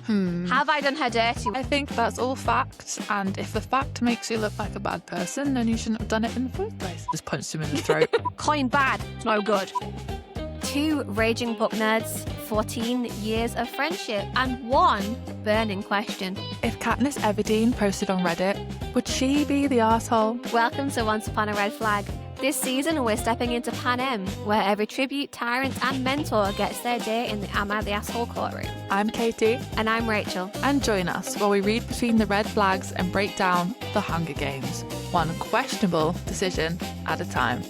Have I done her dirty? I think that's all fact, and if the fact makes you look like a bad person, then you shouldn't have done it in the first place. Just punched him in the throat. Coin bad. It's no good. 2 raging book nerds, 14 years of friendship, and 1 burning question. If Katniss Everdeen posted on Reddit, would she be the arsehole? Welcome to Once Upon a Red Flag. This season, we're stepping into Panem, where every tribute, tyrant, and mentor gets their day in the Am I the Asshole courtroom. I'm Katie. And I'm Rachel. And join us while we read between the red flags and break down the Hunger Games, one questionable decision at a time.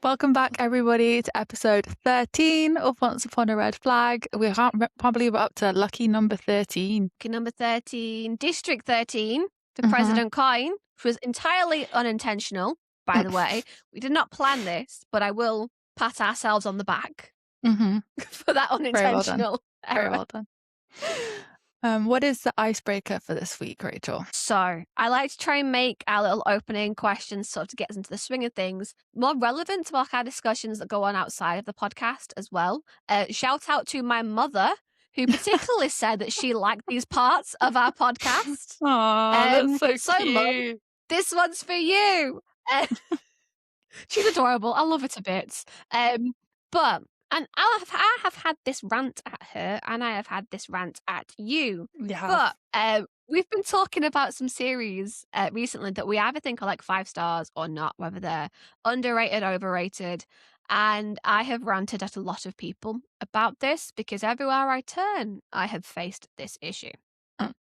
Welcome back, everybody, to episode 13 of Once Upon a Red Flag. We're probably up to lucky number 13. Lucky number 13, District 13, to President Coin, which was entirely unintentional, by the way. We did not plan this, but I will pat ourselves on the back for that unintentional error. Very well done. What is the icebreaker for this week, Rachel? So I like to try and make our little opening questions sort of to get us into the swing of things more relevant to our discussions that go on outside of the podcast as well. Shout out to my mother, who particularly said that she liked these parts of our podcast. Oh, that's so cute. Mom, this one's for you. She's adorable. I love her to bits. And I have had this rant at her, and I have had this rant at you. Yeah. But we've been talking about some series recently that we either think are like 5 stars or not, whether they're underrated, overrated. And I have ranted at a lot of people about this because everywhere I turn, I have faced this issue.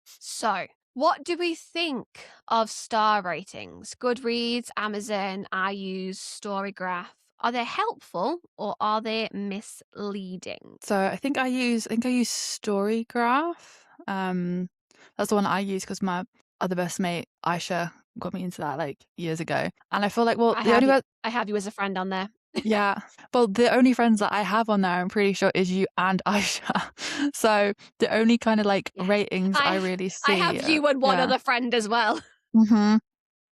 So, what do we think of star ratings? Goodreads, Amazon, I use Storygraph. Are they helpful or are they misleading? So I think I use Storygraph. That's the one I use because my other best mate Aisha got me into that like years ago, and I feel like I have you as a friend on there. Yeah, well, the only friends that I have on there, I'm pretty sure, is you and Aisha. So the only kind of like ratings I really see. I have you and one other friend as well.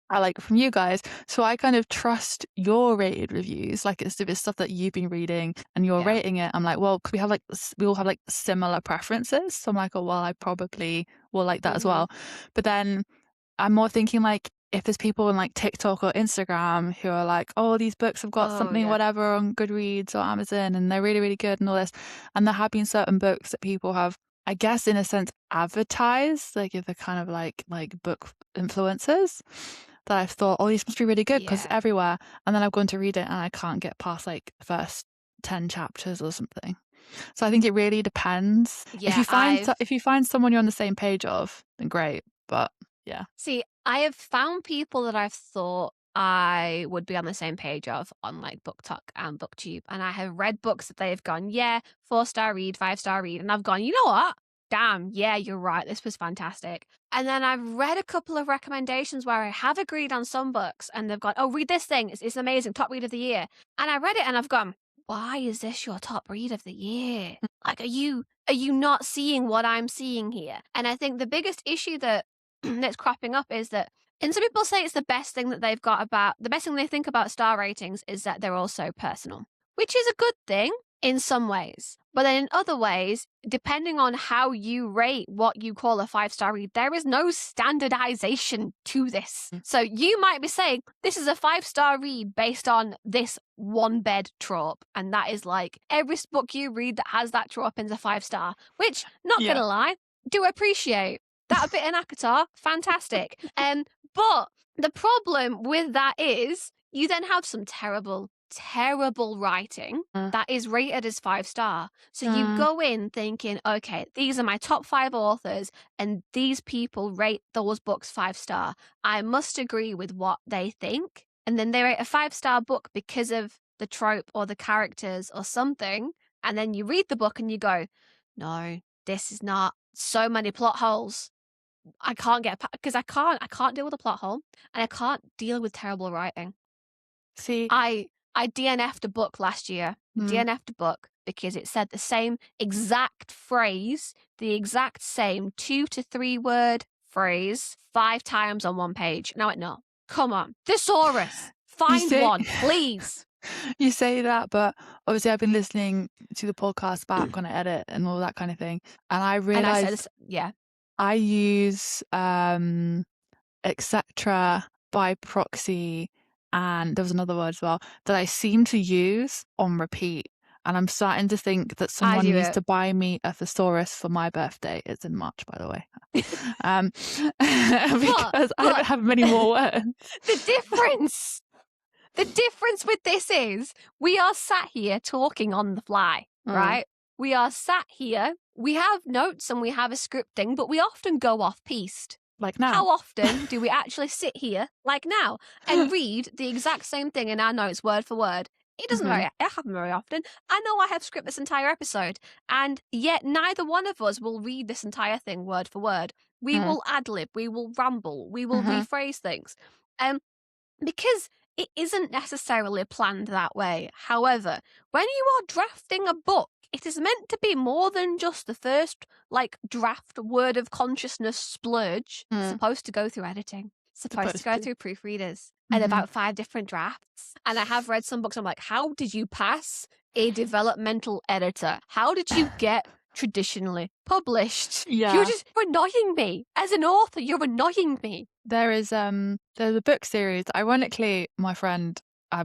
I like from you guys. So I kind of trust your rated reviews. Like it's stuff that you've been reading and you're rating it. I'm like, well, we all have like similar preferences. So I'm like, oh, well, I probably will like that as well. But then I'm more thinking like, if there's people on like TikTok or Instagram who are like, oh, these books have got something, whatever, on Goodreads or Amazon, and they're really, really good and all this. And there have been certain books that people have, I guess, in a sense, advertised, like if they're kind of like book influencers, that I've thought, oh, these must be really good because it's everywhere. And then I've gone to read it and I can't get past like the first 10 chapters or something. So I think it really depends. Yeah, if you find someone you're on the same page of, then great. But yeah. See, I have found people that I've thought I would be on the same page of on like BookTok and BookTube. And I have read books that they've gone, 4-star read, 5-star read. And I've gone, you know what? Damn, yeah, you're right. This was fantastic. And then I've read a couple of recommendations where I have agreed on some books and they've gone, oh, read this thing. It's amazing. Top read of the year. And I read it and I've gone, why is this your top read of the year? Like, are you not seeing what I'm seeing here? And I think the biggest issue that's cropping up is that, and some people say it's the best thing that they've got about, the best thing they think about star ratings is that they're also personal, which is a good thing in some ways. But then in other ways, depending on how you rate what you call a 5-star read, there is no standardization to this. So you might be saying, this is a 5-star read based on this one bed trope. And that is like every book you read that has that trope is a 5-star, which, not going to lie, do appreciate. That bit in ACOTAR, fantastic. But the problem with that is you then have some terrible writing that is rated as 5-star. So you go in thinking, okay, these are my top 5 authors and these people rate those books 5-star. I must agree with what they think. And then they rate a 5-star book because of the trope or the characters or something. And then you read the book and you go, no, this is not. So many plot holes. I can't get because I can't deal with a plot hole and I can't deal with terrible writing. See, I DNF'd a book last year. DNF'd a book because it said the same exact phrase, the exact same 2 to 3 word phrase 5 times on one page. And I went, no, come on, thesaurus, find one, please. You say that, but obviously I've been listening to the podcast back when I edit and all that kind of thing, and I And I said realized this, yeah. I use etc. by proxy, and there was another word as well that I seem to use on repeat. And I'm starting to think that I someone do needs it. to buy me a thesaurus for my birthday. It's in March, by the way. Because I don't have many more words. The difference with this is we are sat here talking on the fly, right? We are sat here, we have notes and we have a scripting, but we often go off-piste. Like now. How often do we actually sit here, like now, and read the exact same thing in our notes word for word? It doesn't happen very often. I know I have script this entire episode, and yet neither one of us will read this entire thing word for word. We will ad-lib, we will ramble, we will rephrase things. Because it isn't necessarily planned that way. However, when you are drafting a book, it is meant to be more than just the first, draft word of consciousness splurge. It's supposed to go through editing. Supposed to go through proofreaders and about 5 different drafts. And I have read some books, I'm like, how did you pass a developmental editor? How did you get traditionally published? Yeah. You're annoying me. As an author, you're annoying me. There's a book series. Ironically, my friend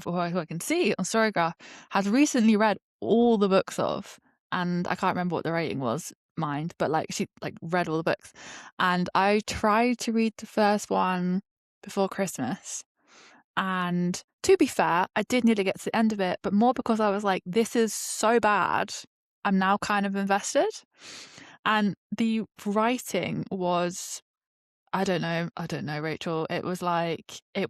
who I can see on Storygraph has recently read all the books of, and I can't remember what the rating was, mind, but she read all the books. And I tried to read the first one before Christmas. And to be fair, I did nearly get to the end of it, but more because I was like, this is so bad. I'm now kind of invested. And the writing was, I don't know, Rachel. It was like a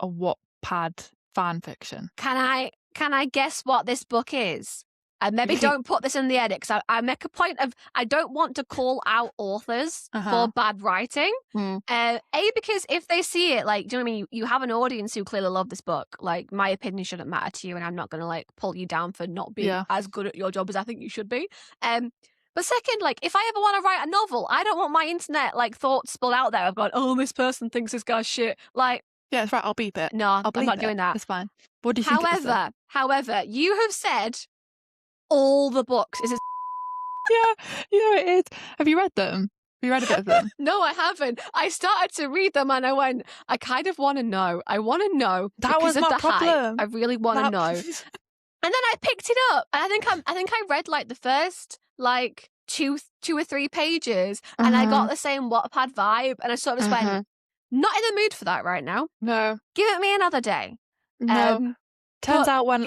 Wattpad fan fiction. Can I guess what this book is? And maybe don't put this in the edit, because I make a point of, I don't want to call out authors for bad writing. Because if they see it, do you know what I mean? You have an audience who clearly love this book. My opinion shouldn't matter to you, and I'm not going to pull you down for not being as good at your job as I think you should be. But second, if I ever want to write a novel, I don't want my internet thoughts spilled out there. I've got, oh, this person thinks this guy's shit. Yeah, that's right. I'll beep it. No, I'm not doing that. It's fine. What do you think? However, you have said all the books. Is it? Yeah, it is. Have you read them? Have you read a bit of them? No, I haven't. I started to read them and I went, I kind of want to know. I want to know. That was my problem. Hype. I really want to know. And then I picked it up, and I think I read the first two or 3 pages, and I got the same Wattpad vibe, and I sort of just went, not in the mood for that right now. No, give it me another day. No, turns out when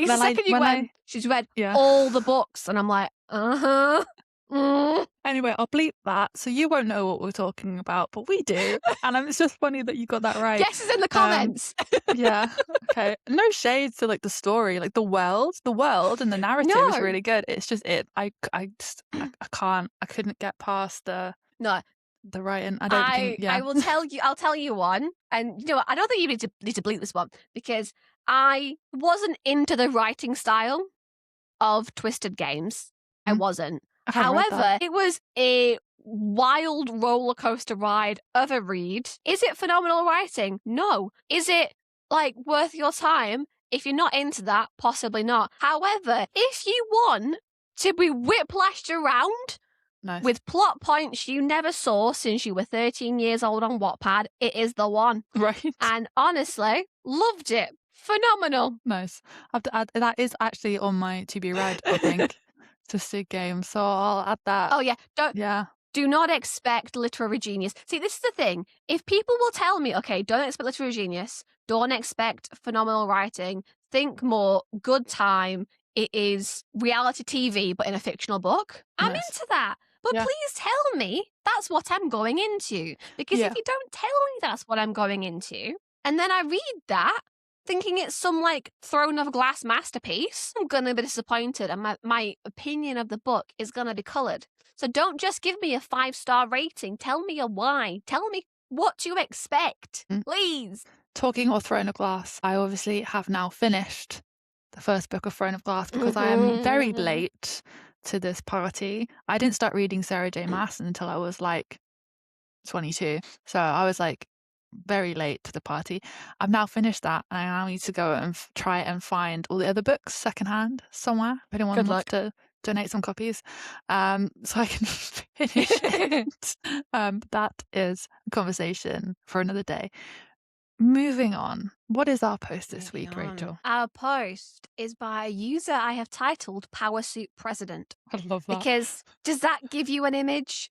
she's read all the books, and I'm like, Anyway, I'll bleep that, so you won't know what we're talking about, but we do. And it's just funny that you got that right. Guesses in the comments. Yeah. Okay. No shades to the story, the world and the narrative is really good. It's just I couldn't get past the writing. I'll tell you one, and you know what? I don't think you need to bleep this one, because I wasn't into the writing style of Twisted Games. I wasn't. However, it was a wild roller coaster ride of a read. Is it phenomenal writing? No. Is it worth your time? If you're not into that, possibly not. However, if you want to be whiplashed around with plot points you never saw since you were 13 years old on Wattpad, it is the one. Right. And honestly, loved it. Phenomenal. Nice. That is actually on my to be read, I think. Twisted Game, so I'll add that. Oh yeah, do not expect literary genius. See, this is the thing. If people will tell me, okay, don't expect literary genius, don't expect phenomenal writing, think more good time, it is reality TV but in a fictional book, I'm into that. But please tell me that's what I'm going into, because if you don't tell me that's what I'm going into, and then I read that thinking it's some throne of glass masterpiece, I'm gonna be disappointed, and my opinion of the book is gonna be coloured. So don't just give me a 5-star rating. Tell me a why. Tell me what to expect, please. Talking of Throne of Glass, I obviously have now finished the first book of Throne of Glass because I am very late to this party. I didn't start reading Sarah J. Maas until I was 22. So I was very late to the party. I've now finished that, and I now need to go and try and find all the other books secondhand somewhere. If anyone Good wants luck. to donate some copies, so I can finish it. That is a conversation for another day. Moving on, what is our post this week, Rachel? Our post is by a user I have titled Power Suit President. I love that. Because does that give you an image?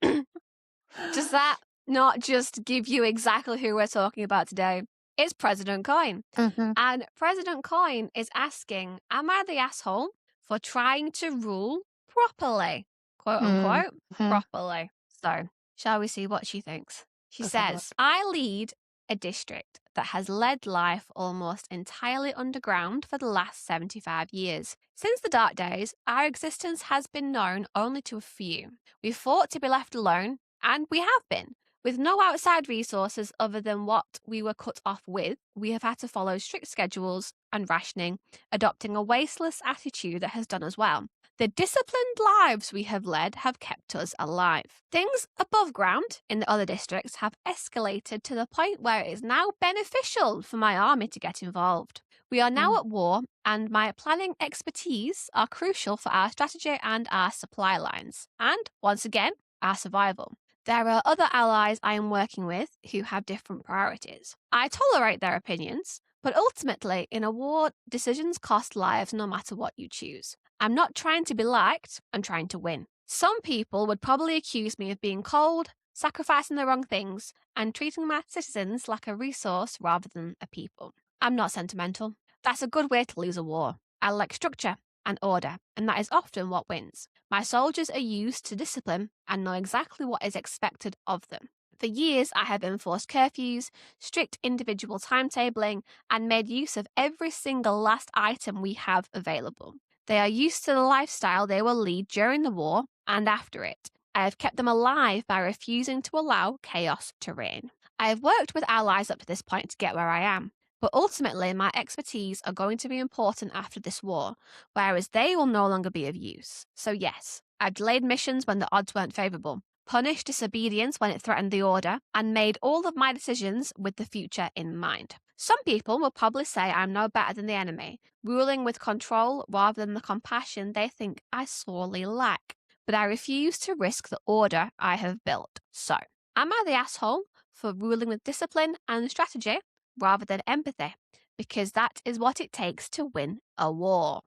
Does that not just give you exactly who we're talking about today? It's President Coin. And President Coin is asking, am I the asshole for trying to rule properly? Quote unquote, properly. So, shall we see what she thinks? She says, I lead a district that has led life almost entirely underground for the last 75 years. Since the dark days, our existence has been known only to a few. We fought to be left alone, and we have been. With no outside resources other than what we were cut off with, we have had to follow strict schedules and rationing, adopting a wasteless attitude that has done us well. The disciplined lives we have led have kept us alive. Things above ground in the other districts have escalated to the point where it is now beneficial for my army to get involved. We are now at war, and my planning expertise are crucial for our strategy and our supply lines, and, once again, our survival. There are other allies I am working with who have different priorities. I tolerate their opinions, but ultimately, in a war, decisions cost lives no matter what you choose. I'm not trying to be liked, I'm trying to win. Some people would probably accuse me of being cold, sacrificing the wrong things, and treating my citizens like a resource rather than a people. I'm not sentimental. That's a good way to lose a war. I like structure and order, and that is often what wins. My soldiers are used to discipline and know exactly what is expected of them. For years, I have enforced curfews, strict individual timetabling, and made use of every single last item we have available. They are used to the lifestyle they will lead during the war and after it. I have kept them alive by refusing to allow chaos to reign. I have worked with allies up to this point to get where I am, but ultimately my expertise are going to be important after this war, whereas they will no longer be of use. So yes, I've delayed missions when the odds weren't favourable, punished disobedience when it threatened the order, and made all of my decisions with the future in mind. Some people will probably say I'm no better than the enemy, ruling with control rather than the compassion they think I sorely lack. But I refuse to risk the order I have built. So, am I the asshole for ruling with discipline and strategy rather than empathy? Because that is what it takes to win a war.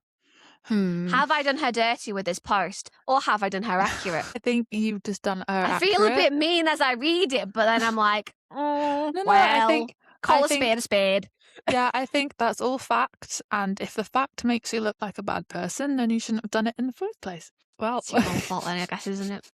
Have I done her dirty with this post, or have I done her accurate? I think you've just done her accurate. I feel a bit mean as I read it, but then I'm like, call a spade a spade. Yeah, I think that's all fact, and if the fact makes you look like a bad person, then you shouldn't have done it in the first place. Well, it's your own fault then, I guess, isn't it?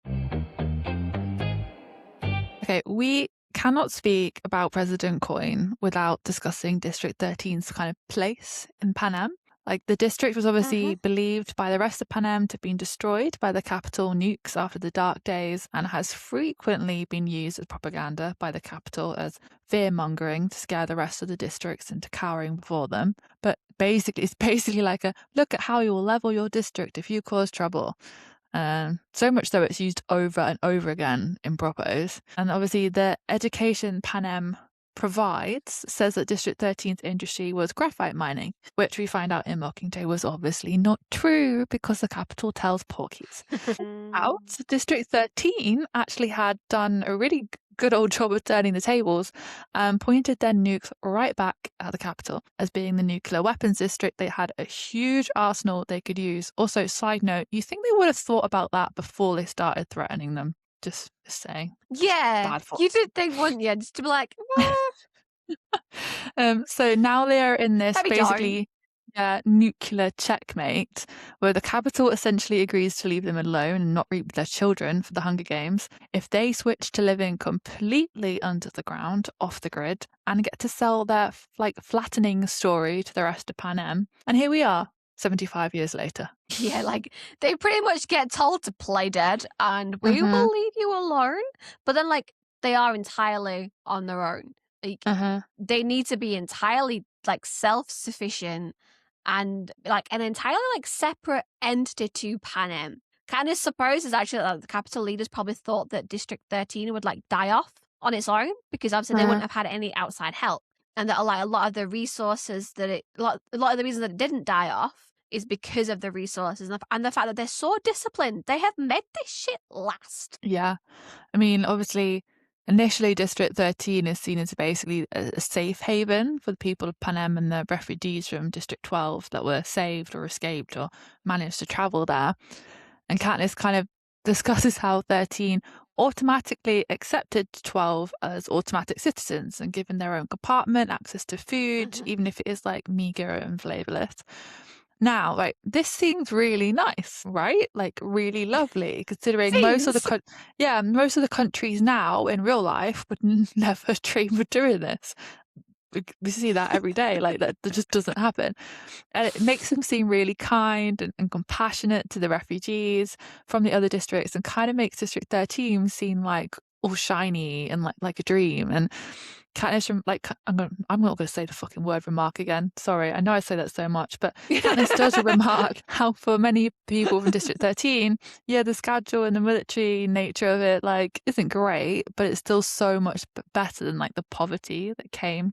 Okay, we cannot speak about President Coin without discussing District 13's kind of place in Pan Am. Like, the district was obviously believed by the rest of Pan Am to have been destroyed by the capital nukes after the dark days, and has frequently been used as propaganda by the capital as fear-mongering to scare the rest of the districts into cowering before them. But it's basically like a, look at how you will level your district if you cause trouble. So much so it's used over and over again in propos. And obviously the education Pan Am provides says that District 13's industry was graphite mining, which we find out in Mockingjay was obviously not true because the capital tells porkies. Out, District 13 actually had done a really good old job of turning the tables and pointed their nukes right back at the capital. As being the nuclear weapons district, they had a huge arsenal they could use. Also, side note, you think they would have thought about that before they started threatening them? Just saying. Yeah, you did think, wouldn't you? Just to be like, so now they are in this basically nuclear checkmate where the capital essentially agrees to leave them alone and not reap their children for the Hunger Games if they switch to living completely under the ground, off the grid, and get to sell their flattening story to the rest of Pan Am. And here we are, 75 years later. Yeah, like they pretty much get told to play dead and we will leave you alone. But then they are entirely on their own. They need to be entirely self-sufficient and an entirely separate entity to Pan Am. Kind of supposes actually that the capital leaders probably thought that District 13 would die off on its own, because obviously they wouldn't have had any outside help. And that like a lot of the resources that a lot of the reasons that it didn't die off is because of the resources and the fact that they're so disciplined. They have made this shit last. Yeah. I mean, obviously, initially District 13 is seen as basically a safe haven for the people of Panem and the refugees from District 12 that were saved or escaped or managed to travel there. And Katniss kind of discusses how 13 automatically accepted 12 as automatic citizens and given their own compartment, access to food, even if it is like meager and flavorless. Now, like, this seems really nice, right? Like, really lovely, considering most of the countries now in real life would never dream of doing this. We see that every day, like that just doesn't happen. And it makes them seem really kind and compassionate to the refugees from the other districts, and kind of makes District 13 seem like all shiny and like a dream. And Katniss, like, I'm not going to say the fucking word remark again. Sorry, I know I say that so much, but Katniss does remark how for many people from District 13, yeah, the schedule and the military nature of it, like, isn't great, but it's still so much better than like the poverty that came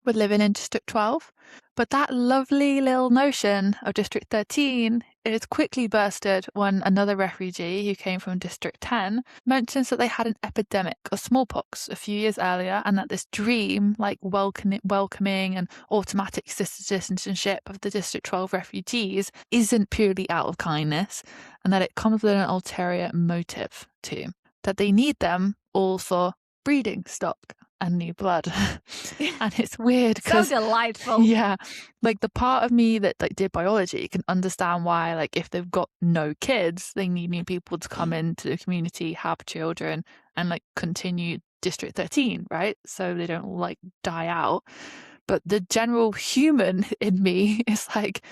with living in District 12. But that lovely little notion of District 13 is quickly bursted when another refugee who came from District 10 mentions that they had an epidemic of smallpox a few years earlier, and that this dream, like welcoming and automatic citizenship of the District 12 refugees, isn't purely out of kindness, and that it comes with an ulterior motive too. That they need them all for breeding stock and new blood. And it's weird because so delightful. Yeah, like the part of me that like did biology can understand why, like, if they've got no kids, they need new people to come into the community, have children, and like continue District 13, right? So they don't like die out. But the general human in me is like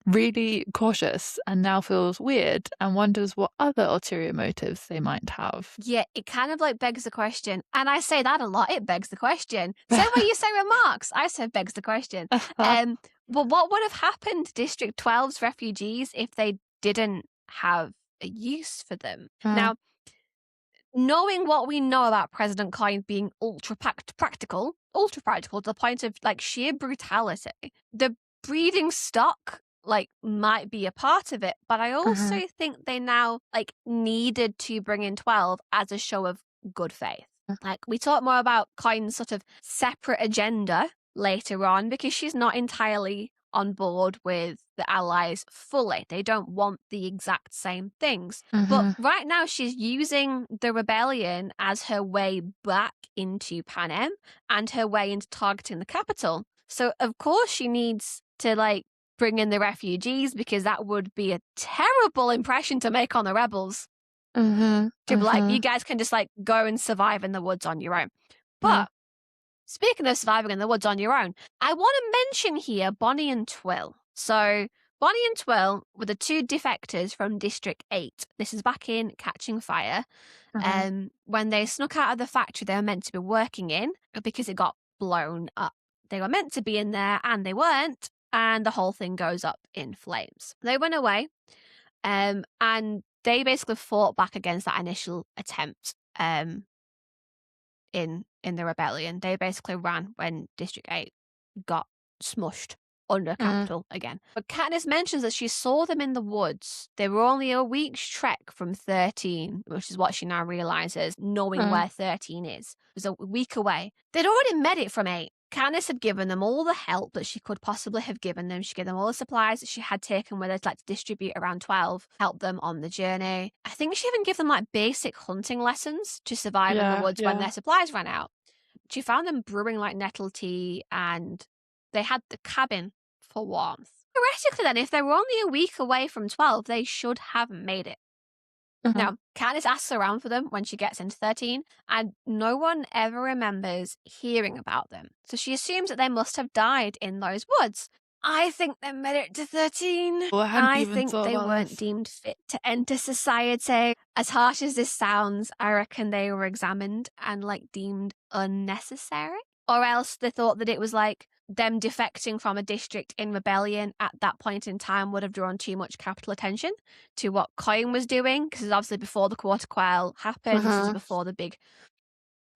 really cautious and now feels weird and wonders what other ulterior motives they might have. Yeah, it kind of like begs the question. And I say that a lot. It begs the question. Same way you say remarks. I said begs the question. Well, what would have happened to District 12's refugees if they didn't have a use for them? Now, knowing what we know about President Coin being ultra practical to the point of like sheer brutality, the breeding stock like might be a part of it, but I also think they now like needed to bring in 12 as a show of good faith. Like we talk more about Coin's sort of separate agenda later on, because she's not entirely on board with the allies fully. They don't want the exact same things. But right now she's using the rebellion as her way back into Panem and her way into targeting the capital. So of course she needs to like bring in the refugees, because that would be a terrible impression to make on the rebels. To be like, you guys can just like go and survive in the woods on your own. But speaking of surviving in the woods on your own, I want to mention here Bonnie and Twill. So Bonnie and Twill were the two defectors from District 8. This is back in Catching Fire. When they snuck out of the factory they were meant to be working in because it got blown up. They were meant to be in there and they weren't. And the whole thing goes up in flames. They went away, and they basically fought back against that initial attempt in the rebellion. They basically ran when District 8 got smushed under capital again. But Katniss mentions that she saw them in the woods. They were only a week's trek from 13, which is what she now realizes, knowing where 13 is. It was a week away. They'd already made it from 8. Katniss had given them all the help that she could possibly have given them. She gave them all the supplies that she had taken with her to like distribute around 12, help them on the journey. I think she even gave them like basic hunting lessons to survive in the woods when their supplies ran out. She found them brewing like nettle tea, and they had the cabin for warmth. Theoretically then, if they were only a week away from 12, they should have made it. Now, Katniss asks around for them when she gets into 13, and no one ever remembers hearing about them. So she assumes that they must have died in those woods. I think they made it to 13. Well, I think they weren't deemed fit to enter society. As harsh as this sounds, I reckon they were examined and like deemed unnecessary. Or else they thought that it was like them defecting from a district in rebellion at that point in time would have drawn too much capital attention to what Coin was doing, because it's obviously before the Quarter Quell happened. This is before the big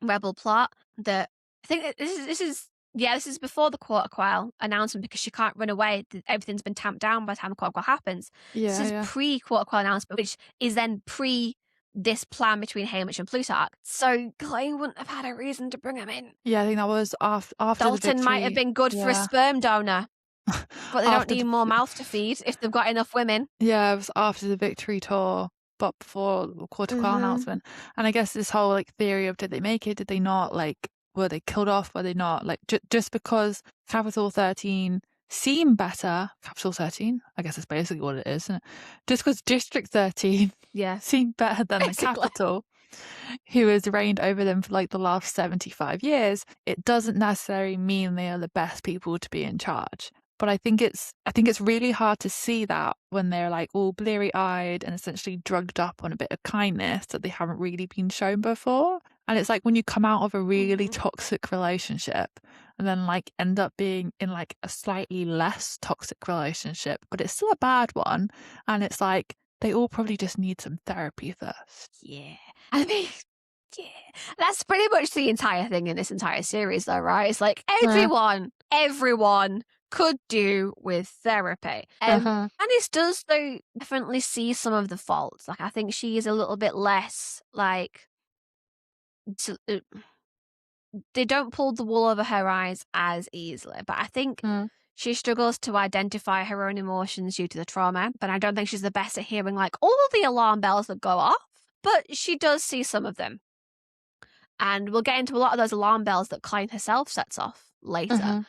rebel plot that I think that this is before the Quarter Quell announcement because she can't run away. Everything's been tamped down by the time the Quarter Quell happens. This is Yeah. pre-Quarter Quell announcement, which is then pre this plan between Haymitch and Plutarch. So Clay wouldn't have had a reason to bring him in. Yeah, I think that was after the victory. Dalton might have been good for a sperm donor, but they don't need more mouths to feed if they've got enough women. Yeah, it was after the victory tour, but before the Quarter Quell announcement. And I guess this whole like theory of did they make it, did they not, like were they killed off, were they not, like just because Capital 13 seemed better, Capital 13, I guess that's basically what it is, isn't it? Just because District 13 seemed better than the capital, who has reigned over them for like the last 75 years, it doesn't necessarily mean they are the best people to be in charge. But I think it's really hard to see that when they're like all bleary-eyed and essentially drugged up on a bit of kindness that they haven't really been shown before. And it's like when you come out of a really toxic relationship and then like end up being in like a slightly less toxic relationship, but it's still a bad one. And it's like they all probably just need some therapy first. Yeah. I mean, yeah. That's pretty much the entire thing in this entire series though, right? It's like everyone could do with therapy. Anis does though definitely see some of the faults. Like I think she is a little bit less like they don't pull the wool over her eyes as easily. But I think she struggles to identify her own emotions due to the trauma. But I don't think she's the best at hearing like all of the alarm bells that go off. But she does see some of them. And we'll get into a lot of those alarm bells that Klein herself sets off later.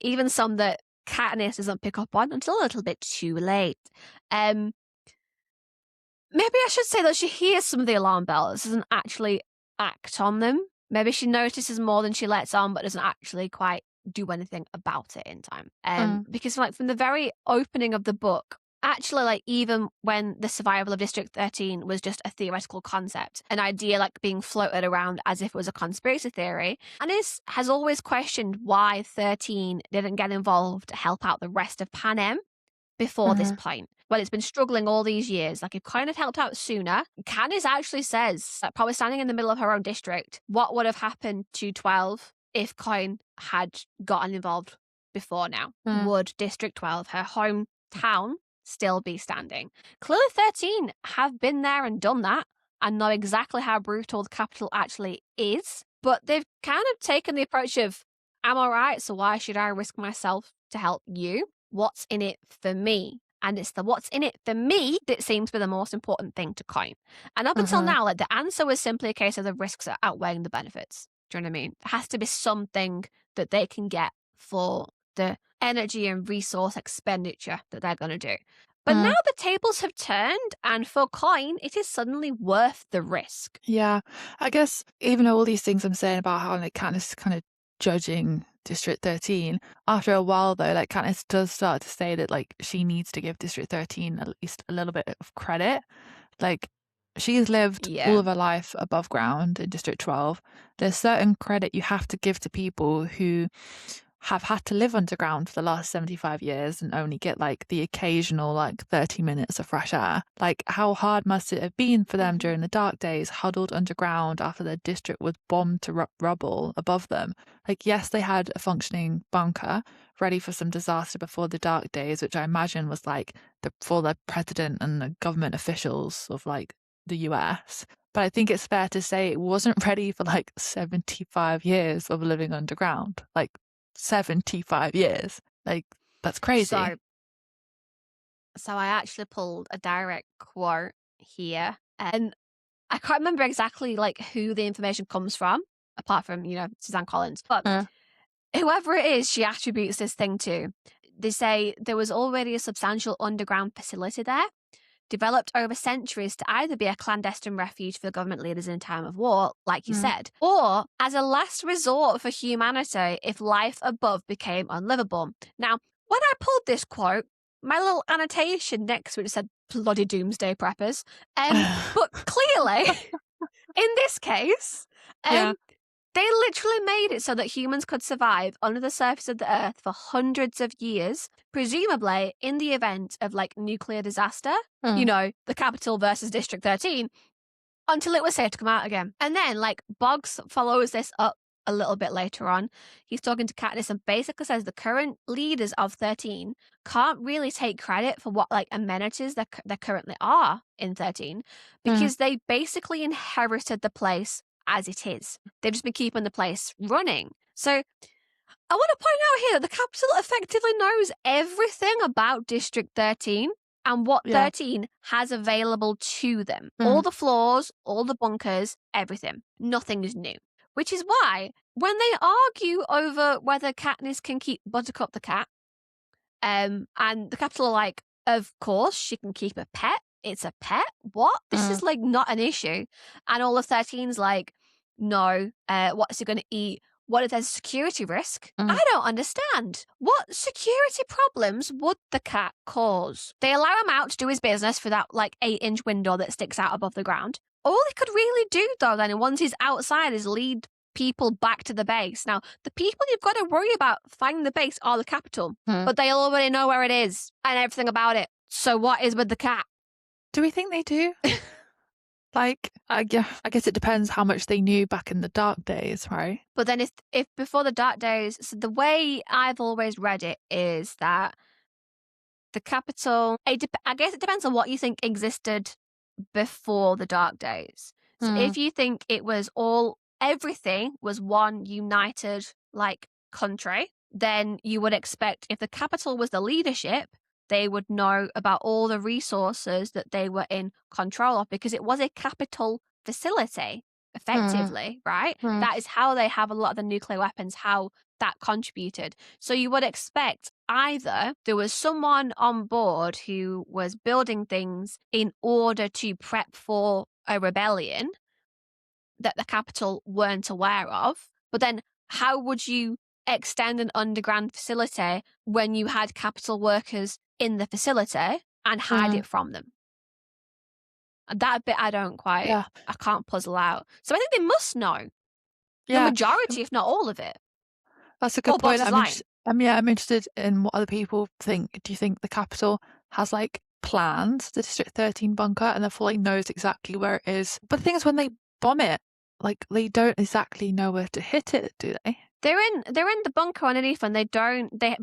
Even some that Katniss doesn't pick up on until a little bit too late. Maybe I should say that she hears some of the alarm bells, doesn't actually act on them. Maybe she notices more than she lets on, but doesn't actually quite do anything about it in time. Because like from the very opening of the book, actually, like even when the survival of District 13 was just a theoretical concept, an idea like being floated around as if it was a conspiracy theory, Anis has always questioned why 13 didn't get involved to help out the rest of Panem before this point. Well, it's been struggling all these years. Like, if Coin had helped out sooner, Candice actually says, that probably standing in the middle of her own district, what would have happened to 12 if Coin had gotten involved before now? Would District 12, her hometown, still be standing? Clearly 13 have been there and done that and know exactly how brutal the capital actually is, but they've kind of taken the approach of, I'm all right, so why should I risk myself to help you? What's in it for me? And it's the what's in it for me that seems to be the most important thing to Coin. And up until now, like the answer was simply a case of the risks are outweighing the benefits. Do you know what I mean? There has to be something that they can get for the energy and resource expenditure that they're going to do. But now the tables have turned, and for Coin, it is suddenly worth the risk. Yeah, I guess even though all these things I'm saying about how like Katniss kind of judging District 13, after a while though, like Katniss does start to say that like she needs to give District 13 at least a little bit of credit. Like she's lived all of her life above ground in District 12. There's certain credit you have to give to people who have had to live underground for the last 75 years and only get like the occasional like 30 minutes of fresh air. Like how hard must it have been for them during the dark days, huddled underground after their district was bombed to rubble above them? Like yes, they had a functioning bunker ready for some disaster before the dark days, which I imagine was like for the president and the government officials of like the US. But I think it's fair to say it wasn't ready for like 75 years of living underground. Like 75 years. Like, that's crazy. So I actually pulled a direct quote here, and I can't remember exactly like who the information comes from, apart from, you know, Suzanne Collins. But whoever it is, she attributes this thing to. They say there was already a substantial underground facility there, developed over centuries to either be a clandestine refuge for government leaders in a time of war, like you said, or as a last resort for humanity if life above became unlivable. Now, when I pulled this quote, my little annotation next to it said, bloody doomsday preppers. But clearly, in this case, they literally made it so that humans could survive under the surface of the earth for hundreds of years, presumably in the event of like nuclear disaster, you know, the capital versus District 13. until it was safe to come out again. And then, like, Boggs follows this up a little bit later on. He's talking to Katniss and basically says the current leaders of 13 can't really take credit for what, like, amenities there currently are in 13 because they basically inherited the place as it is. They've just been keeping the place running. So I want to point out here that the Capitol effectively knows everything about District 13 and what 13 has available to them. All the floors, all the bunkers, everything. Nothing is new. Which is why, when they argue over whether Katniss can keep Buttercup the cat, and the Capitol are like, of course, she can keep a pet. It's a pet? What? This is, like, not an issue. And all of 13's like, no, what's it going to eat? What if there's a security risk? I don't understand. What security problems would the cat cause? They allow him out to do his business through that, like, 8-inch window that sticks out above the ground. All he could really do, though, then, once he's outside, is lead people back to the base. Now, the people you've got to worry about finding the base are the Capitol, but they already know where it is and everything about it. So what is with the cat? Do we think they do? Like, I guess it depends how much they knew back in the dark days, right? But then if before the dark days, so the way I've always read it is that the Capitol, I guess it depends on what you think existed before the dark days. So if you think it was everything was one united, like, country, then you would expect if the Capitol was the leadership, they would know about all the resources that they were in control of because it was a capital facility, effectively, right? That is how they have a lot of the nuclear weapons, how that contributed. So you would expect either there was someone on board who was building things in order to prep for a rebellion that the Capitol weren't aware of, but then how would you extend an underground facility when you had Capitol workers in the facility and hide it from them? That bit I don't quite, I can't puzzle out. So I think they must know the majority, if not all of it. That's a good point. I'm interested in what other people think. Do you think the Capitol has, like, plans, the District 13 bunker, and therefore, like, knows exactly where it is? But the thing is, when they bomb it, like, they don't exactly know where to hit it, do they? They're in the bunker underneath, and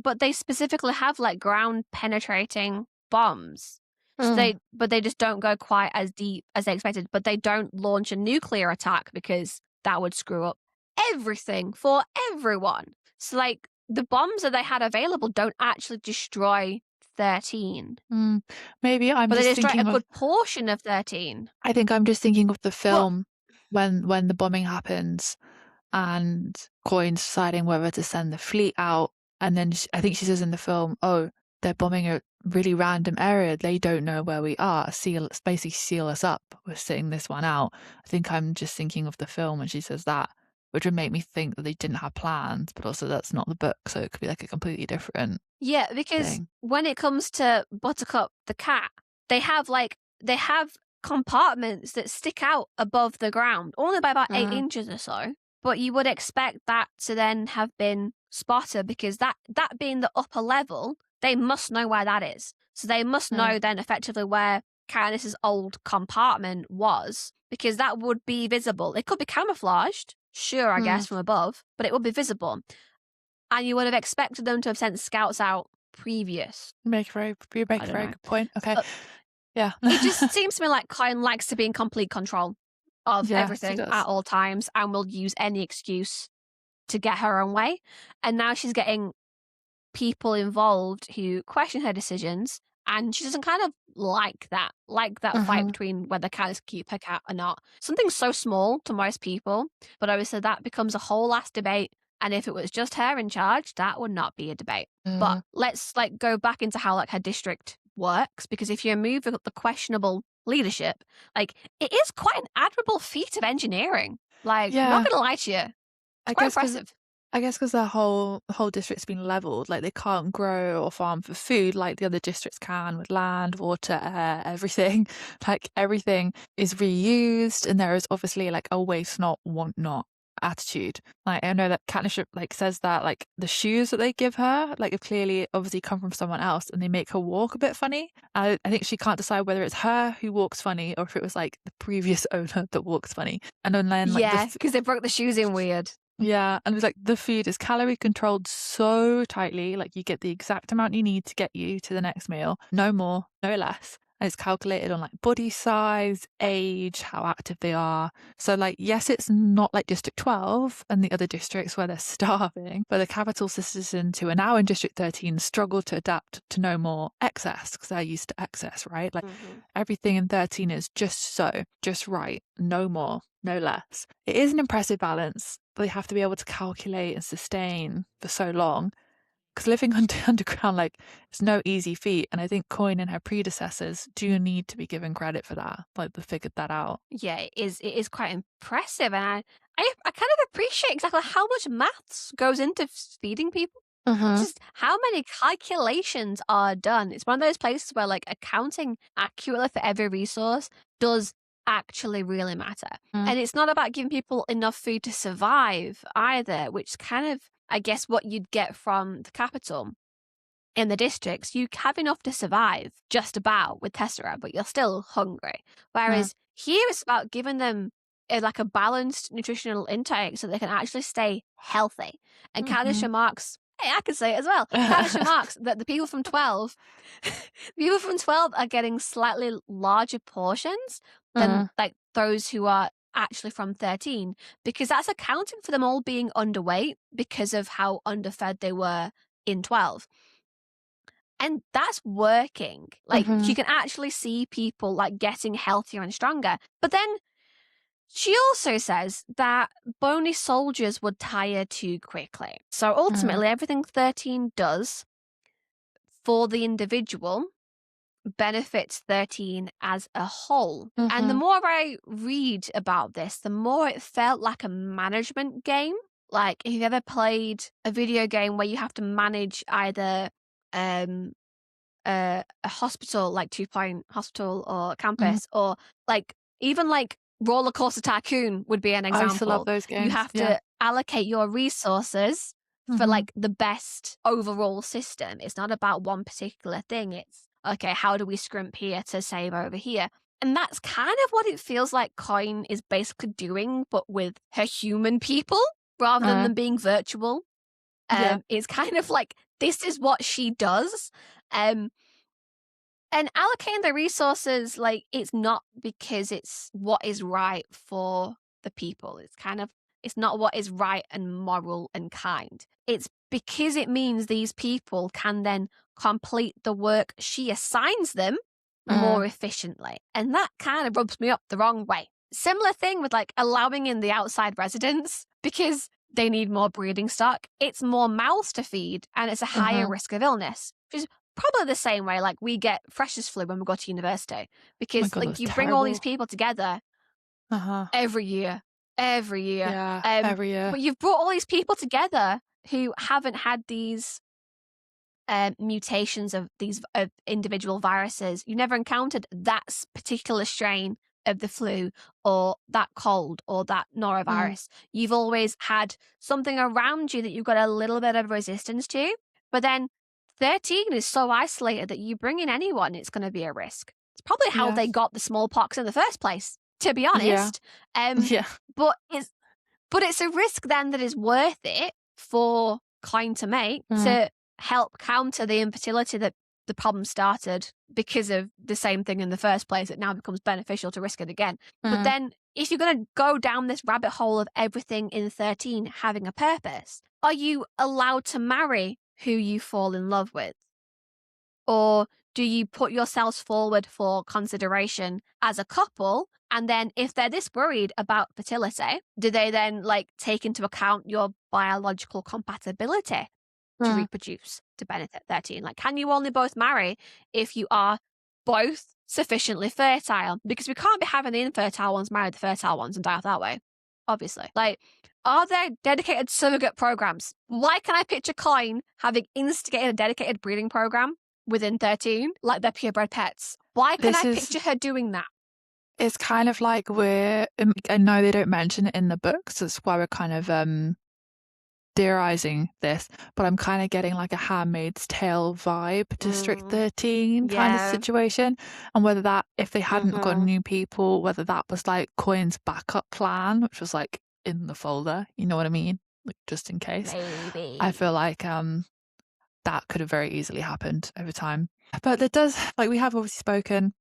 but they specifically have, like, ground penetrating bombs. So they just don't go quite as deep as they expected. But they don't launch a nuclear attack because that would screw up everything for everyone. So, like, the bombs that they had available don't actually destroy 13. Maybe I'm but just they destroy thinking a good portion of 13. I think I'm just thinking of the film when the bombing happens and Coin's deciding whether to send the fleet out, and then I think she says in the film, "Oh, they're bombing a really random area. They don't know where we are. Basically seal us up. We're sitting this one out." I think I'm just thinking of the film when she says that, which would make me think that they didn't have plans, but also that's not the book, so it could be, like, a completely different because thing. when it comes to Buttercup the cat, they have compartments that stick out above the ground, only by about 8 inches or so. But you would expect that to then have been spotted because that being the upper level, they must know where that is. So they must know then effectively where Katniss's old compartment was, because that would be visible. It could be camouflaged, sure, I guess, from above, but it would be visible. And you would have expected them to have sent scouts out previous. You make a very good point. Okay. Yeah. It just seems to me like Coin likes to be in complete control of everything at all times and will use any excuse to get her own way. And now she's getting people involved who question her decisions, and she doesn't kind of like that fight between whether Katniss can keep her cat or not. Something so small to most people, but obviously that becomes a whole last debate. And if it was just her in charge, that would not be a debate. But let's go back into how her district works, because if you're moving up the questionable leadership, it is quite an admirable feat of engineering. I'm not gonna lie to you. It's quite impressive. I guess because the whole district's been leveled, they can't grow or farm for food like the other districts can, with land, water, air, everything. Everything is reused, and there is obviously a waste not, want not attitude. Like, I know that Katniss like says that like the shoes that they give her like have clearly obviously come from someone else, and they make her walk a bit funny. I think she can't decide whether it's her who walks funny or if it was like the previous owner that walks funny. And then like Yeah, because they broke the shoes in weird. yeah, and it was like the food is calorie controlled so tightly, like you get the exact amount you need to get you to the next meal, no more, no less. And it's calculated on like body size, age, how active they are. So like, yes, it's not like District 12 and the other districts where they're starving, but the capital citizens who are now in District 13 struggle to adapt to no more excess because they're used to excess, right? Like everything in 13 is just so, just right, no more, no less. It is an impressive balance, but they have to be able to calculate and sustain for so long. Because living underground, like, it's no easy feat. And I think Coin and her predecessors do need to be given credit for that. Like, they figured that out. Yeah, it is quite impressive. And I kind of appreciate exactly how much maths goes into feeding people. Just how many calculations are done. It's one of those places where like accounting accurately for every resource does actually really matter. And it's not about giving people enough food to survive either, which kind of, I guess, what you'd get from the capital. In the districts, you have enough to survive just about with Tessera, but you're still hungry. Whereas here it's about giving them like a balanced nutritional intake so they can actually stay healthy. And Candice remarks, hey, I could say it as well. Candice remarks that the people from 12, are getting slightly larger portions than like those who are actually from 13, because that's accounting for them all being underweight because of how underfed they were in 12. And that's working. Like you can actually see people like getting healthier and stronger. But then she also says that bony soldiers would tire too quickly. So ultimately, everything 13 does for the individual benefits 13 as a whole. And the more I read about this, the more it felt like a management game. Like if you've ever played a video game where you have to manage either a hospital, like 2 Point Hospital or campus, or like even like Roller Coaster Tycoon would be an example. I used to love those games. You have to allocate your resources for like the best overall system. It's not about one particular thing. It's okay, how do we scrimp here to save over here? And that's kind of what it feels like Coin is basically doing, but with her human people rather than them being virtual. It's kind of like, this is what she does. And allocating the resources, like, it's not because it's what is right for the people. It's not what is right and moral and kind. It's because it means these people can then complete the work she assigns them more efficiently. And that kind of rubs me up the wrong way. Similar thing with like allowing in the outside residents because they need more breeding stock. It's more mouths to feed and it's a higher risk of illness, which is probably the same way like we get freshers flu when we go to university because like you bring all these people together every year. Every year. But you've brought all these people together who haven't had these mutations of these individual viruses. You never encountered that particular strain of the flu or that cold or that norovirus. You've always had something around you that you've got a little bit of resistance to. But then 13 is so isolated that you bring in anyone, it's going to be a risk. It's probably how they got the smallpox in the first place, to be honest. But it's a risk then that is worth it for Coin to make to help counter the infertility that the problem started because of the same thing in the first place. It now becomes beneficial to risk it again. But then if you're going to go down this rabbit hole of everything in 13 having a purpose, are you allowed to marry who you fall in love with? Or do you put yourselves forward for consideration as a couple? And then if they're this worried about fertility, do they then like take into account your biological compatibility to reproduce to benefit 13? Like, can you only both marry if you are both sufficiently fertile? Because we can't be having the infertile ones marry the fertile ones and die off that way, obviously. Like, are there dedicated surrogate programs? Why can I picture Coin having instigated a dedicated breeding program within 13, like their purebred pets? Why can I picture her doing that? It's kind of like I know they don't mention it in the books, that's why we're kind of theorizing this, but I'm kind of getting like a Handmaid's Tale vibe, District 13 kind of Yeah. situation. And whether that, if they hadn't got Mhm. new people, whether that was like Coin's backup plan, which was like in the folder, you know what I mean? Like just in case. Maybe. I feel like that could have very easily happened over time. But there does, like, we have obviously spoken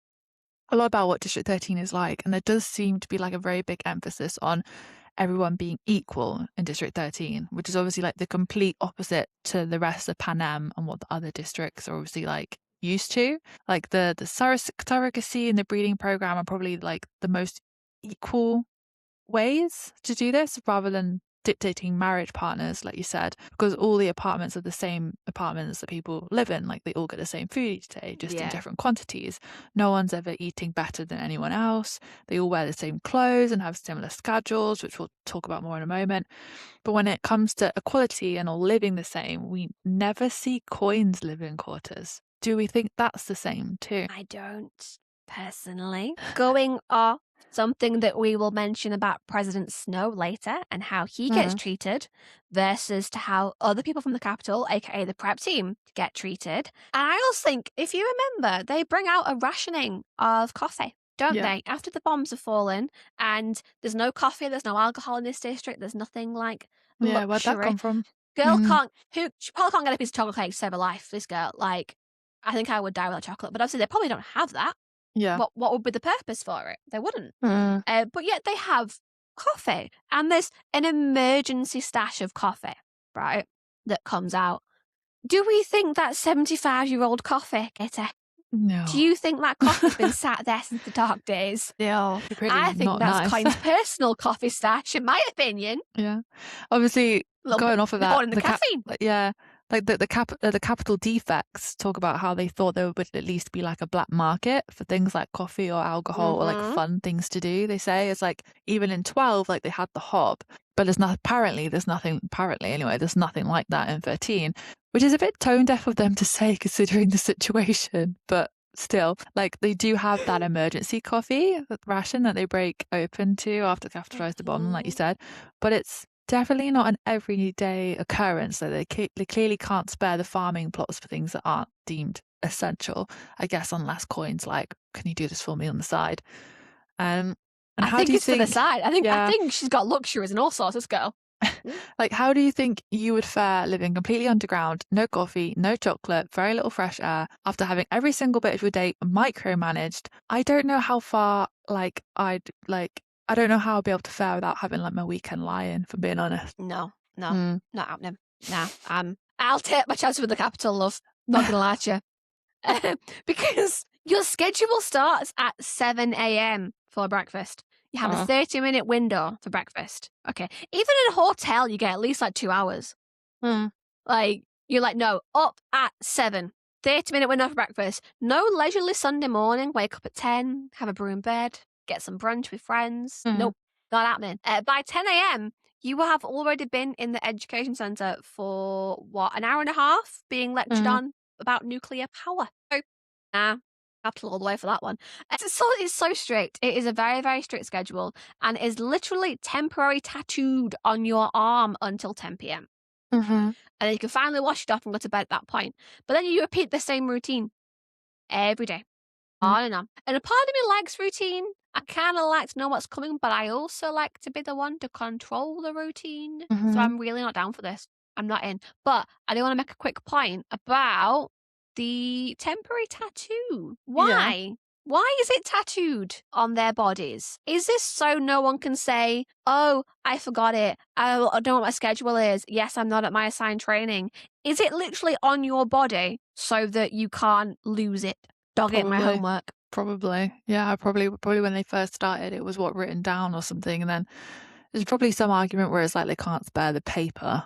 a lot about what District 13 is like, and there does seem to be like a very big emphasis on everyone being equal in District 13, which is obviously like the complete opposite to the rest of Panem and what the other districts are obviously like used to. Like the surrogacy and the breeding program are probably like the most equal ways to do this rather than dictating marriage partners, like you said, because all the apartments are the same apartments that people live in. Like they all get the same food each day, just in different quantities. No one's ever eating better than anyone else. They all wear the same clothes and have similar schedules, which we'll talk about more in a moment. But when it comes to equality and all living the same, we never see Coins living quarters. Do we think that's the same too? I don't, personally. Going off something that we will mention about President Snow later and how he gets treated versus to how other people from the capital, aka the prep team, get treated. And I also think, if you remember, they bring out a rationing of coffee, don't they? After the bombs have fallen and there's no coffee, there's no alcohol in this district, there's nothing like Yeah, where'd that luxury. come from? Girl can't, she probably can't get a piece of chocolate cake to save her life, this girl. Like, I think I would die without chocolate, but obviously they probably don't have that. Yeah. What would be the purpose for it? They wouldn't. But yet they have coffee, and there's an emergency stash of coffee, right, that comes out. Do we think that 75-year-old coffee, Kitty? No. Do you think that coffee's been sat there since the dark days? Yeah, pretty I think not that's nice. Coin's personal coffee stash, in my opinion. Yeah, obviously going off of that, in the caffeine. Yeah, like the capital defects talk about how they thought there would at least be like a black market for things like coffee or alcohol or like fun things to do. They say it's like even in 12, like they had the hob, but there's nothing like that in 13, which is a bit tone deaf of them to say considering the situation, but still, like they do have that emergency coffee ration that they break open to after the capital tries to bomb them, like you said, but it's definitely not an everyday occurrence. So they clearly can't spare the farming plots for things that aren't deemed essential, I guess, unless Coin's like, can you do this for me on the side? And I how think do you it's think for the side. I think she's got luxuries and all sorts, this girl. Like, how do you think you would fare living completely underground, no coffee, no chocolate, very little fresh air, after having every single bit of your day micromanaged? I don't know how far, I don't know how I'd be able to fare without having like my weekend lie-in, for being honest. No, not happening. Nah, I'll take my chance with the capital, love. Not gonna lie to you. Because your schedule starts at 7 a.m. for breakfast. You have a 30-minute window for breakfast. Okay. Even in a hotel, you get at least like 2 hours. Like, you're like, no, up at 7. 30-minute window for breakfast. No leisurely Sunday morning. Wake up at 10, have a brew in bed, get some brunch with friends. Nope, not happening. By 10 a.m., you will have already been in the education centre for, an hour and a half being lectured on about nuclear power. So, capital all the way for that one. It's so strict. It is a very, very strict schedule and is literally temporary tattooed on your arm until 10 p.m. And then you can finally wash it off and go to bed at that point. But then you repeat the same routine every day, on and on. And a part of me likes routine. I kind of like to know what's coming, but I also like to be the one to control the routine. So I'm really not down for this. I'm not in. But I do want to make a quick point about the temporary tattoo. Why? Yeah. Why is it tattooed on their bodies? Is this so no one can say, oh, I forgot it. I don't know what my schedule is. Yes, I'm not at my assigned training. Is it literally on your body so that you can't lose it? Dogging my homework. Probably. Yeah, probably when they first started, it was written down or something. And then there's probably some argument where it's like they can't spare the paper.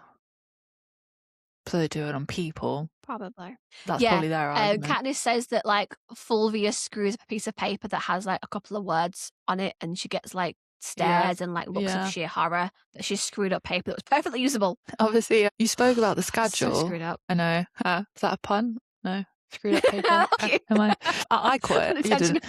So they do it on people. Probably. That's probably their argument. Katniss says that like Fulvia screws up a piece of paper that has like a couple of words on it and she gets like stares and like looks of sheer horror that she's screwed up paper that was perfectly usable. Obviously, you spoke about the schedule. So screwed up. I know. Is that a pun? No. screwed up paper. Okay. I caught it. You didn't.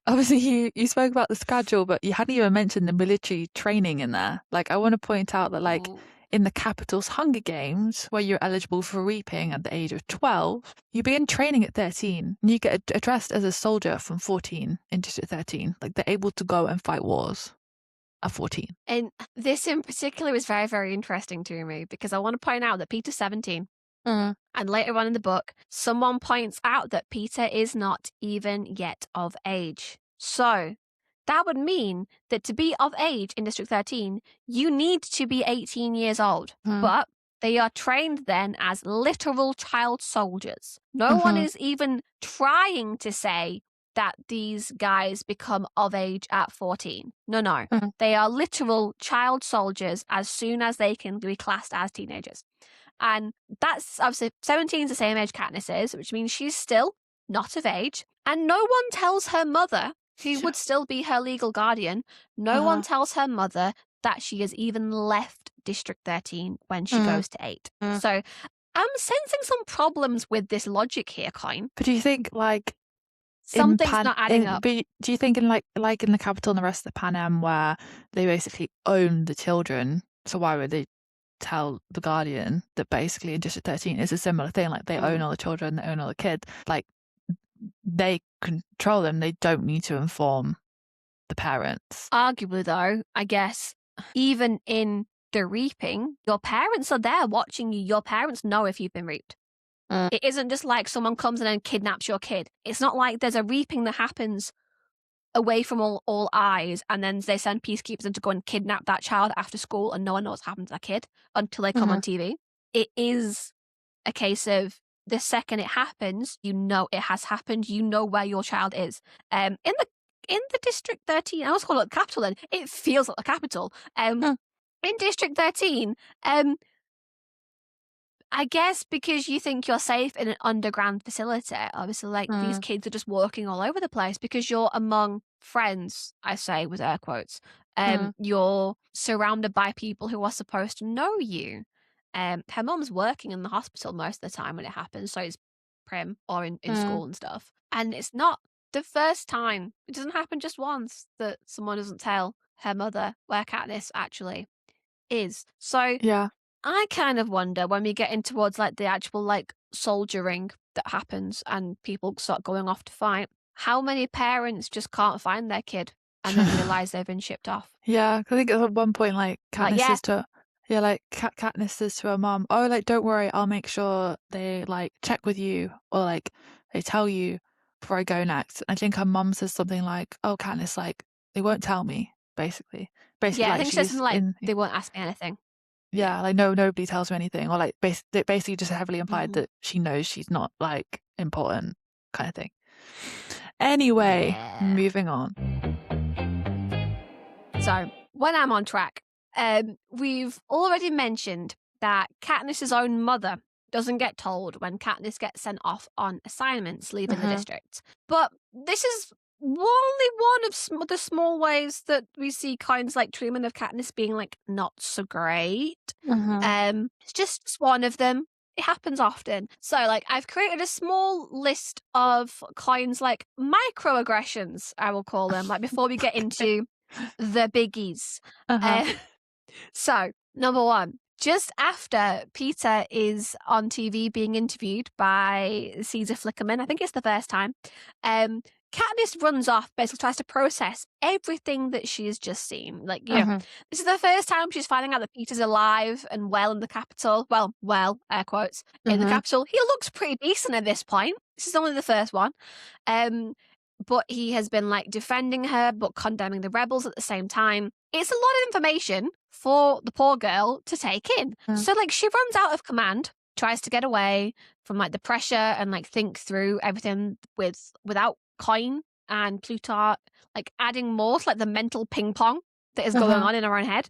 Obviously, you spoke about the schedule, but you hadn't even mentioned the military training in there. Like, I want to point out that, like, Ooh. in the Capital's Hunger Games, where you're eligible for reaping at the age of 12, you begin training at 13. And you get addressed as a soldier from 14 in District 13. Like, they're able to go and fight wars at 14. And this in particular is very, very interesting to me because I want to point out that Peter's 17. And later on in the book, someone points out that Peter is not even yet of age. So that would mean that to be of age in District 13, you need to be 18 years old. But they are trained then as literal child soldiers. No one is even trying to say that these guys become of age at 14. No. They are literal child soldiers as soon as they can be classed as teenagers. And that's obviously 17 is the same age Katniss is, which means she's still not of age. And no one tells her mother, who would still be her legal guardian, no one tells her mother that she has even left District 13 when she goes to 8. So I'm sensing some problems with this logic here, Coin. But do you think, like, something's not adding up? But do you think in like in the Capital and the rest of the Pan Am, where they basically own the children, so why would they tell the Guardian that basically in District 13 is a similar thing? Like, they own all the children, they own all the kids. Like, they control them. They don't need to inform the parents. Arguably, though, I guess even in the reaping, your parents are there watching you. Your parents know if you've been reaped. It isn't just like someone comes in and kidnaps your kid. It's not like there's a reaping that happens away from all eyes, and then they send peacekeepers in to go and kidnap that child after school, and no one knows what's happened to that kid until they come on TV. It is a case of the second it happens, you know it has happened. You know where your child is. In the District 13, I also call it the Capital. Then it feels like the Capital. In District 13, I guess because you think you're safe in an underground facility, obviously, like, these kids are just walking all over the place because you're among friends, I say with air quotes. You're surrounded by people who are supposed to know you. Her mum's working in the hospital most of the time when it happens, so it's Prim or in school and stuff. And it's not the first time, it doesn't happen just once, that someone doesn't tell her mother where Katniss actually is. So Yeah. I kind of wonder when we get in towards like the actual like soldiering that happens and people start going off to fight, how many parents just can't find their kid and then realize they've been shipped off. Yeah, 'cause I think at one point, like, Katniss yeah. says to Katniss says to her mom, "Oh, like, don't worry, I'll make sure they like check with you, or like they tell you before I go next." I think her mom says something like, "Oh, Katniss, like, they won't tell me," basically. Yeah, I like, think she says something like, they won't ask me anything. yeah, like, nobody tells me anything, or like basically just heavily implied that she knows she's not like important, kind of thing. Anyway, moving on. So when I'm on track, we've already mentioned that Katniss's own mother doesn't get told when Katniss gets sent off on assignments leaving the district. But this is only one of the small ways that we see kinds like treatment of Katniss being like not so great. It's just one of them. It happens often. So like I've created a small list of kinds like microaggressions, I will call them, like before we get into the biggies. So number one, just after Peter is on TV being interviewed by Caesar Flickerman, I think it's the first time, Katniss runs off, basically tries to process everything that she has just seen. Like, you know, this is the first time she's finding out that Peter's alive and well in the Capitol. Well, air quotes, in the Capitol. He looks pretty decent at this point. This is only the first one. But he has been like defending her, but condemning the rebels at the same time. It's a lot of information for the poor girl to take in. So like she runs out of command, tries to get away from like the pressure and like think through everything without Coin and Plutarch, like adding more to like the mental ping pong that is going on in her own head.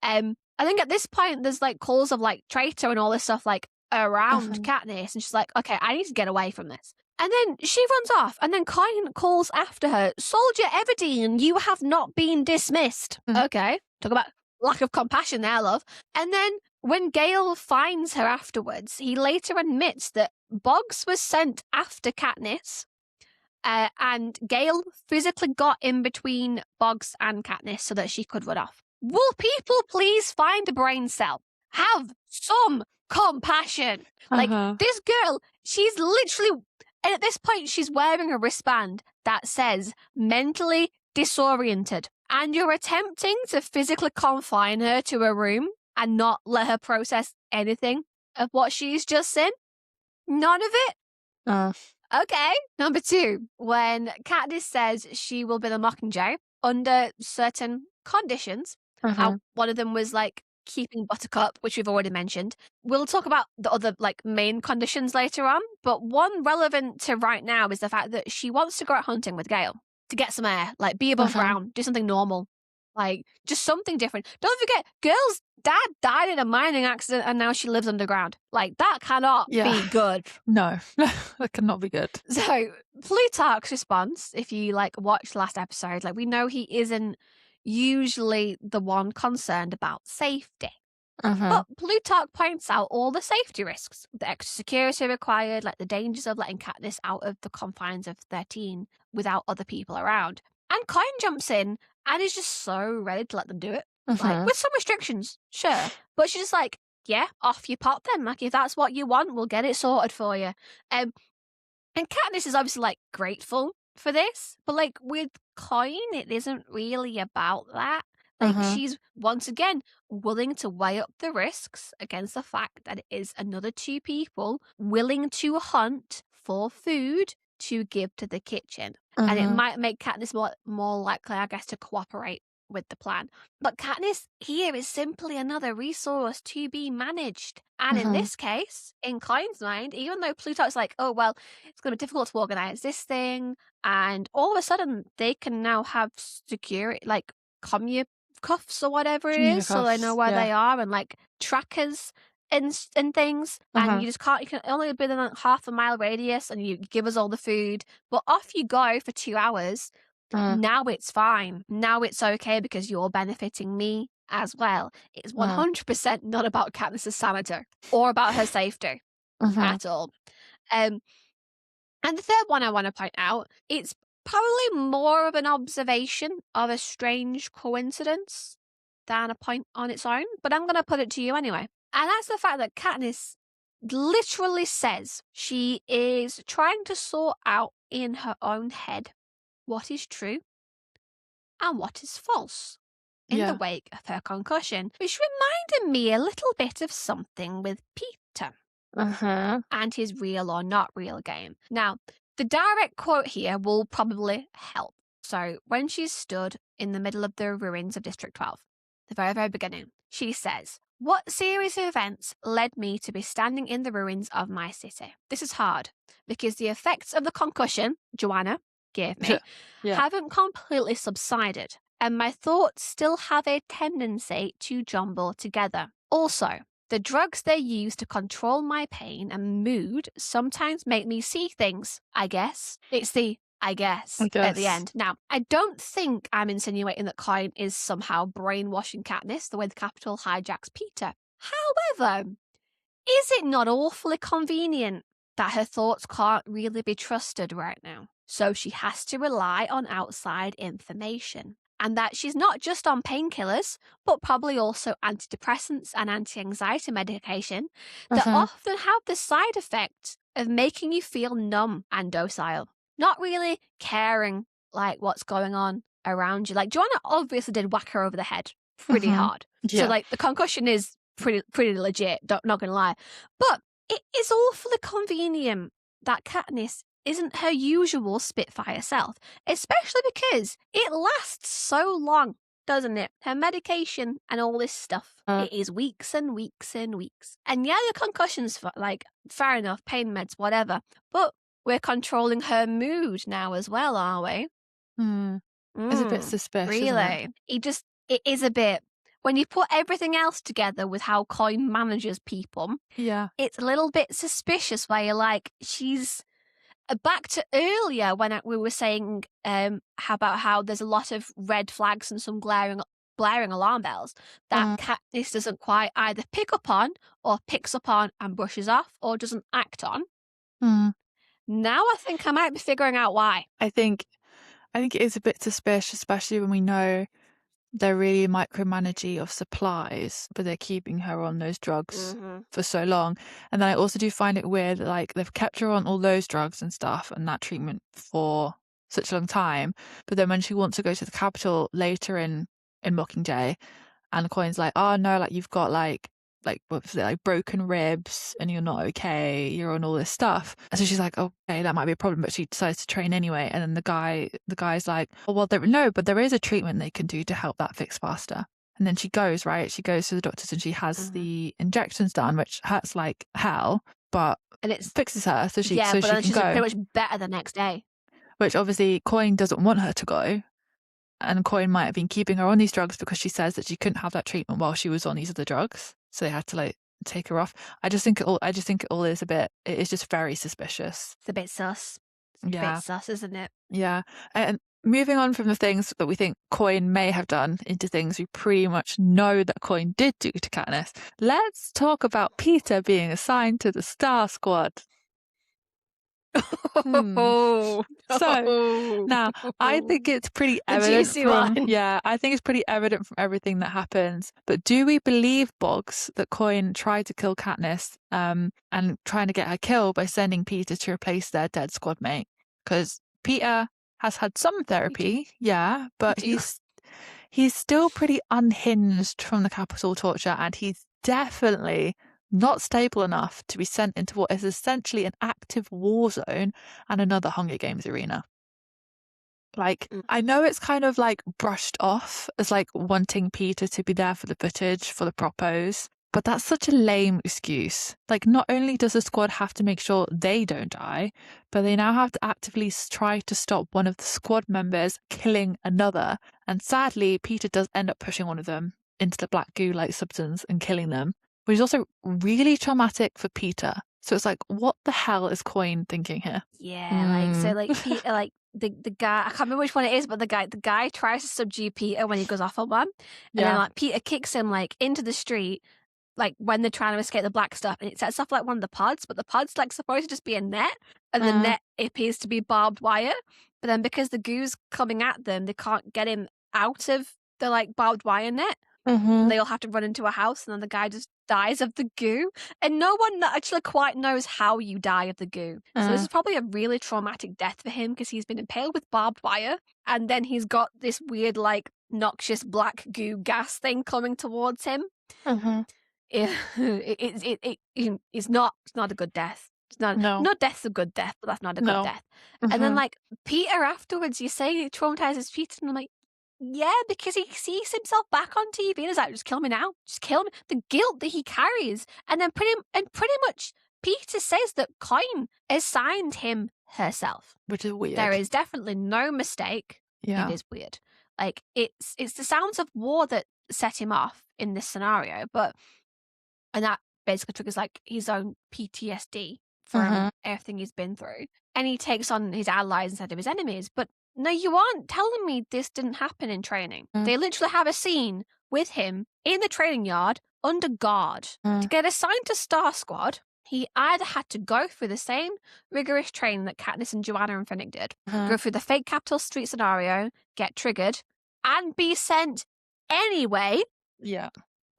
I think at this point there's like calls of like traitor and all this stuff like around Katniss, and she's like, okay, I need to get away from this. And then she runs off, and then Coin calls after her, Soldier Everdeen, you have not been dismissed. Okay, talk about lack of compassion there, love. And then when Gale finds her afterwards, he later admits that Boggs was sent after Katniss, and Gale physically got in between Boggs and Katniss so that she could run off. Will people please find a brain cell? Have some compassion. Like, this girl, she's literally, and at this point, she's wearing a wristband that says mentally disoriented. And you're attempting to physically confine her to a room and not let her process anything of what she's just seen? None of it? Okay. Number 2, when Katniss says she will be the Mockingjay under certain conditions, one of them was like keeping Buttercup, which we've already mentioned. We'll talk about the other like main conditions later on, but one relevant to right now is the fact that she wants to go out hunting with Gale to get some air, like be above ground, do something normal, like just something different. Don't forget, Girl's dad died in a mining accident and now she lives underground. Like, that cannot be good. No, that cannot be good. So Plutarch's response, if you like watch the last episode, like we know he isn't usually the one concerned about safety. But Plutarch points out all the safety risks, the extra security required, like the dangers of letting Katniss out of the confines of 13 without other people around. And Coin jumps in and is just so ready to let them do it. Like, with some restrictions, sure. But she's just like, yeah, off you pop then. Like, if that's what you want, we'll get it sorted for you. And Katniss is obviously, like, grateful for this. But, like, with Coin, it isn't really about that. Like, she's, once again, willing to weigh up the risks against the fact that it is another 2 people willing to hunt for food to give to the kitchen. And it might make Katniss more likely, I guess, to cooperate with the plan. But Katniss here is simply another resource to be managed. And in this case, in Coin's mind, even though Plutarch's like, oh, well, it's going to be difficult to organize this thing, and all of a sudden they can now have security, like cuffs or whatever it is, so they know where they are, and like trackers and things, and you can only be in like half a mile radius, and you give us all the food, but off you go for 2 hours. Now it's fine. Now it's okay because you're benefiting me as well. It's 100% not about Katniss's sanity or about her safety at all. And the third one I want to point out, it's probably more of an observation of a strange coincidence than a point on its own, but I'm going to put it to you anyway. And that's the fact that Katniss literally says she is trying to sort out in her own head what is true and what is false in the wake of her concussion, which reminded me a little bit of something with Peter and his real or not real game. Now, the direct quote here will probably help. So when she stood in the middle of the ruins of District 12, the very, very beginning, she says, "What series of events led me to be standing in the ruins of my city? This is hard because the effects of the concussion Joanna gave me haven't completely subsided, and my thoughts still have a tendency to jumble together. Also, the drugs they use to control my pain and mood sometimes make me see things, I guess." It's the I guess at the end. Now, I don't think I'm insinuating that Coin is somehow brainwashing Katniss the way the Capitol hijacks Peter. However, is it not awfully convenient that her thoughts can't really be trusted right now? So she has to rely on outside information. And that she's not just on painkillers, but probably also antidepressants and anti-anxiety medication that often have the side effect of making you feel numb and docile, not really caring like what's going on around you. Like, Joanna obviously did whack her over the head pretty hard. So like the concussion is pretty legit, not gonna lie. But it is awfully convenient that Katniss isn't her usual Spitfire self, especially because it lasts so long, doesn't it? Her medication and all this stuff, it is weeks and weeks and weeks. And yeah, the concussions, like, fair enough, pain meds, whatever, but we're controlling her mood now as well, are we? It's a bit suspicious, really? It is a bit. When you put everything else together with how Coin manages people, it's a little bit suspicious where you're like, she's back to earlier when we were saying about how there's a lot of red flags and some blaring alarm bells that Katniss doesn't quite either pick up on or picks up on and brushes off or doesn't act on. Mm. Now I think I might be figuring out why. I think it is a bit suspicious, especially when we know they're really micromanaging of supplies, but they're keeping her on those drugs for so long. And then I also do find it weird that like they've kept her on all those drugs and stuff and that treatment for such a long time, but then when she wants to go to the capital later in Mockingjay, and the Coin's like, oh no, like you've got like what was it, like broken ribs and you're not okay, you're on all this stuff. And so she's like, okay, that might be a problem, but she decides to train anyway. And then the guy's like, oh well, there is a treatment they can do to help that fix faster. And then she goes to the doctors and she has the injections done, which hurts like hell, but and it fixes her so she but can then she's go. pretty much better the next day. Which obviously Coin doesn't want her to go. And Coin might have been keeping her on these drugs because she says that she couldn't have that treatment while she was on these other drugs. So they had to like take her off. I just think it all is a bit, it is just very suspicious. It's a bit sus. It's a bit sus, isn't it? Yeah. And moving on from the things that we think Coin may have done into things we pretty much know that Coin did do to Katniss, let's talk about Peter being assigned to the Star Squad. So now I think it's pretty evident I think it's pretty evident from everything that happens. But do we believe, Boggs, that Coin tried to kill Katniss and trying to get her killed by sending Peter to replace their dead squad mate? Because Peter has had some therapy, but he's still pretty unhinged from the capital torture, and he's definitely not stable enough to be sent into what is essentially an active war zone and another Hunger Games arena. Like, I know it's kind of like brushed off as like wanting Peter to be there for the footage, for the propos, but that's such a lame excuse. Like, not only does the squad have to make sure they don't die, but they now have to actively try to stop one of the squad members killing another. And sadly, Peter does end up pushing one of them into the black goo-like substance and killing them, which is also really traumatic for Peter. So it's like, what the hell is Coin thinking here? Yeah, Peter, like the guy, I can't remember which one it is, but the guy tries to subdue Peter when he goes off on one, and then like Peter kicks him like into the street, like when they're trying to escape the black stuff, and it sets off like one of the pods, but the pod's like supposed to just be a net, and the net appears to be barbed wire, but then because the goo's coming at them, they can't get him out of the like barbed wire net. And they all have to run into a house, and then the guy just dies of the goo. And no one actually quite knows how you die of the goo. So this is probably a really traumatic death for him because he's been impaled with barbed wire, and then he's got this weird, like, noxious black goo gas thing coming towards him. It's not a good death. It's not, no death's a good death, but that's not a good death. And then, like, Peter afterwards, you say it traumatizes Peter, and I'm like, yeah, because he sees himself back on TV and is like, just kill me now. Just kill me. The guilt that he carries. And then pretty much Peter says that Coin assigned him herself. Which is weird. There is definitely no mistake. Yeah. It is weird. Like, it's the sounds of war that set him off in this scenario. And that basically triggers like his own PTSD from everything he's been through. And he takes on his allies instead of his enemies. But no, you aren't telling me this didn't happen in training. They literally have a scene with him in the training yard under guard. To get assigned to Star Squad, he either had to go through the same rigorous training that Katniss and Joanna and Finnick did, go through the fake Capital Street scenario, get triggered, and be sent anyway. Yeah.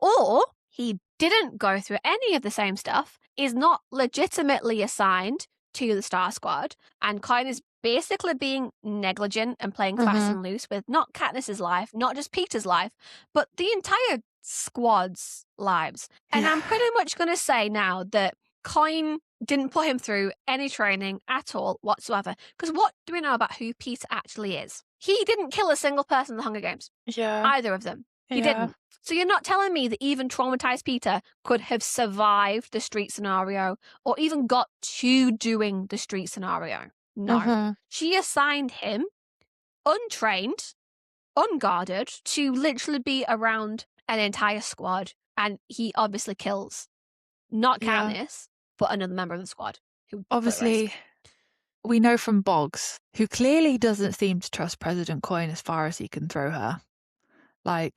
Or he didn't go through any of the same stuff, is not legitimately assigned to the Star Squad, and Coin is basically being negligent and playing fast and loose with not Katniss's life, not just Peter's life, but the entire squad's lives. And I'm pretty much going to say now that Coin didn't put him through any training at all whatsoever. Because what do we know about who Peter actually is? He didn't kill a single person in the Hunger Games. Yeah. Either of them. He didn't. So you're not telling me that even traumatized Peter could have survived the street scenario or even got to doing the street scenario. No. She assigned him, untrained, unguarded, to literally be around an entire squad. And he obviously kills not Katniss, but another member of the squad. Who obviously, we know from Boggs, who clearly doesn't seem to trust President Coin as far as he can throw her. That,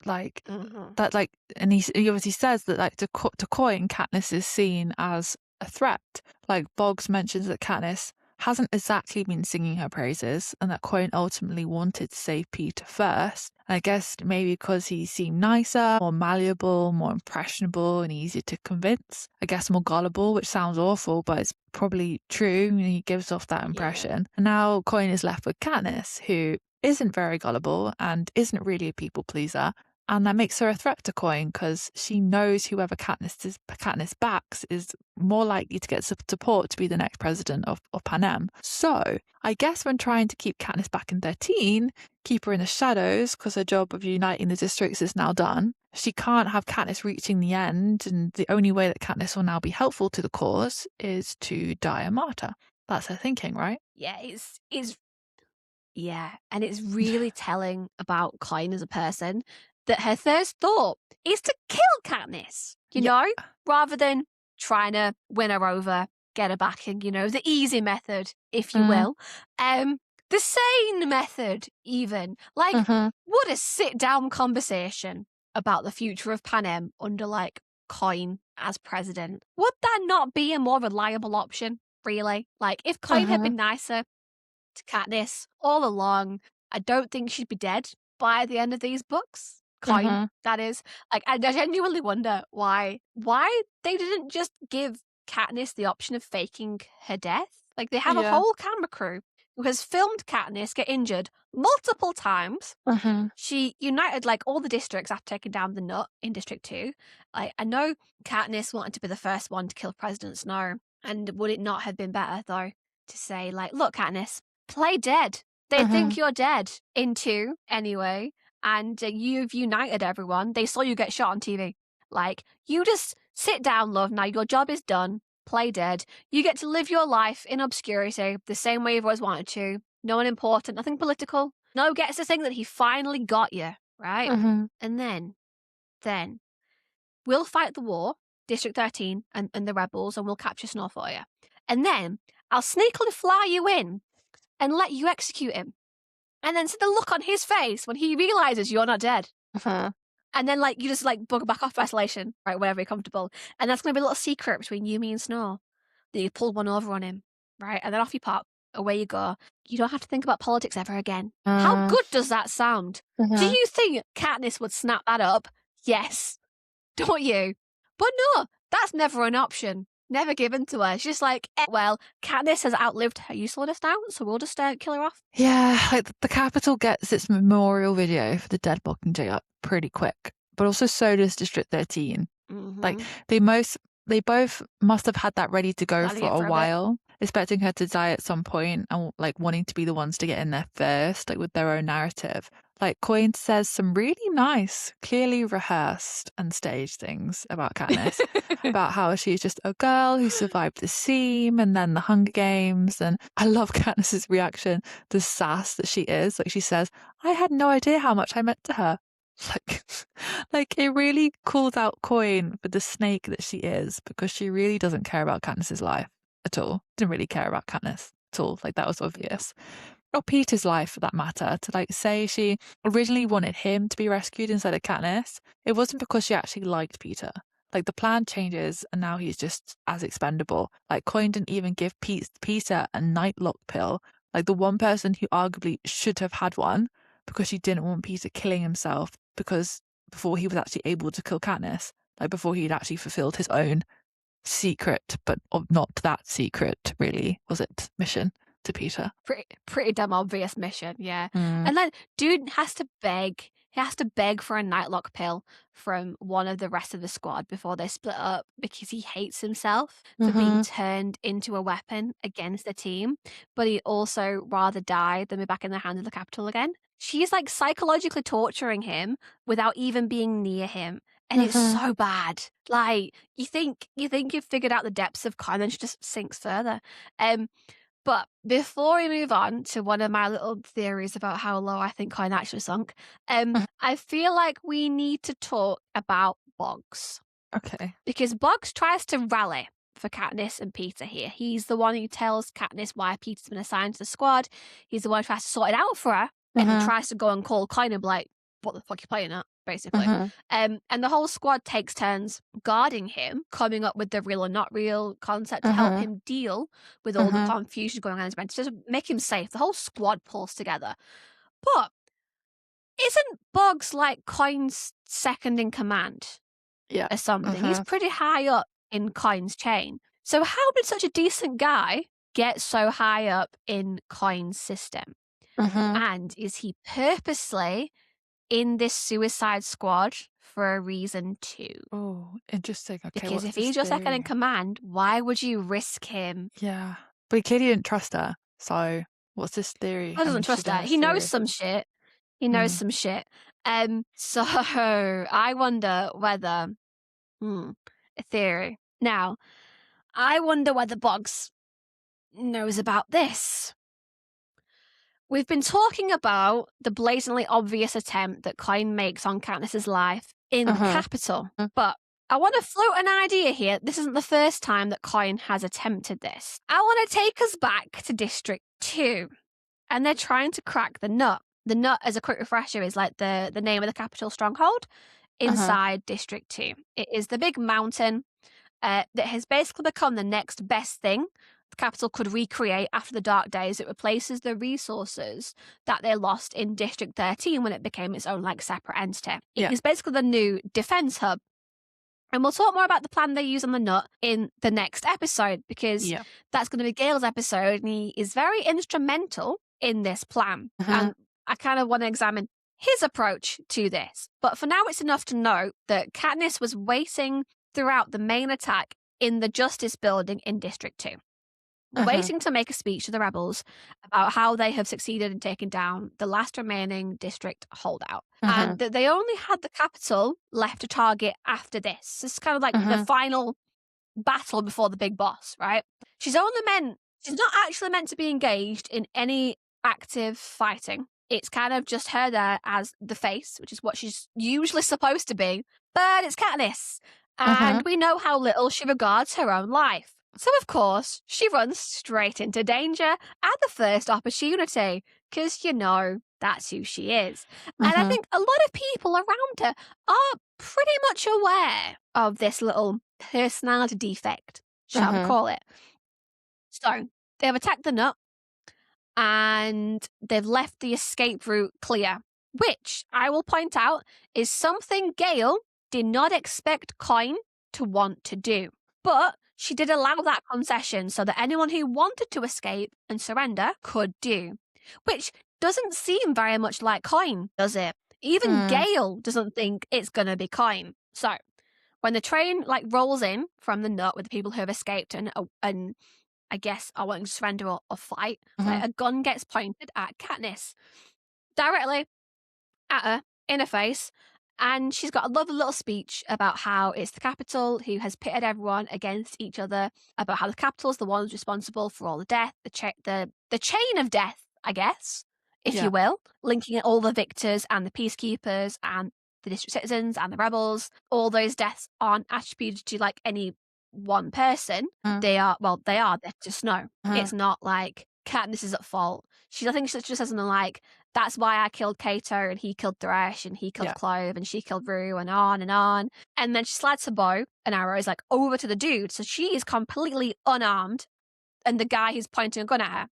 like, and he obviously says that, like, to Coin, Katniss is seen as a threat. Like Boggs mentions that Katniss hasn't exactly been singing her praises and that Coin ultimately wanted to save Peter first. I guess maybe because he seemed nicer, more malleable, more impressionable and easier to convince. I guess more gullible, which sounds awful, but it's probably true. He gives off that impression. And now Coin is left with Katniss, who isn't very gullible and isn't really a people pleaser. And that makes her a threat to Coin because she knows whoever Katniss backs is more likely to get support to be the next president of Panem. So I guess when trying to keep Katniss back in 13, keep her in the shadows because her job of uniting the districts is now done, she can't have Katniss reaching the end, and the only way that Katniss will now be helpful to the cause is to die a martyr. That's her thinking, right? Yeah, yeah, and it's really telling about Coin as a person that her first thought is to kill Katniss, you know, rather than trying to win her over, get her back in, the easy method, if you will. The sane method, even. Like, what a sit-down conversation about the future of Panem under, like, Coin as president. Would that not be a more reliable option, really? Like, if Coin had been nicer to Katniss all along, I don't think she'd be dead by the end of these books. Coin, that is. Like, I genuinely wonder why they didn't just give Katniss the option of faking her death. Like, they have a whole camera crew who has filmed Katniss get injured multiple times. She united, like, all the districts after taking down the nut in District 2. Like, I know Katniss wanted to be the first one to kill President Snow, and would it not have been better, though, to say, like, look, Katniss, play dead. They think you're dead in 2 anyway, and you've united everyone. They saw you get shot on TV. Like, you just sit down, love. Now your job is done. Play dead. You get to live your life in obscurity the same way you've always wanted to. No one important, nothing political. No gets to think that he finally got you, right? And then we'll fight the war, District 13 and the rebels, and we'll capture Snow for you. And then I'll sneakily fly you in and let you execute him. And then see the look on his face when he realizes you're not dead. And then, like, you just, like, bug back off isolation, right, wherever you're comfortable. And that's going to be a little secret between you, me, and Snow. Then you pull one over on him, right? And then off you pop, away you go. You don't have to think about politics ever again. How good does that sound? Do you think Katniss would snap that up? Yes. Don't you? But no, that's never an option. Never given to her. She's just like, well, Katniss has outlived her usefulness now, so we'll just kill her off. Yeah, like the Capitol gets its memorial video for the dead Mockingjay up pretty quick, but also so does District 13. Like they both must have had that ready to go for a while, expecting her to die at some point and like wanting to be the ones to get in there first, like with their own narrative. Like Coin says some really nice, clearly rehearsed and staged things about Katniss, about how she's just a girl who survived the seam and then the Hunger Games. And I love Katniss's reaction, the sass that she is. Like she says, I had no idea how much I meant to her. Like it really calls out Coin for the snake that she is, because she really doesn't care about Katniss's life at all. Didn't really care about Katniss at all. Like that was obvious. Or Peter's life for that matter, to like say she originally wanted him to be rescued instead of Katniss. It wasn't because she actually liked Peter. Like the plan changes and now he's just as expendable. Like Coin didn't even give Peter a nightlock pill, like the one person who arguably should have had one, because she didn't want Peter killing himself because before he was actually able to kill Katniss, like before he'd actually fulfilled his own secret, but not that secret really, was it, mission to Peter. Pretty damn obvious mission, yeah. And then dude has to beg. He has to beg for a nightlock pill from one of the rest of the squad before they split up because he hates himself for being turned into a weapon against the team. But he'd also rather die than be back in the hands of the Capitol again. She's like psychologically torturing him without even being near him. And it's so bad. Like you think you've figured out the depths of Coin, and she just sinks further. But before we move on to one of my little theories about how low I think Coin actually sunk, I feel like we need to talk about Boggs. Okay. Because Boggs tries to rally for Katniss and Peter here. He's the one who tells Katniss why Peter's been assigned to the squad. He's the one who tries to sort it out for her and tries to go and call Coin and be like, what the fuck are you playing at, basically. And the whole squad takes turns guarding him, coming up with the real or not real concept to help him deal with all the confusion going on in his brain, to just make him safe. The whole squad pulls together. But isn't Boggs like Coin's second in command? Yeah. Or something. He's pretty high up in Coin's chain. So how did such a decent guy get so high up in Coin's system? And is he purposely in this suicide squad for a reason too? Oh, interesting. Okay, Because if he's your second in command, why would you risk him? Yeah. But he clearly didn't trust her. So what's this theory? He doesn't trust her. He knows some shit. He knows some shit. So I wonder whether a theory. Now, I wonder whether Boggs knows about this. We've been talking about the blatantly obvious attempt that Coin makes on Katniss's life in the capital, but I want to float an idea here. This isn't the first time that Coin has attempted this. I want to take us back to District 2, and they're trying to crack the nut. The nut, as a quick refresher, is like the name of the capital stronghold inside District 2. It is the big mountain that has basically become the next best thing the capital could recreate after the Dark Days. It replaces the resources that they lost in District 13 when it became its own like separate entity. It is basically the new defense hub. And we'll talk more about the plan they use on the nut in the next episode, because that's going to be Gale's episode, and he is very instrumental in this plan. And I kind of want to examine his approach to this. But for now, it's enough to note that Katniss was waiting throughout the main attack in the Justice Building in District 2. Waiting to make a speech to the rebels about how they have succeeded in taking down the last remaining district holdout. And that they only had the capital left to target after this. It's kind of like the final battle before the big boss, right? She's not actually meant to be engaged in any active fighting. It's kind of just her there as the face, which is what she's usually supposed to be. But it's Katniss. And we know how little she regards her own life. So, of course, she runs straight into danger at the first opportunity, because, that's who she is. And I think a lot of people around her are pretty much aware of this little personality defect, shall we call it. So, they've attacked the nut, and they've left the escape route clear, which I will point out is something Gale did not expect Coin to want to do. But she did allow that concession so that anyone who wanted to escape and surrender could do, which doesn't seem very much like Coin, does it? Even Gale doesn't think it's going to be Coin. So when the train rolls in from the nut with the people who have escaped and I guess are wanting to surrender or fight, a gun gets pointed at Katniss, directly at her in her face. And she's got a lovely little speech about how it's the capital who has pitted everyone against each other, about how the capital's the ones responsible for all the death, the chain of death, I guess, if you will, linking all the victors and the peacekeepers and the district citizens and the rebels. All those deaths aren't attributed to any one person. They're just no. It's not like Katniss is at fault. I think she just says something like, that's why I killed Cato and he killed Thresh and he killed Clove and she killed Rue and on and on. And then she slides her bow and arrows over to the dude. So she is completely unarmed. And the guy who's pointing a gun at her,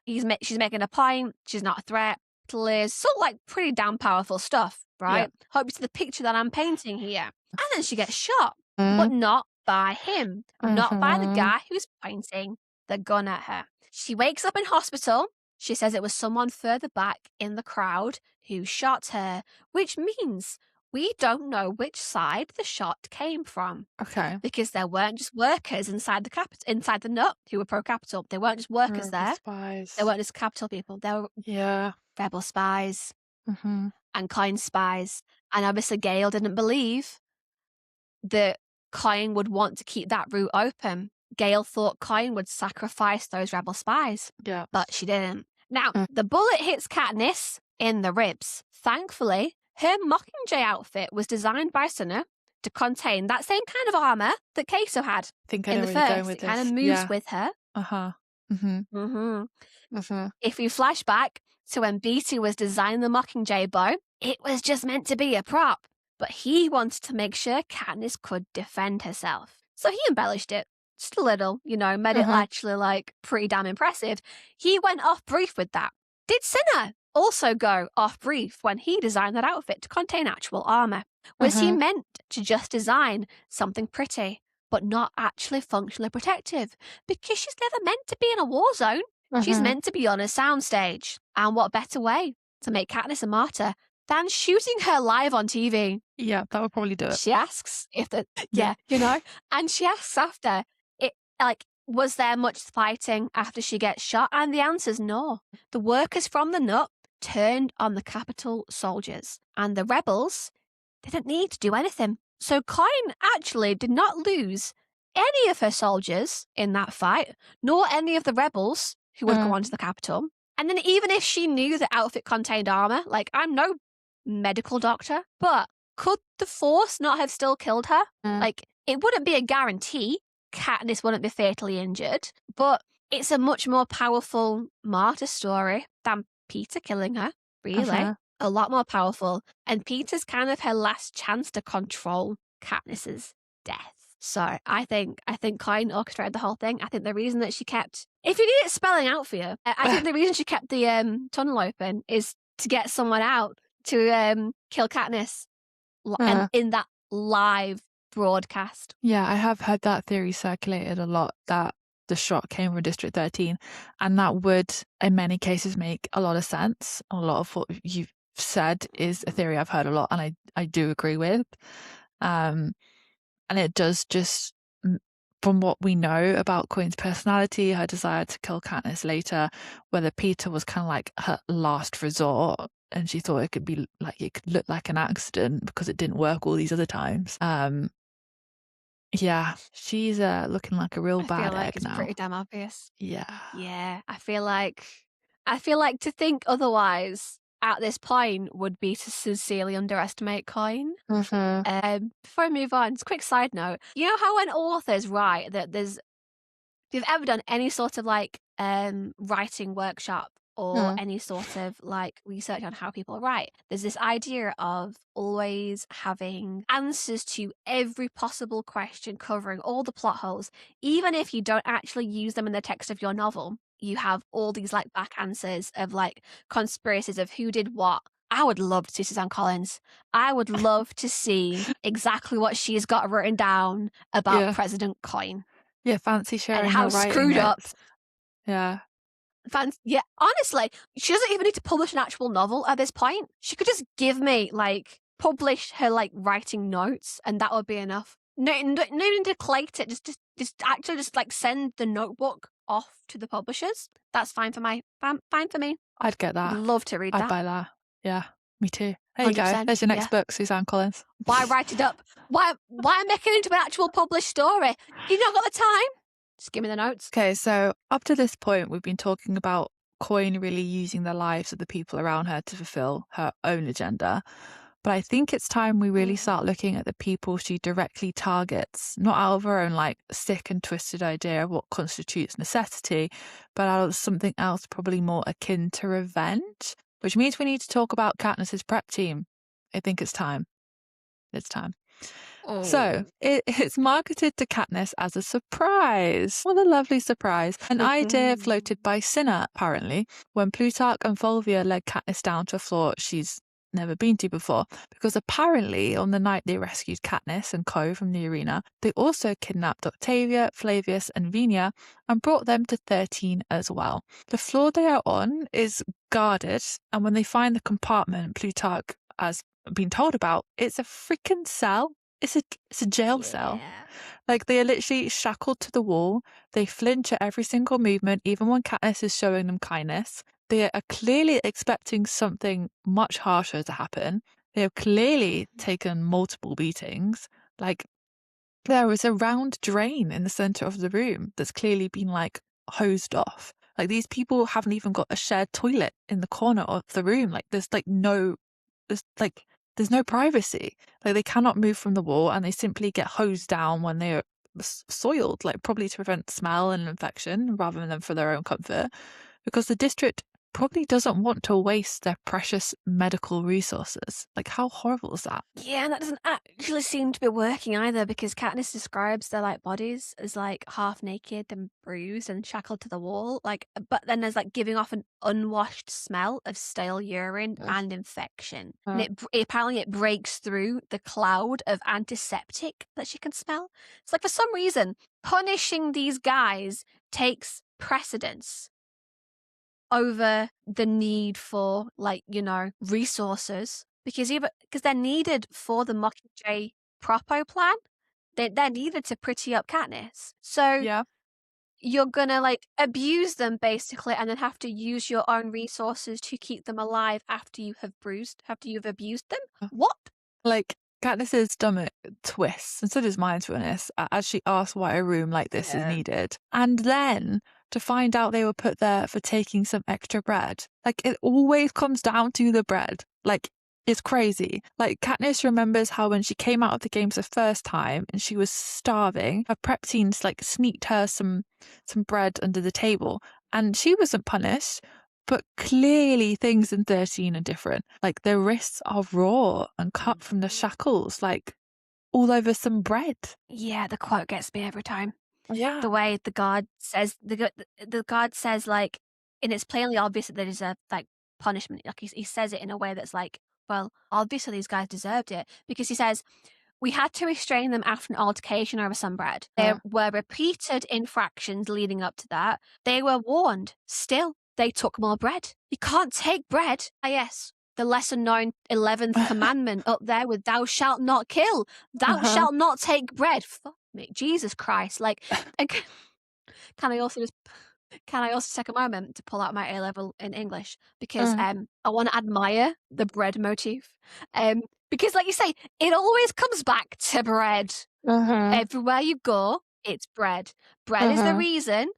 she's making a point. She's not a threat. Liz, sort of pretty damn powerful stuff, right? Hope you see the picture that I'm painting here. And then she gets shot, but not by him, not by the guy who's pointing the gun at her. She wakes up in hospital. She says it was someone further back in the crowd who shot her, which means we don't know which side the shot came from. Okay. Because there weren't just workers inside the nut who were pro-capital. They weren't just workers there. Spies. They weren't just capital people. They were rebel spies and Coin spies. And obviously Gale didn't believe that Coin would want to keep that route open. Gale thought Coin would sacrifice those rebel spies. Yeah. But she didn't. Now, the bullet hits Katniss in the ribs. Thankfully, her Mockingjay outfit was designed by Sunna to contain that same kind of armor that Cato had in the first. It kind of moves with her. If we flash back to when Beatty was designing the Mockingjay bow, it was just meant to be a prop. But he wanted to make sure Katniss could defend herself. So he embellished it just a little, made it actually like pretty damn impressive. He went off brief with that. Did Cinna also go off brief when he designed that outfit to contain actual armor? Was he meant to just design something pretty, but not actually functionally protective? Because she's never meant to be in a war zone. She's meant to be on a soundstage. And what better way to make Katniss a martyr than shooting her live on TV? Yeah, that would probably do it. She asks if the, and she asks after it, was there much fighting after she gets shot? And the answer's no. The workers from the Nut turned on the Capitol soldiers, and the rebels didn't need to do anything. So Coin actually did not lose any of her soldiers in that fight, nor any of the rebels who would go onto the Capitol. And then even if she knew the outfit contained armor, I'm no medical doctor, but could the Force not have still killed her? It wouldn't be a guarantee Katniss wouldn't be fatally injured, but it's a much more powerful martyr story than Peter killing her, really. A lot more powerful. And Peter's kind of her last chance to control Katniss's death. So I think Coin orchestrated the whole thing. I think the reason that she kept, if you need it spelling out for you, I think the reason she kept the tunnel open is to get someone out to kill Katniss and in that live broadcast. Yeah, I have heard that theory circulated a lot, that the shot came from District 13, and that would in many cases make a lot of sense. A lot of what you've said is a theory I've heard a lot, and I do agree with. And it does just, from what we know about Coin's personality, her desire to kill Katniss later, whether Peter was kind of like her last resort and she thought it could look like an accident because it didn't work all these other times. Yeah, she's looking like a real bad egg it's now. Pretty damn obvious. Yeah. I feel like to think otherwise at this point would be to sincerely underestimate Coin. Before I move on, just a quick side note. You know how when authors write that if you've ever done any sort of writing workshop or any sort of research on how people write, there's this idea of always having answers to every possible question, covering all the plot holes. Even if you don't actually use them in the text of your novel, you have all these back answers of conspiracies of who did what. I would love to see Suzanne Collins. I would love to see exactly what she's got written down about President Coin. Yeah, fancy sharing and how her screwed up. Yeah. Yeah, honestly, she doesn't even need to publish an actual novel at this point. She could just give me publish her writing notes, and that would be enough. No need to collate it. Just actually send the notebook off to the publishers. That's fine for me. Fine for me. I'd get that. Love to read that. I'd buy that. Yeah, me too. There you go. There's your next book, Suzanne Collins. Why write it up? Why make it into an actual published story? You not got the time? Just give me the notes. Okay, so up to this point, we've been talking about Coin really using the lives of the people around her to fulfill her own agenda. But I think it's time we really start looking at the people she directly targets, not out of her own sick and twisted idea of what constitutes necessity, but out of something else probably more akin to revenge, which means we need to talk about Katniss's prep team. I think it's time. It's time. So it's marketed to Katniss as a surprise. What a lovely surprise. An idea floated by Cinna, apparently, when Plutarch and Fulvia led Katniss down to a floor she's never been to before, because apparently on the night they rescued Katniss and Co from the arena, they also kidnapped Octavia, Flavius and Venia and brought them to 13 as well. The floor they are on is guarded, and when they find the compartment Plutarch has been told about, it's a freaking cell. It's a jail cell. They are literally shackled to the wall. They flinch at every single movement, even when Katniss is showing them kindness. They are clearly expecting something much harsher to happen. They have clearly taken multiple beatings. There is a round drain in the center of the room that's clearly been hosed off. These people haven't even got a shared toilet in the corner of the room. There's no privacy. They cannot move from the wall, and they simply get hosed down when they are soiled, probably to prevent smell and infection rather than for their own comfort, because the district probably doesn't want to waste their precious medical resources. Like, how horrible is that? Yeah, and that doesn't actually seem to be working either, because Katniss describes their like bodies as like half naked and bruised and shackled to the wall. Like, but then there's like giving off an unwashed smell of stale urine and infection. And apparently it breaks through the cloud of antiseptic that she can smell. It's like, for some reason, punishing these guys takes precedence over the need for, like, you know, resources, because they're needed for the Mockingjay Propo plan. They're needed to pretty up Katniss. So Yeah. you're gonna like abuse them basically, and then have to use your own resources to keep them alive after you've abused them. What? Like, Katniss's stomach twists, and so does mine, to be honest, as she asks why a room like this is needed. And then to find out they were put there for taking some extra bread. Like, it always comes down to the bread. Like, it's crazy. Like, Katniss remembers how when she came out of the games the first time and she was starving, her prep teams like sneaked her some bread under the table, and she wasn't punished. But clearly things in 13 are different. Like, their wrists are raw and cut from the shackles, like, all over some bread. Yeah, the quote gets me every time. Yeah. The way the guard says, the guard says, like, and it's plainly obvious that they deserve, like, punishment. Like, he says it in a way that's like, well, obviously these guys deserved it, because he says, we had to restrain them after an altercation over some bread. There were repeated infractions leading up to that. They were warned. Still, they took more bread. You can't take bread. Ah, yes. The lesser known 11th commandment up there with thou shalt not kill. Thou shalt not take bread. Fuck me. Jesus Christ. Like, can I also take a moment to pull out my A level in English, because I want to admire the bread motif. Because, like you say, it always comes back to bread. Everywhere you go, it's bread. Bread is the reason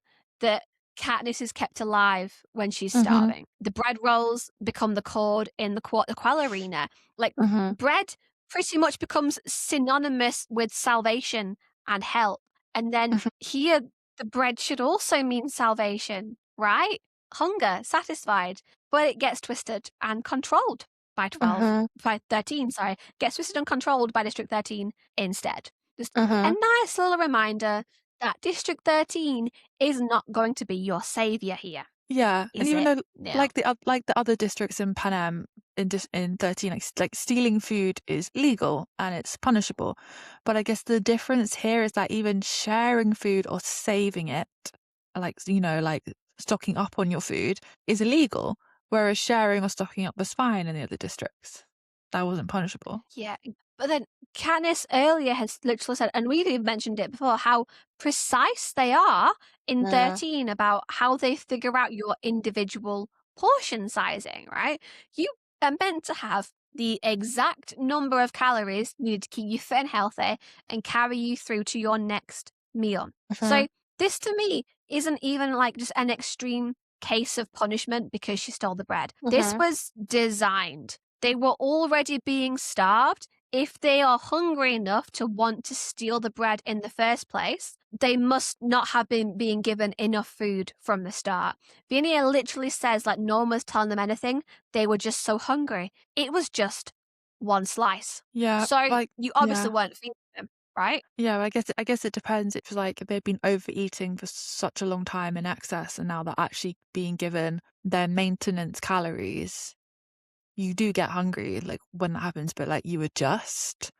that Katniss is kept alive when she's starving. The bread rolls become the chord in the Quell arena. Like, bread pretty much becomes synonymous with salvation and help. And then here, the bread should also mean salvation, right? Hunger, satisfied. But it gets twisted and controlled by 13, sorry. Gets twisted and controlled by District 13 instead. Just a nice little reminder that District 13 is not going to be your savior here. Yeah, and even though, No. like the other districts in Panem in 13, like stealing food is legal and it's punishable, but I guess the difference here is that even sharing food or saving it, like, you know, like stocking up on your food, is illegal, whereas sharing or stocking up was fine in the other districts. That wasn't punishable. Yeah, but then Katniss earlier has literally said, and we've even mentioned it before, how precise they are in 13 about how they figure out your individual portion sizing, right? You are meant to have the exact number of calories needed to keep you fit and healthy and carry you through to your next meal. So this, to me, isn't even like just an extreme case of punishment because she stole the bread. This was designed. They were already being starved. If they are hungry enough to want to steal the bread in the first place, they must not have been being given enough food from the start. Vinia literally says, like, no one was telling them anything. They were just so hungry. It was just one slice. Yeah. So like, you obviously weren't feeding them, right? Yeah, I guess it depends. It's like they've been overeating for such a long time in excess, and now they're actually being given their maintenance calories. You do get hungry, like, when that happens, but like you adjust,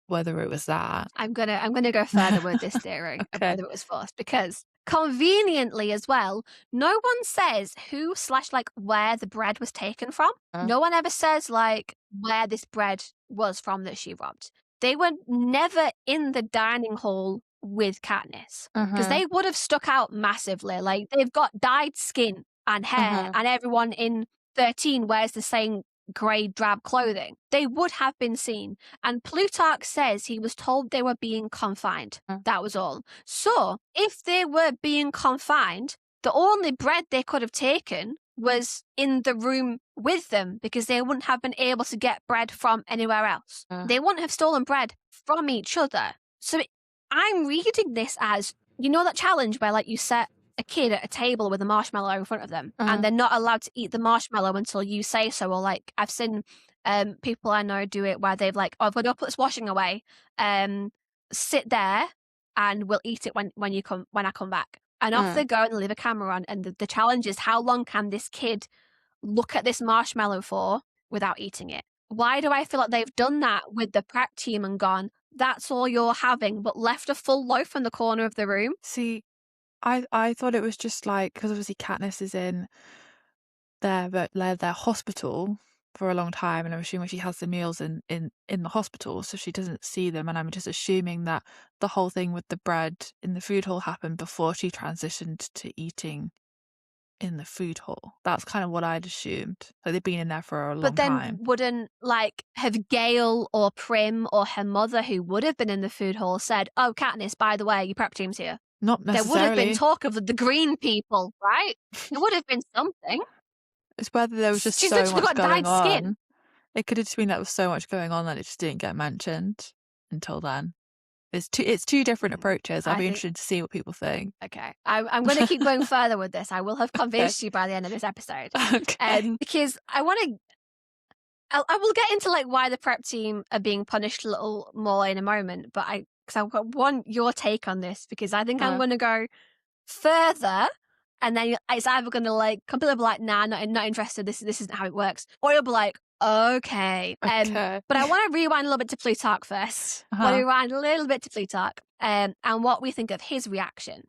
whether it was that. I'm gonna go further with this theory of Okay. whether it was forced, because conveniently as well, no one says who / like where the bread was taken from. No one ever says like where this bread was from that she robbed. They were never in the dining hall with Katniss, because they would have stuck out massively. Like, they've got dyed skin and hair, and everyone in 13 wears the same grey drab clothing. They would have been seen. And Plutarch says he was told they were being confined. That was all. So if they were being confined, the only bread they could have taken was in the room with them, because they wouldn't have been able to get bread from anywhere else. They wouldn't have stolen bread from each other. So I'm reading this as, you know, that challenge where, like, you set a kid at a table with a marshmallow in front of them, and they're not allowed to eat the marshmallow until you say so. Or like I've seen people I know do it where they've like, oh, I've got to put this washing away. Sit there and we'll eat it when I come back. And off they go and leave a camera on. And the challenge is, how long can this kid look at this marshmallow for without eating it? Why do I feel like they've done that with the prep team and gone, that's all you're having, but left a full loaf in the corner of the room? See, I thought it was just like, because obviously Katniss is in their hospital for a long time, and I'm assuming she has the meals in the hospital, so she doesn't see them, and I'm just assuming that the whole thing with the bread in the food hall happened before she transitioned to eating in the food hall. That's kind of what I'd assumed. Like they've been in there for a long But then time. wouldn't like have Gail or Prim or her mother, who would have been in the food hall, said, oh, Katniss, by the way, your prep team's here? Not There necessarily. would have been talk of the green people, right? There would have been something. It's whether there was just She's so literally much got going dyed skin. on. It could have just been that there was so much going on that it just didn't get mentioned until then. It's two different approaches. I'll be interested to see what people think. Okay. I'm going to keep going further with this. I will have convinced you by the end of this episode. Okay. Because I will get into like why the prep team are being punished a little more in a moment, but because I want your take on this, because I think I'm going to go further, and then it's either going to like completely be like, nah, not interested. This isn't how it works, or you'll be like, okay. But I want to rewind a little bit to Plutarch first. I want to rewind a little bit to Plutarch, and what we think of his reaction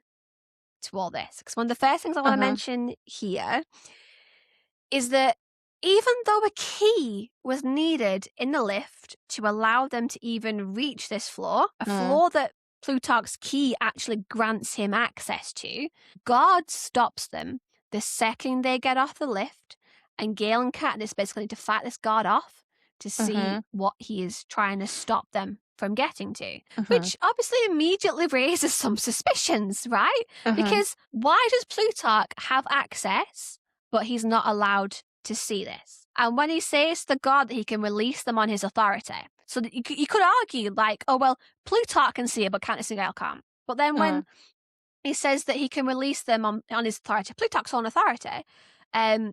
to all this. Because one of the first things I want to mention here is that even though a key was needed in the lift to allow them to even reach this floor, a floor that Plutarch's key actually grants him access to, God stops them the second they get off the lift, and Gale and Katniss basically need to fight this guard off to see what he is trying to stop them from getting to, which obviously immediately raises some suspicions, right? Because why does Plutarch have access, but he's not allowed to see this? And when he says to the guard that he can release them on his authority, so that you could argue like, oh, well, Plutarch can see it, but Katniss and Gale can't. But then when he says that he can release them on his authority, Plutarch's own authority,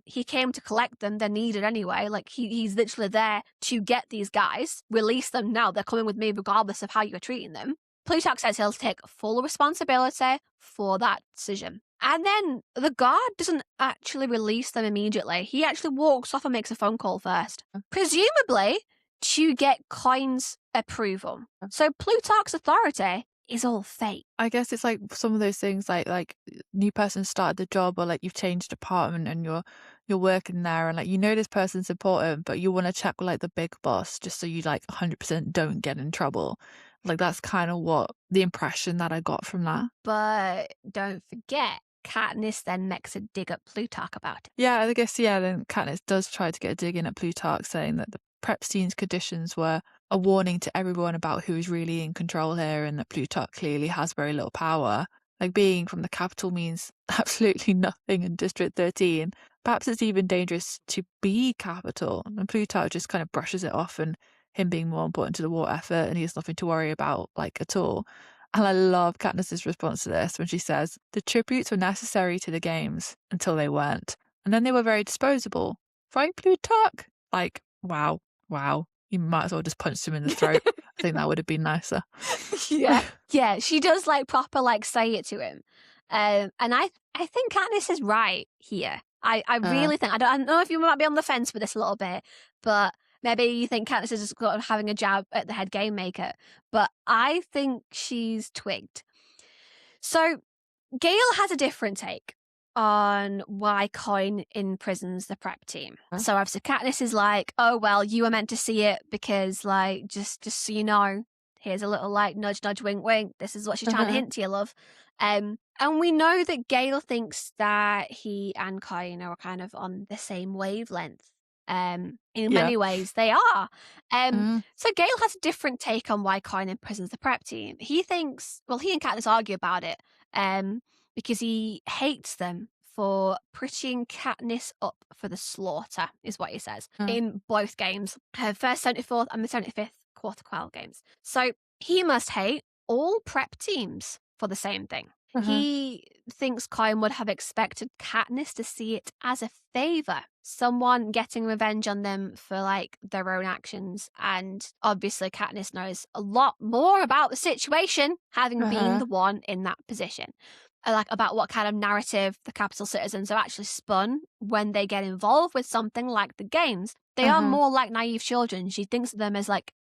he came to collect them, they're needed anyway. Like he's literally there to get these guys, release them now, they're coming with me regardless of how you're treating them. Plutarch says he'll take full responsibility for that decision. And then the guard doesn't actually release them immediately. He actually walks off and makes a phone call first, presumably to get Coin's approval. So Plutarch's authority is all fake. I guess it's like some of those things like new person started the job, or like you've changed department and you're working there, and like you know this person's important, but you want to check with like the big boss just so you like 100% don't get in trouble. Like that's kind of what the impression that I got from that. But don't forget, Katniss then makes a dig at Plutarch about it. Yeah, I guess, then Katniss does try to get a dig in at Plutarch, saying that the prep scene's conditions were a warning to everyone about who is really in control here, and that Plutarch clearly has very little power. Like being from the capital means absolutely nothing in District 13. Perhaps it's even dangerous to be capital, and Plutarch just kind of brushes it off, and him being more important to the war effort, and he has nothing to worry about like at all. And I love Katniss's response to this when she says, the tributes were necessary to the games until they weren't. And then they were very disposable. Right, Plutarch? Like, wow. You might as well just punch him in the throat. I think that would have been nicer. Yeah, she does like proper like say it to him. And I think Katniss is right here. I really think, I don't know if you might be on the fence with this a little bit, but maybe you think Katniss is just sort of having a jab at the head game maker, but I think she's twigged. So Gale has a different take on why Coin imprisons the prep team. So obviously Katniss is like, oh, well, you were meant to see it because like, just so you know, here's a little like nudge, nudge, wink, wink. This is what she's trying to hint to you, love. And we know that Gale thinks that he and Coin are kind of on the same wavelength. In many ways they are. So Gale has a different take on why Coin imprisons the prep team. He thinks, well, he and Katniss argue about it because he hates them for putting Katniss up for the slaughter, is what he says, in both games, her first 74th and the 75th Quarter Quell games. So he must hate all prep teams for the same thing. Uh-huh. He thinks Coin would have expected Katniss to see it as a favor, someone getting revenge on them for like their own actions. And obviously, Katniss knows a lot more about the situation, having been Uh-huh. the one in that position. Like about what kind of narrative the capital citizens are actually spun when they get involved with something like the games. They are Uh-huh. more like naive children. She thinks of them as like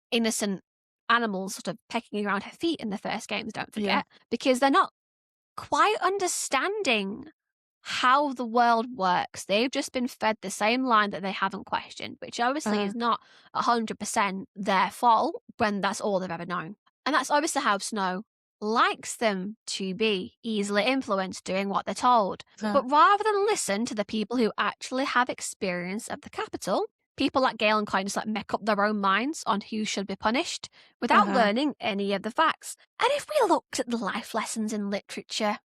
innocent animals sort of pecking around her feet in the first games, don't Yeah. forget, because they're not quite understanding how the world works. They've just been fed the same line that they haven't questioned, which obviously Uh-huh. is not 100% their fault when that's all they've ever known. And that's obviously how Snow likes them to be, easily influenced, doing what they're told. Uh-huh. But rather than listen to the people who actually have experience of the capital, people like Gale and Coin just like make up their own minds on who should be punished without Uh-huh. learning any of the facts. And if we looked at the life lessons in literature,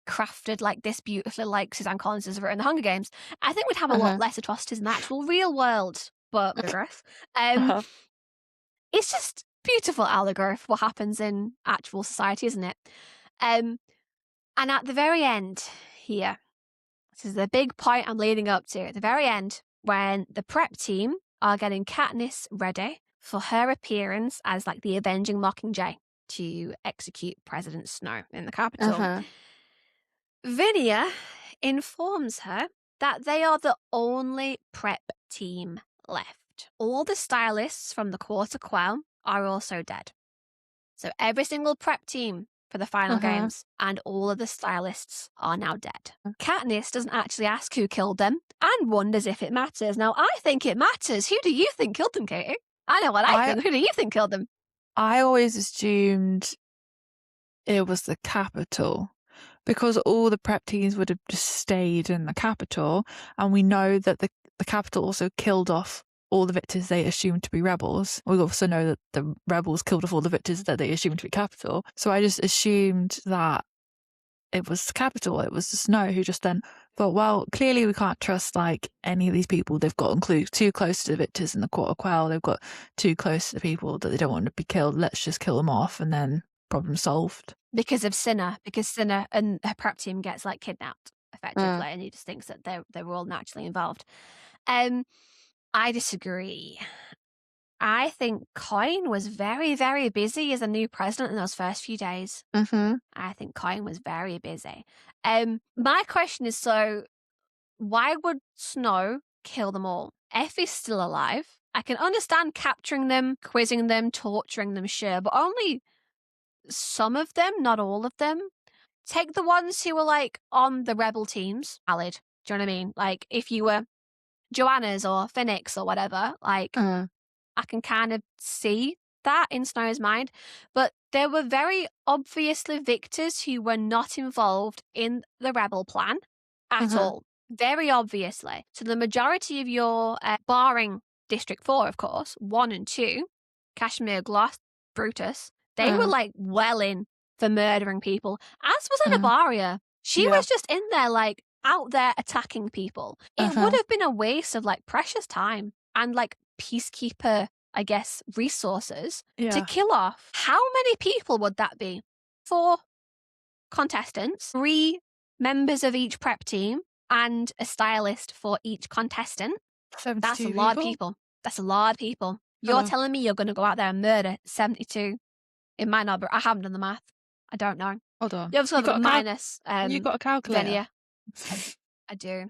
crafted like this beautifully, like Suzanne Collins has written The Hunger Games, I think we'd have a lot Uh-huh. less atrocities in the actual real world. But digress. Uh-huh. It's just beautiful allegory for what happens in actual society, isn't it? And at the very end here, this is the big point I'm leading up to. At the very end, when the prep team are getting Katniss ready for her appearance as like the avenging Mockingjay to execute President Snow in the capital, Uh-huh. Vinia informs her that they are the only prep team left. All the stylists from the Quarter Quell are also dead. So every single prep team for the final Uh-huh. games and all of the stylists are now dead. Katniss doesn't actually ask who killed them and wonders if it matters. Now, I think it matters. Who do you think killed them, Katie? I know what I think. Who do you think killed them? I always assumed it was the capital because all the prep teams would have just stayed in the capital, and we know that the capital also killed off all the victors they assumed to be rebels. We also know that the rebels killed off all the victors that they assumed to be capital. So I just assumed that it was the capital, it was the Snow, who just then thought, well, clearly we can't trust like any of these people. They've got too close to the victors in the Quarter Quell. They've got too close to the people that they don't want to be killed. Let's just kill them off, and then problem solved. Because of Cinna, because Cinna and her prep team gets like kidnapped effectively, and he just thinks that they were all naturally involved. I disagree. I think Coin was very, very busy as a new president in those first few days. Mm-hmm. I think Coin was very busy. My question is, so why would Snow kill them all? Effie's still alive. I can understand capturing them, quizzing them, torturing them, sure, but only some of them, not all of them. Take the ones who were like on the rebel teams. Valid. Do you know what I mean? Like if you were Joanna's or Phoenix or whatever, like I can kind of see that in Snow's mind. But there were very obviously victors who were not involved in the rebel plan at all. Very obviously. So the majority of your, barring District 4, of course, 1 and 2, Kashmir, Gloss, Brutus, they were like well in for murdering people, as was Anabaria. She was just in there, like, out there attacking people. It would have been a waste of, like, precious time and, like, peacekeeper, I guess, resources to kill off. How many people would that be? 4 contestants, 3 members of each prep team, and a stylist for each contestant. That's a lot of people. That's a lot of people. You're telling me you're going to go out there and murder 72? It might not be. I haven't done the math. I don't know. Hold on. You also got minus. You got a calculator. I do.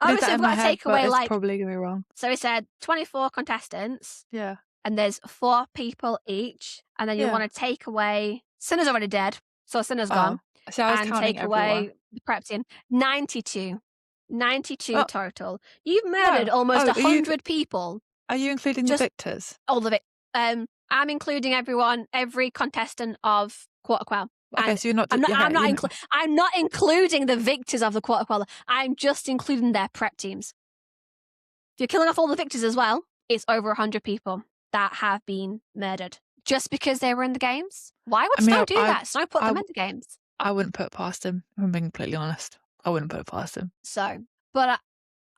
Obviously, I've got to take away like. Probably gonna be wrong. So we said 24 contestants. Yeah. And there's 4 people each, and then you want to take away. Cinna's already dead, so Cinna's gone. So I was and counting take away everyone. the prep team. 92 total. You've murdered almost 100 people. Are you including the victors? All of it. I'm including everyone, every contestant of Quarter Quell. Okay, so you're not. I'm not including the victors of the Quarter Quell. I'm just including their prep teams. If you're killing off all the victors as well, it's over 100 people that have been murdered just because they were in the games. Why would Snow do that? Snow put them in the games. I wouldn't put it past him. If I'm being completely honest. I wouldn't put it past him. So, but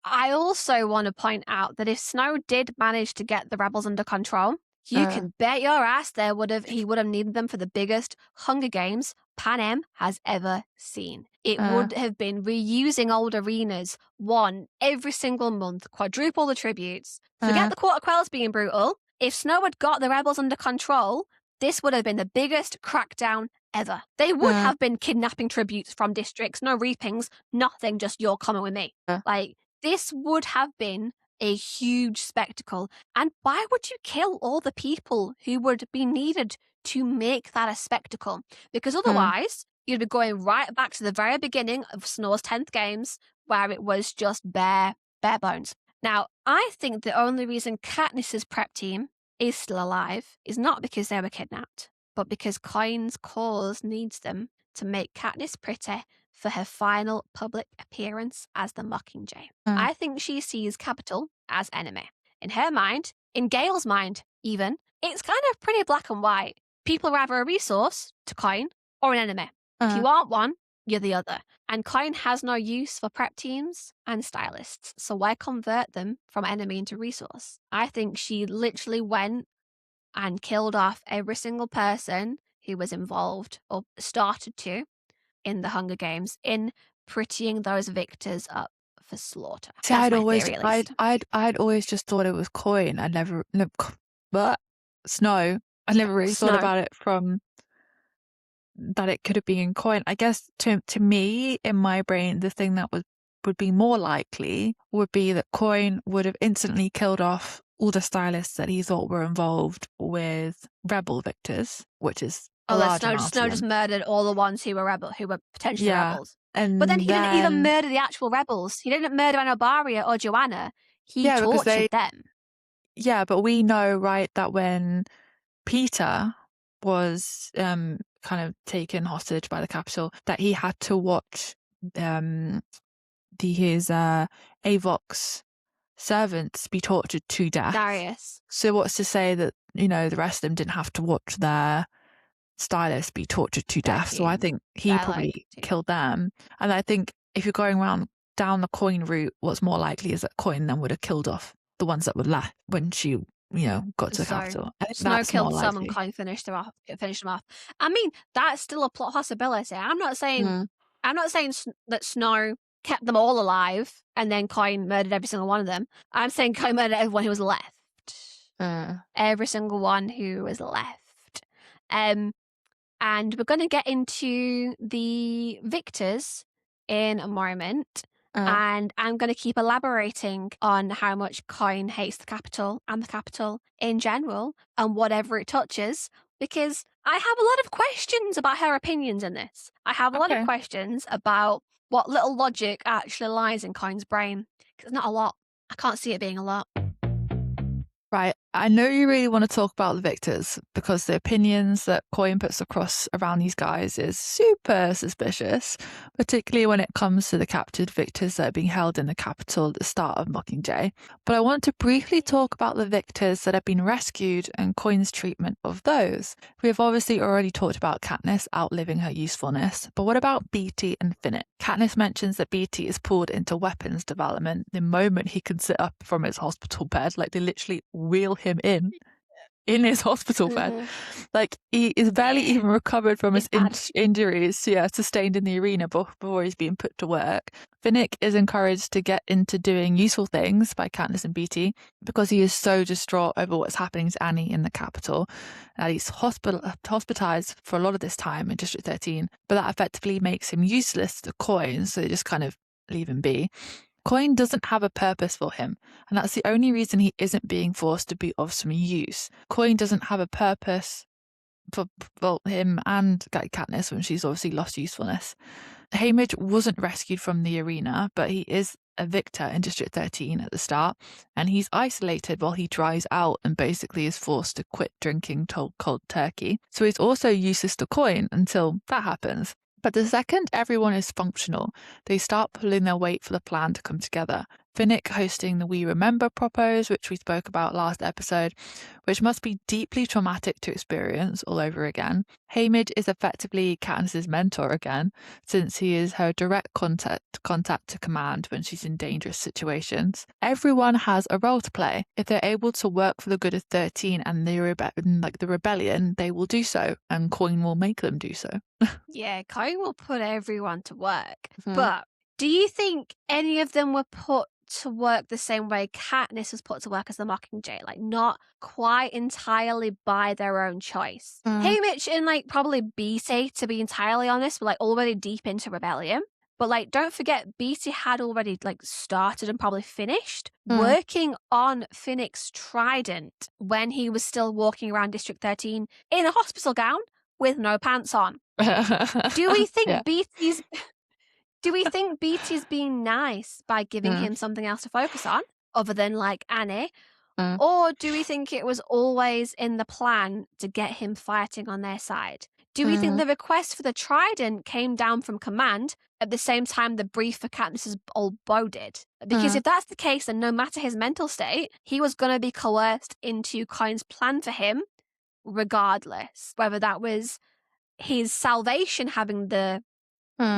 I also want to point out that if Snow did manage to get the rebels under control, you can bet your ass he would have needed them for the biggest Hunger Games Pan Am has ever seen. It would have been reusing old arenas, one every single month, quadruple the tributes. Forget the Quarter Quells being brutal. If Snow had got the rebels under control, this would have been the biggest crackdown ever. They would have been kidnapping tributes from districts, no reapings, nothing, just you're coming with me. Like, this would have been a huge spectacle. And why would you kill all the people who would be needed to make that a spectacle? Because otherwise, you'd be going right back to the very beginning of Snow's 10th games, where it was just bare bones. Now, I think the only reason Katniss's prep team is still alive is not because they were kidnapped, but because Coin's cause needs them to make Katniss pretty for her final public appearance as the Mockingjay. I think she sees Capital as enemy. In her mind, in Gale's mind even, it's kind of pretty black and white. People are either a resource to Coin or an enemy. If you aren't one, you're the other. And Coin has no use for prep teams and stylists, so why convert them from enemy into resource? I think she literally went and killed off every single person who was involved or started to in the Hunger Games in prettying those victors up for slaughter. See, That's I'd my always, theory, at least. I'd always just thought it was Coin. But Snow. I never really thought Snow. about it from that it could have been Coin. I guess to me, in my brain, the thing that would be more likely would be that Coin would have instantly killed off all the stylists that he thought were involved with rebel victors, which is Snow just murdered all the ones who were potentially rebels. But then he didn't even murder the actual rebels. He didn't murder Anabaria or Joanna. He tortured them. Yeah, but we know, right, that when Peter was kind of taken hostage by the Capitol, that he had to watch his Avox servants be tortured to death. Darius. So what's to say that, the rest of them didn't have to watch their stylists be tortured to death? So I think he probably killed them. And I think if you're going down the Coin route, what's more likely is that Coin then would have killed off the ones that were left when she got to the Capitol. Snow killed some and Coin finished them off. I mean, that's still a plot possibility. I'm not saying that Snow kept them all alive and then Coin murdered every single one of them. I'm saying Coin murdered everyone who was left. Every single one who was left. And we're going to get into the victors in a moment. And I'm going to keep elaborating on how much Coin hates the Capitol and the Capitol in general and whatever it touches, because I have a lot of questions about her opinions in this. I have a lot of questions about what little logic actually lies in Coin's brain. Because it's not a lot. I can't see it being a lot. Right. I know you really want to talk about the victors because the opinions that Coin puts across around these guys is super suspicious, particularly when it comes to the captured victors that are being held in the Capitol at the start of Mockingjay. But I want to briefly talk about the victors that have been rescued and Coin's treatment of those. We have obviously already talked about Katniss outliving her usefulness, but what about Beetee and Finnick? Katniss mentions that Beetee is pulled into weapons development the moment he can sit up from his hospital bed. Like, they literally wheel him in his hospital bed. Like, he is barely even recovered from his injuries sustained in the arena before he's being put to work. Finnick is encouraged to get into doing useful things by Katniss and Beetee because he is so distraught over what's happening to Annie in the Capitol. He's hospitalized for a lot of this time in District 13, but that effectively makes him useless to Coin, so they just kind of leave him be. Coin doesn't have a purpose for him, and that's the only reason he isn't being forced to be of some use. Coin doesn't have a purpose for him and Katniss when she's obviously lost usefulness. Haymitch wasn't rescued from the arena, but he is a victor in District 13 at the start, and he's isolated while he dries out and basically is forced to quit drinking cold turkey. So he's also useless to Coin until that happens. But the second everyone is functional, they start pulling their weight for the plan to come together. Finnick hosting the We Remember propos, which we spoke about last episode, which must be deeply traumatic to experience all over again. Hamid is effectively Katniss's mentor again, since he is her direct contact to command when she's in dangerous situations. Everyone has a role to play. If they're able to work for the good of 13 and the rebellion, they will do so, and Coin will make them do so. Yeah, Coin will put everyone to work. But do you think any of them were put to work the same way Katniss was put to work as the Mockingjay? Like, not quite entirely by their own choice. Haymitch and, like, probably Beatty, to be entirely honest, were, like, already deep into rebellion. But, like, don't forget, Beatty had already, like, started and probably finished working on Finnick's trident when he was still walking around District 13 in a hospital gown with no pants on. Do we think Beatty's... Do we think Beatty's being nice by giving him something else to focus on, other than, like, Annie? Or do we think it was always in the plan to get him fighting on their side? Do we think the request for the trident came down from command at the same time the brief for Katniss's old bow did? Because if that's the case, then no matter his mental state, he was going to be coerced into Coin's plan for him regardless, whether that was his salvation having the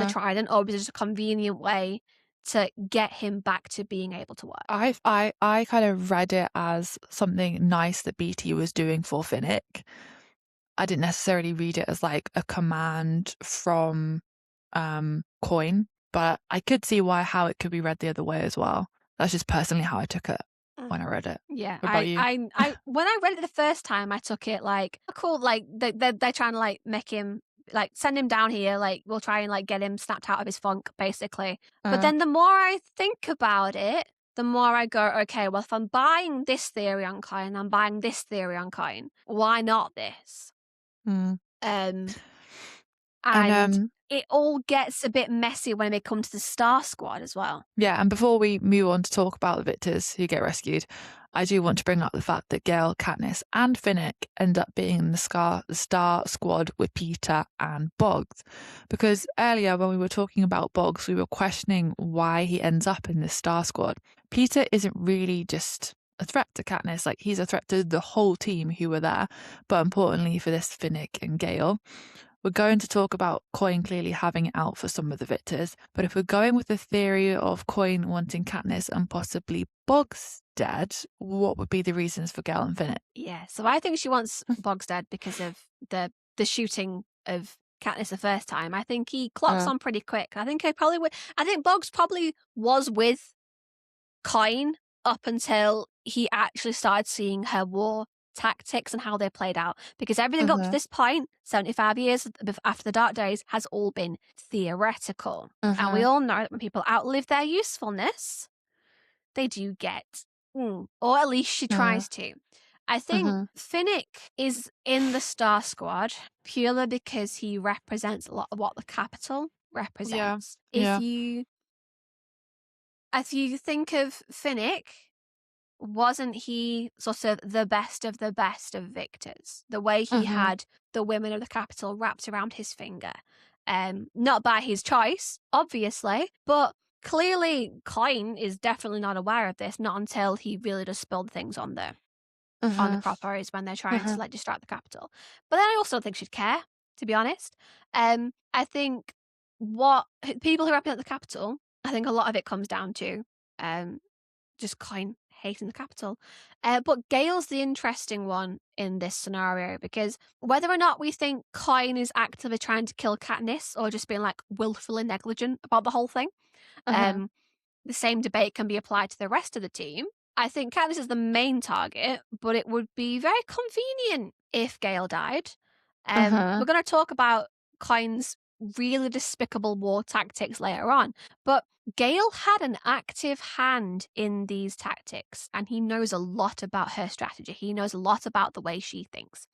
trident, or was it just a convenient way to get him back to being able to work? I kind of read it as something nice that Beatty was doing for Finnick. I didn't necessarily read it as like a command from Coin, but I could see how it could be read the other way as well. That's just personally how I took it when I read it. Yeah, what about you? I when I read it the first time, I took it like, cool, like they're trying to like make him, like, send him down here, like, we'll try and, like, get him snapped out of his funk, basically. But then the more I think about it, the more I go, okay, well, if I'm buying this theory on Coin, I'm buying this theory on Coin, why not this? And it all gets a bit messy when they come to the Star Squad as well. Yeah, and before we move on to talk about the victors who get rescued, I do want to bring up the fact that Gale, Katniss, and Finnick end up being in the Star Squad with Peeta and Boggs. Because earlier when we were talking about Boggs, we were questioning why he ends up in this Star Squad. Peeta isn't really just a threat to Katniss, like, he's a threat to the whole team who were there, but importantly for this Finnick and Gale. We're going to talk about Coin clearly having it out for some of the victors, but if we're going with the theory of Coin wanting Katniss and possibly Boggs dead, what would be the reasons for Gale and Finnick? Yeah, so I think she wants Boggs dead because of the shooting of Katniss the first time. I think he clocks on pretty quick. I think Boggs probably was with Coin up until he actually started seeing her war tactics and how they played out, because everything up to this point, 75 years after the Dark Days, has all been theoretical. And we all know that when people outlive their usefulness, they do get, or at least she tries to. I think Finnick is in the Star Squad purely because he represents a lot of what the capital represents. If you think of Finnick, wasn't he sort of the best of victors? The way he had the women of the capital wrapped around his finger. Not by his choice, obviously, but clearly Coin is definitely not aware of this, not until he really just spilled things on the propos when they're trying to, like, distract the capital. But then I also don't think she'd care, to be honest. I think what people who represent the capital, I think a lot of it comes down to just Coin hating the capital. But Gale's the interesting one in this scenario, because whether or not we think Coin is actively trying to kill Katniss or just being, like, willfully negligent about the whole thing, the same debate can be applied to the rest of the team. I think Katniss is the main target, but it would be very convenient if Gale died. We're going to talk about Coin's really despicable war tactics later on, but Gale had an active hand in these tactics, and he knows a lot about her strategy. He knows a lot about the way she thinks.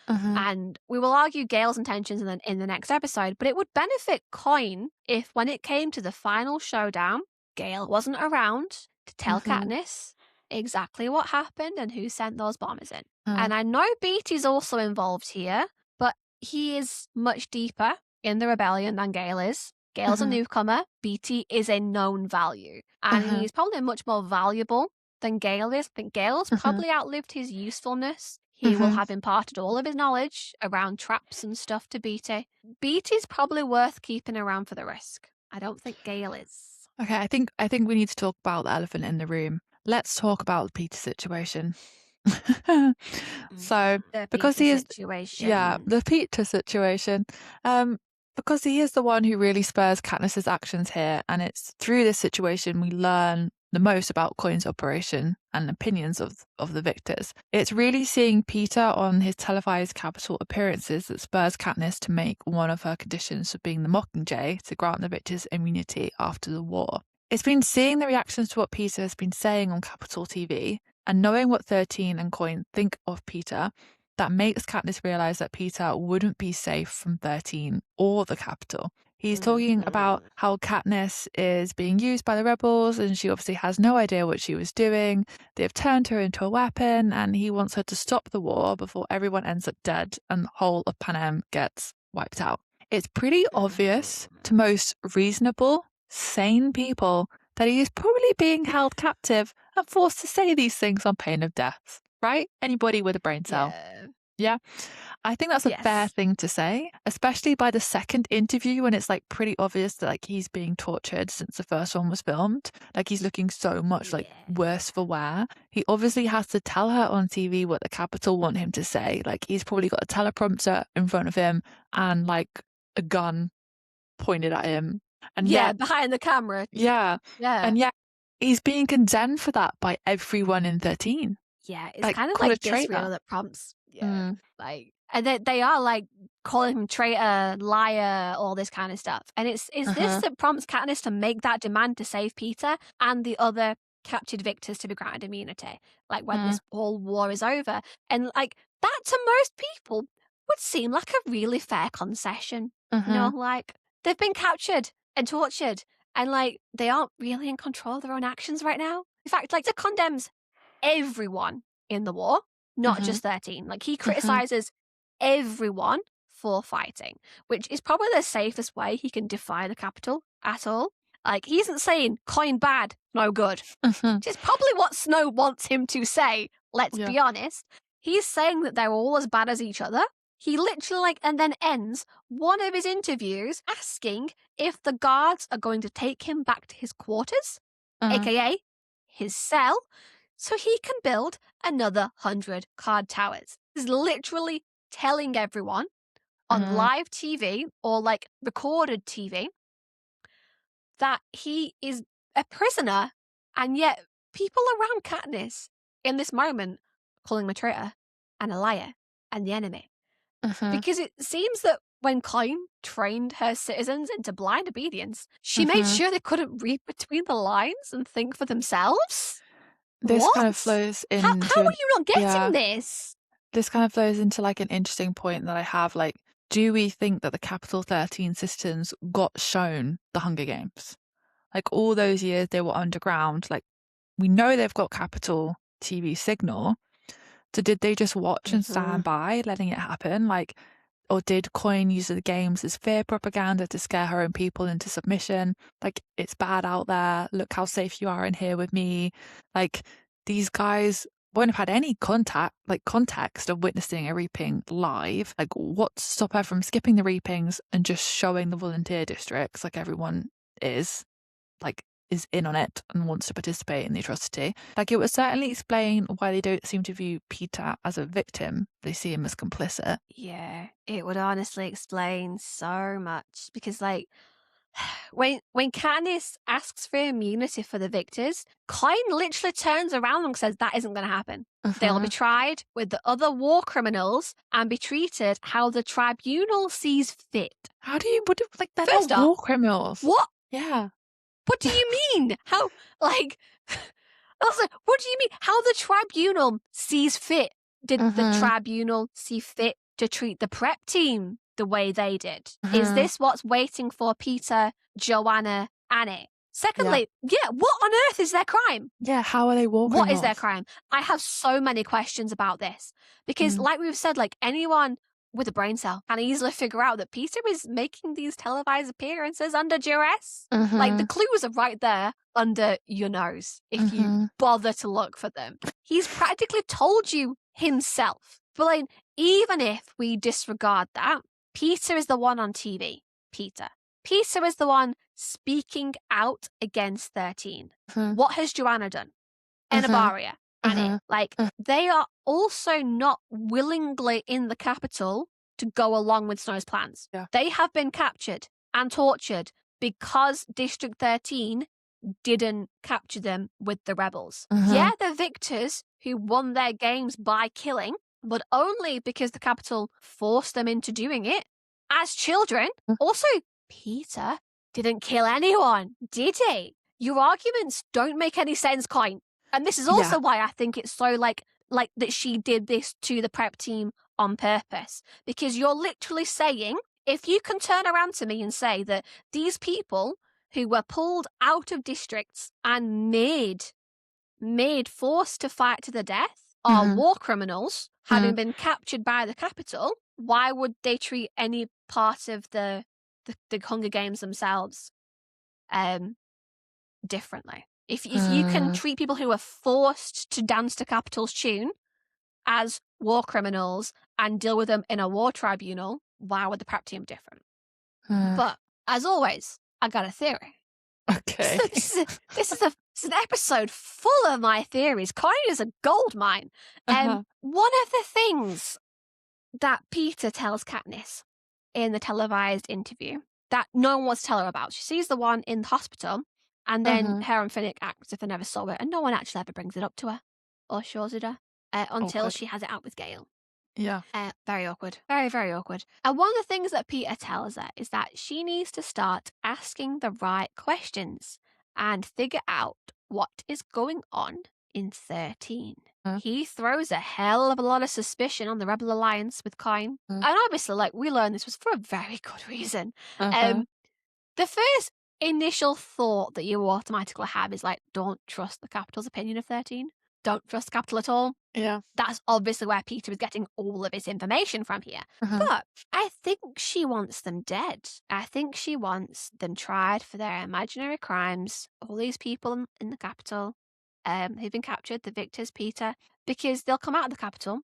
And we will argue Gale's intentions in the next episode, but it would benefit Coin if, when it came to the final showdown, Gale wasn't around to tell Katniss exactly what happened and who sent those bombers in. And I know Beatty's also involved here, but he is much deeper in the rebellion than Gale is. Gale's a newcomer. Beatty is a known value. And he's probably much more valuable than Gale is. I think Gale's probably outlived his usefulness. He will have imparted all of his knowledge around traps and stuff to Beatty. Beatty's probably worth keeping around for the risk. I don't think Gale is. Okay, I think we need to talk about the elephant in the room. Let's talk about the Peter situation. So, the because Peter he is situation. the Peter situation. Because he is the one who really spurs Katniss's actions here, and it's through this situation we learn the most about Coin's operation and opinions of the victors. It's really seeing Peter on his televised Capitol appearances that spurs Katniss to make one of her conditions for being the Mockingjay to grant the victors immunity after the war. It's been seeing the reactions to what Peter has been saying on Capitol TV and knowing what 13 and Coin think of Peter that makes Katniss realise that Peter wouldn't be safe from 13 or the Capitol. He's talking about how Katniss is being used by the rebels and she obviously has no idea what she was doing. They've turned her into a weapon and he wants her to stop the war before everyone ends up dead and the whole of Panem gets wiped out. It's pretty obvious to most reasonable, sane people that he is probably being held captive and forced to say these things on pain of death, right? Anybody with a brain cell. Yeah. I think that's a fair thing to say, especially by the second interview when it's like pretty obvious that like he's being tortured since the first one was filmed. Like he's looking so much like worse for wear. He obviously has to tell her on TV what the Capitol want him to say. Like he's probably got a teleprompter in front of him and like a gun pointed at him. And behind the camera. Yeah. And yet he's being condemned for that by everyone in 13. Yeah, it's like, kind of like this reel that prompts. Like, and they are like calling him traitor, liar, all this kind of stuff. And it's this that prompts Katniss to make that demand to save Peter and the other captured victors to be granted immunity. Like when this whole war is over, and like that to most people would seem like a really fair concession. You know, like they've been captured and tortured, and like they aren't really in control of their own actions right now. In fact, like it condemns everyone in the war, not just 13. Like he criticizes everyone for fighting, which is probably the safest way he can defy the Capitol at all. Like he isn't saying Coin bad, no good, which is probably what Snow wants him to say. Let's be honest. He's saying that they're all as bad as each other. He literally like and then ends one of his interviews asking if the guards are going to take him back to his quarters, aka his cell, so he can build another 100 card towers. He's literally telling everyone on live TV or like recorded TV that he is a prisoner, and yet people around Katniss in this moment calling him a traitor and a liar and the enemy. Because it seems that when Coin trained her citizens into blind obedience, she made sure they couldn't read between the lines and think for themselves. This kind of flows into... How are you not getting this? This kind of flows into like an interesting point that I have. Like, do we think that the Capital 13 citizens got shown the Hunger Games? Like all those years they were underground. Like we know they've got Capital TV signal. So did they just watch and stand by letting it happen? Like, or did Coin use the games as fear propaganda to scare her own people into submission? Like, it's bad out there. Look how safe you are in here with me. Like, these guys won't have had any context of witnessing a reaping live. Like, what to stop her from skipping the reapings and just showing the volunteer districts like everyone is in on it and wants to participate in the atrocity. Like it would certainly explain why they don't seem to view Peter as a victim. They see him as complicit. Yeah, it would honestly explain so much because like when Katniss asks for immunity for the victors, Coin literally turns around and says that isn't going to happen. They'll be tried with the other war criminals and be treated how the tribunal sees fit. How do you they're not war criminals? What? Yeah. What do you mean? How, like, also, what do you mean? How the tribunal sees fit? Did the tribunal see fit to treat the prep team the way they did? Is this what's waiting for Peter, Joanna, Annie? Secondly, what on earth is their crime? Yeah, how are they war criminals? What is their crime? I have so many questions about this because, like we've said, like anyone with a brain cell can easily figure out that Peter is making these televised appearances under duress. Like, the clues are right there under your nose if you bother to look for them. He's practically told you himself. But like, even if we disregard that, Peter is the one on TV. Peter is the one speaking out against 13. What has Joanna done? Enabaria, Annie. Like, they are also not willingly in the capital to go along with Snow's plans. Yeah. They have been captured and tortured because District 13 didn't capture them with the rebels. Yeah, they're victors who won their games by killing, but only because the capital forced them into doing it as children. Also, Peter didn't kill anyone, did he? Your arguments don't make any sense, Coin. And this is also why I think it's so like that she did this to the prep team on purpose. Because you're literally saying, if you can turn around to me and say that these people who were pulled out of districts and made forced to fight to the death are war criminals, having been captured by the capital, why would they treat any part of the Hunger Games themselves differently? If you can treat people who are forced to dance to Capital's tune as war criminals and deal with them in a war tribunal, why would the prep team different? But as always, I got a theory. Okay. So this is an episode full of my theories. Coin is a gold mine. One of the things that Peter tells Katniss in the televised interview that no one wants to tell her about. She sees the one in the hospital, and then her and Finnick act as if they never saw it, and no one actually ever brings it up to her or shows it her until she has it out with Gale. Yeah. Very awkward. Very, very awkward. And one of the things that Peter tells her is that she needs to start asking the right questions and figure out what is going on in 13. He throws a hell of a lot of suspicion on the Rebel Alliance with Coin. And obviously, like, we learned this was for a very good reason. The first initial thought that you automatically have is like, don't trust the Capitol's opinion of 13. Don't trust the Capital at all. Yeah. That's obviously where Peter is getting all of his information from here. But I think she wants them dead. I think she wants them tried for their imaginary crimes. All these people in the Capital who've been captured, the victors, Peter, because they'll come out of the Capital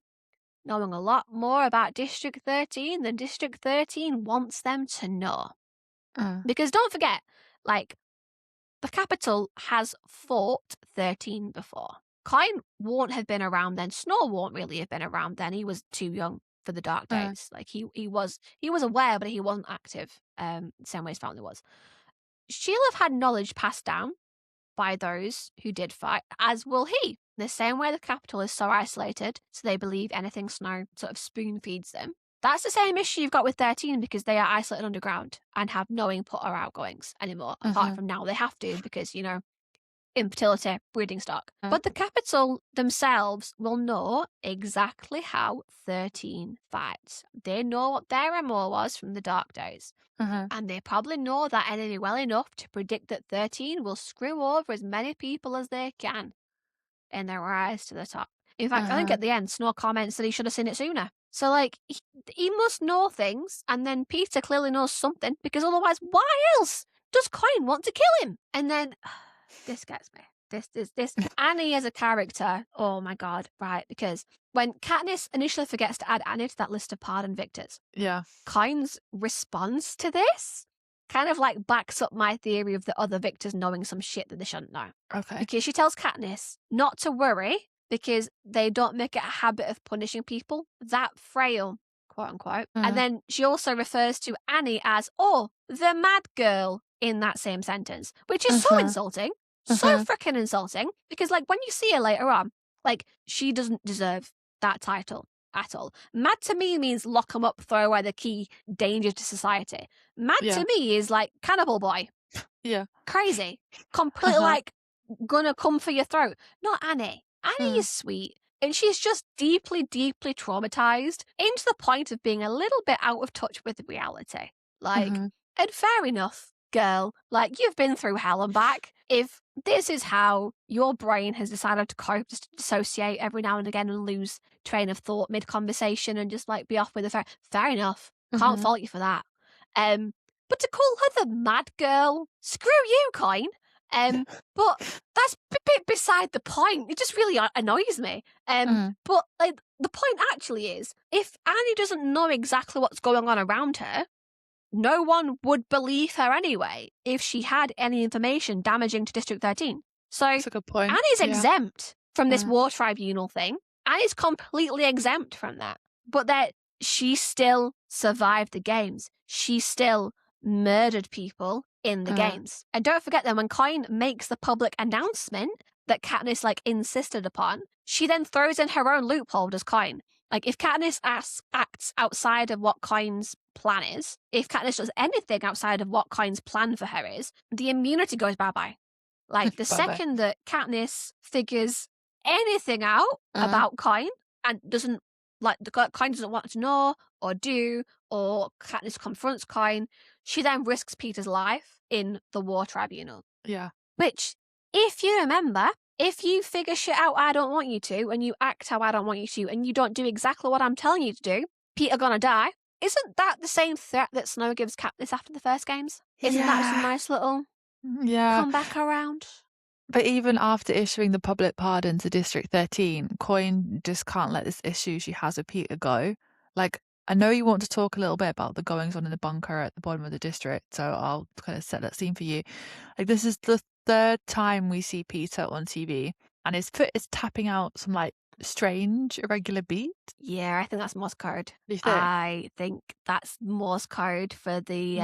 knowing a lot more about District 13 than District 13 wants them to know. Because don't forget, like, the Capital has fought 13 before. Coin won't have been around then. Snow won't really have been around then. He was too young for the Dark Days. Like, he was aware, but he wasn't active. The same way his family was. She'll have had knowledge passed down by those who did fight, as will he. The same way the Capital is so isolated, so they believe anything Snow sort of spoon feeds them. That's the same issue you've got with 13 because they are isolated underground and have no input or outgoings anymore. Apart from now, they have to because, you know, infertility, breeding stock. But the Capital themselves will know exactly how 13 fights. They know what their MO was from the Dark Days. And they probably know that enemy well enough to predict that 13 will screw over as many people as they can in their rise to the top. In fact, I think at the end, Snow comments that he should have seen it sooner. So, like, he must know things, and then Peter clearly knows something, because otherwise, why else does Coin want to kill him? And then, this gets me. This Annie as a character, oh my god, right, because when Katniss initially forgets to add Annie to that list of pardoned victors, Coin's response to this kind of like backs up my theory of the other victors knowing some shit that they shouldn't know. Okay. Because she tells Katniss not to worry because they don't make it a habit of punishing people that frail, quote unquote. And then she also refers to Annie as, the mad girl in that same sentence, which is so insulting. So freaking insulting, because like when you see her later on, like she doesn't deserve that title at all. Mad to me means lock 'em up, throw away the key, danger to society. Mad to me is like cannibal boy. Yeah. Crazy. Completely like gonna come for your throat. Not Annie. Annie is sweet. And she's just deeply, deeply traumatized into the point of being a little bit out of touch with reality. Like, and fair enough, girl. Like, you've been through hell and back. If this is how your brain has decided to cope, just to dissociate every now and again and lose train of thought mid-conversation and just like be off with a fair enough. Can't Mhm. fault you for that. But to call her the mad girl, screw you, Coin. But that's a bit beside the point. It just really annoys me. Mhm. But like the point actually is, if Annie doesn't know exactly what's going on around her, no one would believe her anyway if she had any information damaging to District 13. So That's a good point. Annie's Yeah. exempt from this Mm. war tribunal thing. Annie's completely exempt from that. But that she still survived the games. She still murdered people in the games. And don't forget that when Coin makes the public announcement that Katniss like insisted upon, she then throws in her own loophole, does Coin. Like, if Katniss acts outside of what Coin's plan is, if Katniss does anything outside of what Coin's plan for her is, the immunity goes bye-bye. Like, the Bye-bye. second that Katniss figures anything out about Coin and doesn't, like, the Coin doesn't want to know or do, or Katniss confronts Coin, she then risks Peter's life in the war tribunal. Yeah. Which, if you remember, if you figure shit out I don't want you to, and you act how I don't want you to, and you don't do exactly what I'm telling you to do, Peter gonna die. Isn't that the same threat that Snow gives Katniss after the first games? Isn't that just a nice little Yeah. come back around? But even after issuing the public pardon to District 13, Coin just can't let this issue she has with Peter go. Like, I know you want to talk a little bit about the goings on in the bunker at the bottom of the district, so I'll kind of set that scene for you. Like, this is the third time we see Peter on TV, and his foot is tapping out some like strange, irregular beat. Yeah, I think that's Morse code. Do you think? I think that's Morse code for the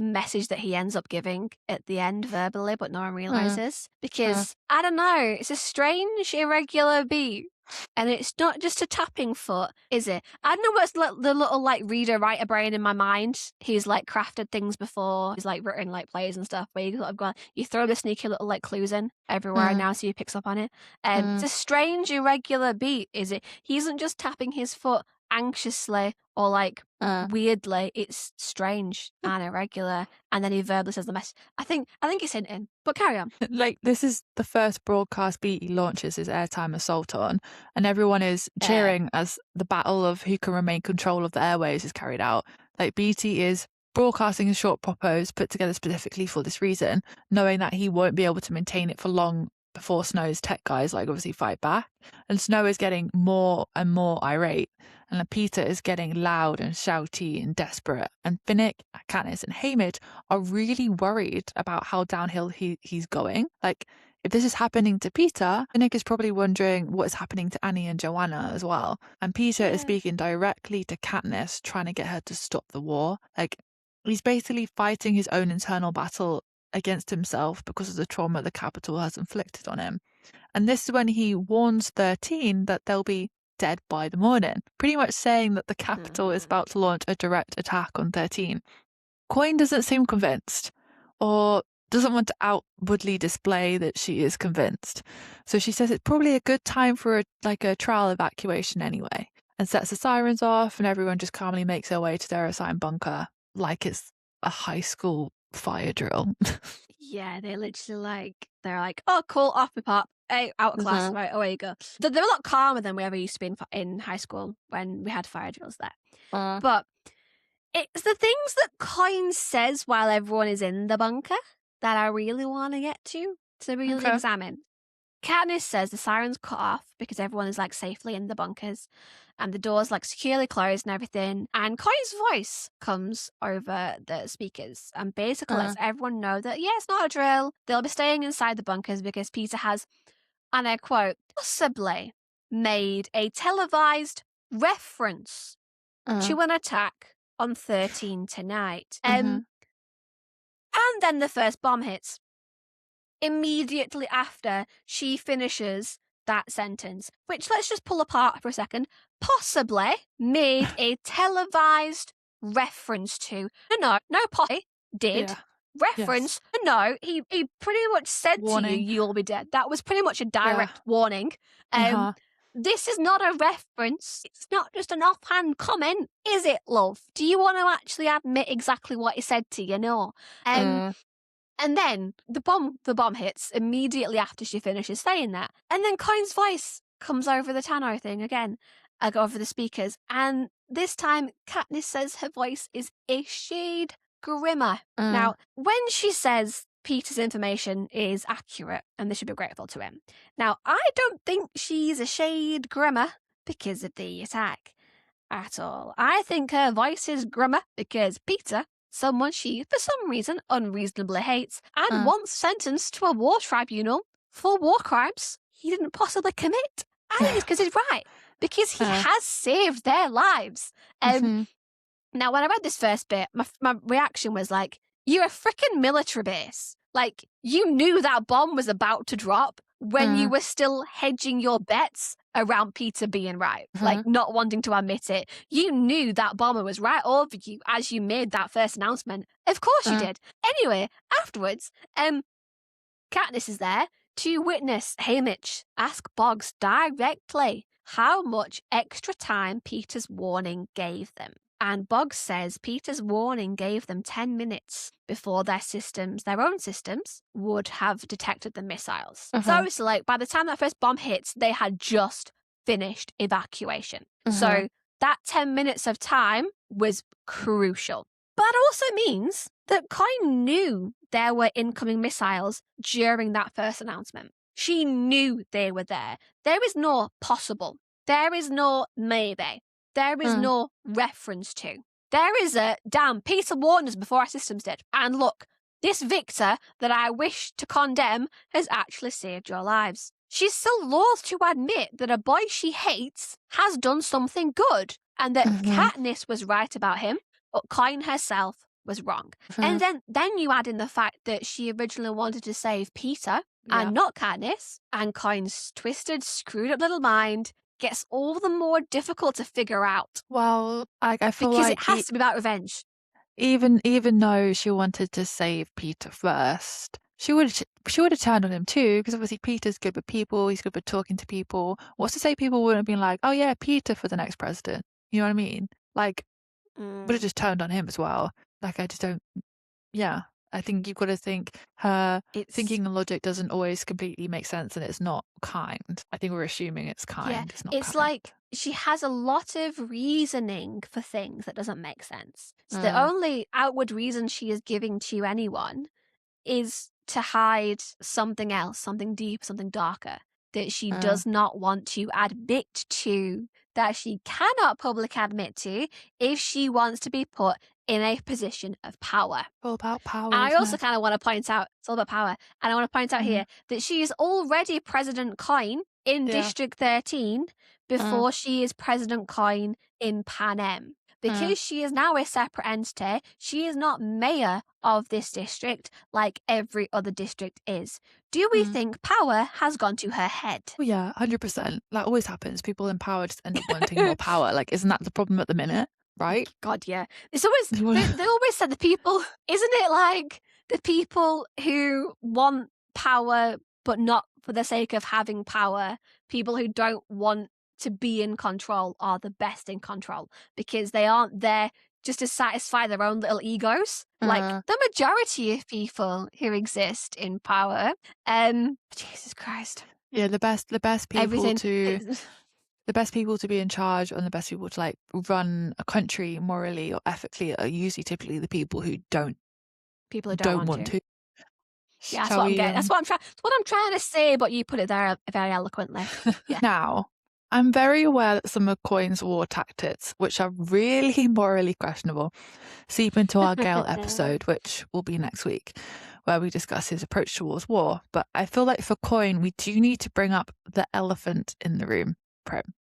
message that he ends up giving at the end verbally, but no one realizes. Because, I don't know, it's a strange, irregular beat. And it's not just a tapping foot, is it? I don't know what's the little, like, reader-writer brain in my mind. He's, like, crafted things before. He's, like, written, like, plays and stuff where you throw the sneaky little, like, clues in everywhere now so he picks up on it. It's a strange, irregular beat, is it? He isn't just tapping his foot anxiously or, like, weirdly. It's strange and irregular, and then he verbally says the message. I think it's hinting, but carry on. Like, this is the first broadcast beat he launches his airtime assault on, and everyone is cheering as the battle of who can remain control of the airways is carried out. Like, BT is broadcasting a short propos put together specifically for this reason, knowing that he won't be able to maintain it for long before Snow's tech guys like obviously fight back. And Snow is getting more and more irate, and Peter is getting loud and shouty and desperate. And Finnick, Katniss, and Haymitch are really worried about how downhill he's going. Like, if this is happening to Peter, Finnick is probably wondering what is happening to Annie and Joanna as well. And Peter is speaking directly to Katniss, trying to get her to stop the war. Like, he's basically fighting his own internal battle against himself because of the trauma the Capitol has inflicted on him. And this is when he warns 13 that they'll be dead by the morning, pretty much saying that the Capitol is about to launch a direct attack on 13. Coin doesn't seem convinced, or doesn't want to outwardly display that she is convinced. So she says it's probably a good time for a trial evacuation anyway, and sets the sirens off, and everyone just calmly makes their way to their assigned bunker like it's a high school fire drill. Yeah, they're like, oh, cool, off we pop. Hey, out of class, right, away you go. They're a lot calmer than we ever used to be in high school when we had fire drills there. But it's the things that Coin says while everyone is in the bunker that I really want to get to really examine. Katniss says the sirens cut off because everyone is like safely in the bunkers and the doors like securely closed and everything. And Coin's voice comes over the speakers and basically lets everyone know that, yeah, it's not a drill. They'll be staying inside the bunkers because Peter has, and I quote, possibly made a televised reference to an attack on 13 tonight. And then the first bomb hits. Immediately after she finishes that sentence, which let's just pull apart for a second, possibly made a televised reference to. No, possibly did. Yeah. Reference. Yes. No, he pretty much said Warning. to you, you'll be dead. That was pretty much a direct warning. This is not a reference. It's not just an offhand comment, is it, love? Do you want to actually admit exactly what he said to you? No. And then the bomb hits immediately after she finishes saying that. And then Coin's voice comes over the Tannoy thing again, over the speakers. And this time, Katniss says her voice is a shade grimmer. Now, when she says Peter's information is accurate and they should be grateful to him. Now, I don't think she's a shade grimmer because of the attack at all. I think her voice is grimmer because Peter, someone she, for some reason, unreasonably hates and once sentenced to a war tribunal for war crimes he didn't possibly commit. I think it's because he's right, because he has saved their lives. Now, when I read this first bit, my reaction was like, you're a freaking military base. Like, you knew that bomb was about to drop when you were still hedging your bets around Peter being right, like not wanting to admit it. You knew that bomber was right over you as you made that first announcement. Of course you did. Anyway, afterwards, Katniss is there to witness Haymitch ask Boggs directly how much extra time Peter's warning gave them. And Boggs says Peter's warning gave them 10 minutes before their own systems, would have detected the missiles. So obviously, like, by the time that first bomb hits, they had just finished evacuation. So that 10 minutes of time was crucial. But that also means that Coin knew there were incoming missiles during that first announcement. She knew they were there. There is no possible. There is no maybe. There is no reference to. There is a, damn, Peter warned us before our systems did. And look, this Victor that I wish to condemn has actually saved your lives. She's still loath to admit that a boy she hates has done something good and that Katniss was right about him, but Coin herself was wrong. And then you add in the fact that she originally wanted to save Peter and not Katniss, and Coin's twisted, screwed up little mind gets all the more difficult to figure out. Well, I feel because like it has to be about revenge. Even though she wanted to save Peter first, she would have turned on him too, because obviously Peter's good with people, he's good with talking to people. What's to say people wouldn't have been like, oh yeah, Peter for the next president? You know what I mean? Like, would have just turned on him as well. Like, I just don't. Yeah, I think you've got to think her thinking and logic doesn't always completely make sense, and it's not kind. I think we're assuming it's kind. Yeah, it's not it's kind. like she has a lot of reasoning for things that doesn't make sense. So the only outward reason she is giving to anyone is to hide something else, something deep, something darker that she does not want to admit to, that she cannot publicly admit to if she wants to be put in a position of power. All about power. And I also kind of want to point out, it's all about power, and I want to point out here that she is already President Coin in District 13 before she is President Coin in Panem. Because she is now a separate entity, she is not mayor of this district like every other district is. Do we think power has gone to her head? Well, yeah, 100%. That always happens. People in power just end up wanting more power. Like, isn't that the problem at the minute? Right? God, yeah. It's always they always said the people, isn't it like the people who want power but not for the sake of having power, people who don't want to be in control are the best in control because they aren't there just to satisfy their own little egos. Like the majority of people who exist in power. Jesus Christ. Yeah, the best people Everything the best people to be in charge and the best people to like run a country morally or ethically are usually typically the people who don't want to. Yeah, that's what I'm getting. That's what I'm trying to say, but you put it there very eloquently. Yeah. Now, I'm very aware that some of Coin's war tactics, which are really morally questionable, seep into our Gale episode, which will be next week, where we discuss his approach towards war. But I feel like for Coin, we do need to bring up the elephant in the room, Prim.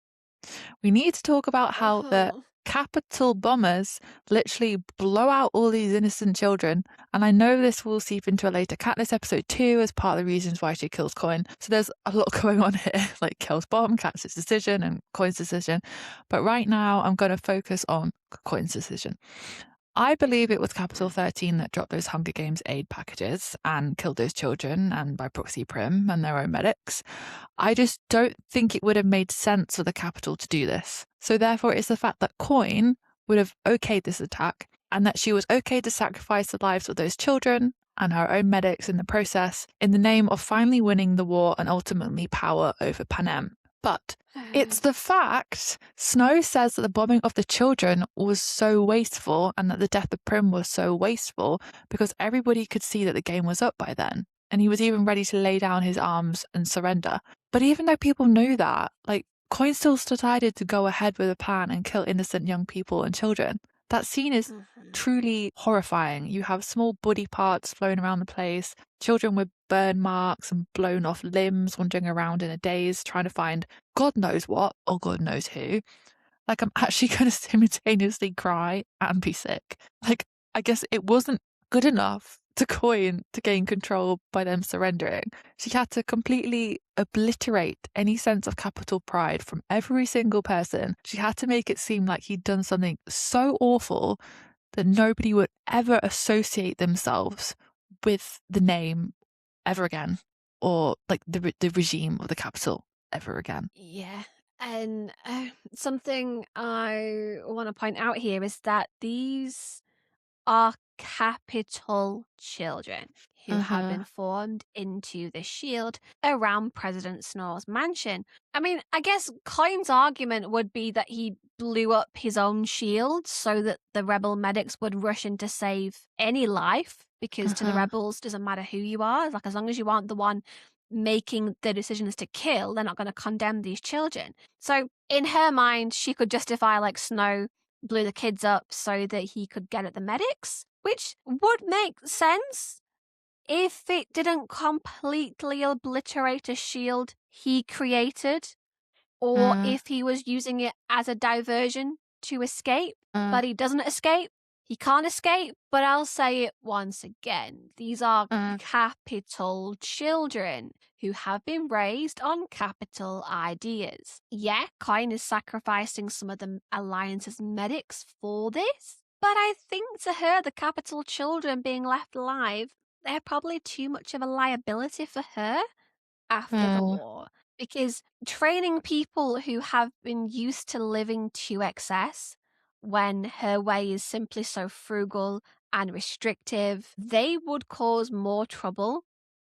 We need to talk about how the capital bombers literally blow out all these innocent children. And I know this will seep into a later Katniss episode too, as part of the reasons why she kills Coin. So there's a lot going on here, like kills Bomb, Katniss' decision and Coin's decision. But right now I'm going to focus on Coin's decision. I believe it was Capital 13 that dropped those Hunger Games aid packages and killed those children, and by proxy Prim and their own medics. I just don't think it would have made sense for the Capital to do this. So therefore it's the fact that Coin would have okayed this attack and that she was okay to sacrifice the lives of those children and her own medics in the process in the name of finally winning the war and ultimately power over Panem. But it's the fact Snow says that the bombing of the children was so wasteful and that the death of Prim was so wasteful because everybody could see that the game was up by then. And he was even ready to lay down his arms and surrender. But even though people knew that, like, Coin still decided to go ahead with a plan and kill innocent young people and children. That scene is truly horrifying. You have small body parts flown around the place, children with burn marks and blown off limbs wandering around in a daze trying to find God knows what or God knows who. Like, I'm actually going to simultaneously cry and be sick. Like, I guess it wasn't good enough to Coin to gain control by them surrendering. She had to completely obliterate any sense of capital pride from every single person. She had to make it seem like he'd done something so awful that nobody would ever associate themselves with the name ever again, or like the regime of the capital ever again. Yeah. And something I want to point out here is that these are capital children who have been formed into the shield around President Snow's mansion. I mean, I guess Coin's argument would be that he blew up his own shield so that the rebel medics would rush in to save any life, because to the rebels, doesn't matter who you are. Like, as long as you aren't the one making the decisions to kill, they're not going to condemn these children. So in her mind, she could justify, like, Snow blew the kids up so that he could get at the medics, which would make sense if it didn't completely obliterate a shield he created, or if he was using it as a diversion to escape. But he doesn't escape. He can't escape. But I'll say it once again. These are capital children who have been raised on capital ideas. Yeah, Coin is sacrificing some of the Alliance's medics for this, but I think to her, the capital children being left alive, they're probably too much of a liability for her after the war. Because training people who have been used to living to excess, when her way is simply so frugal and restrictive, they would cause more trouble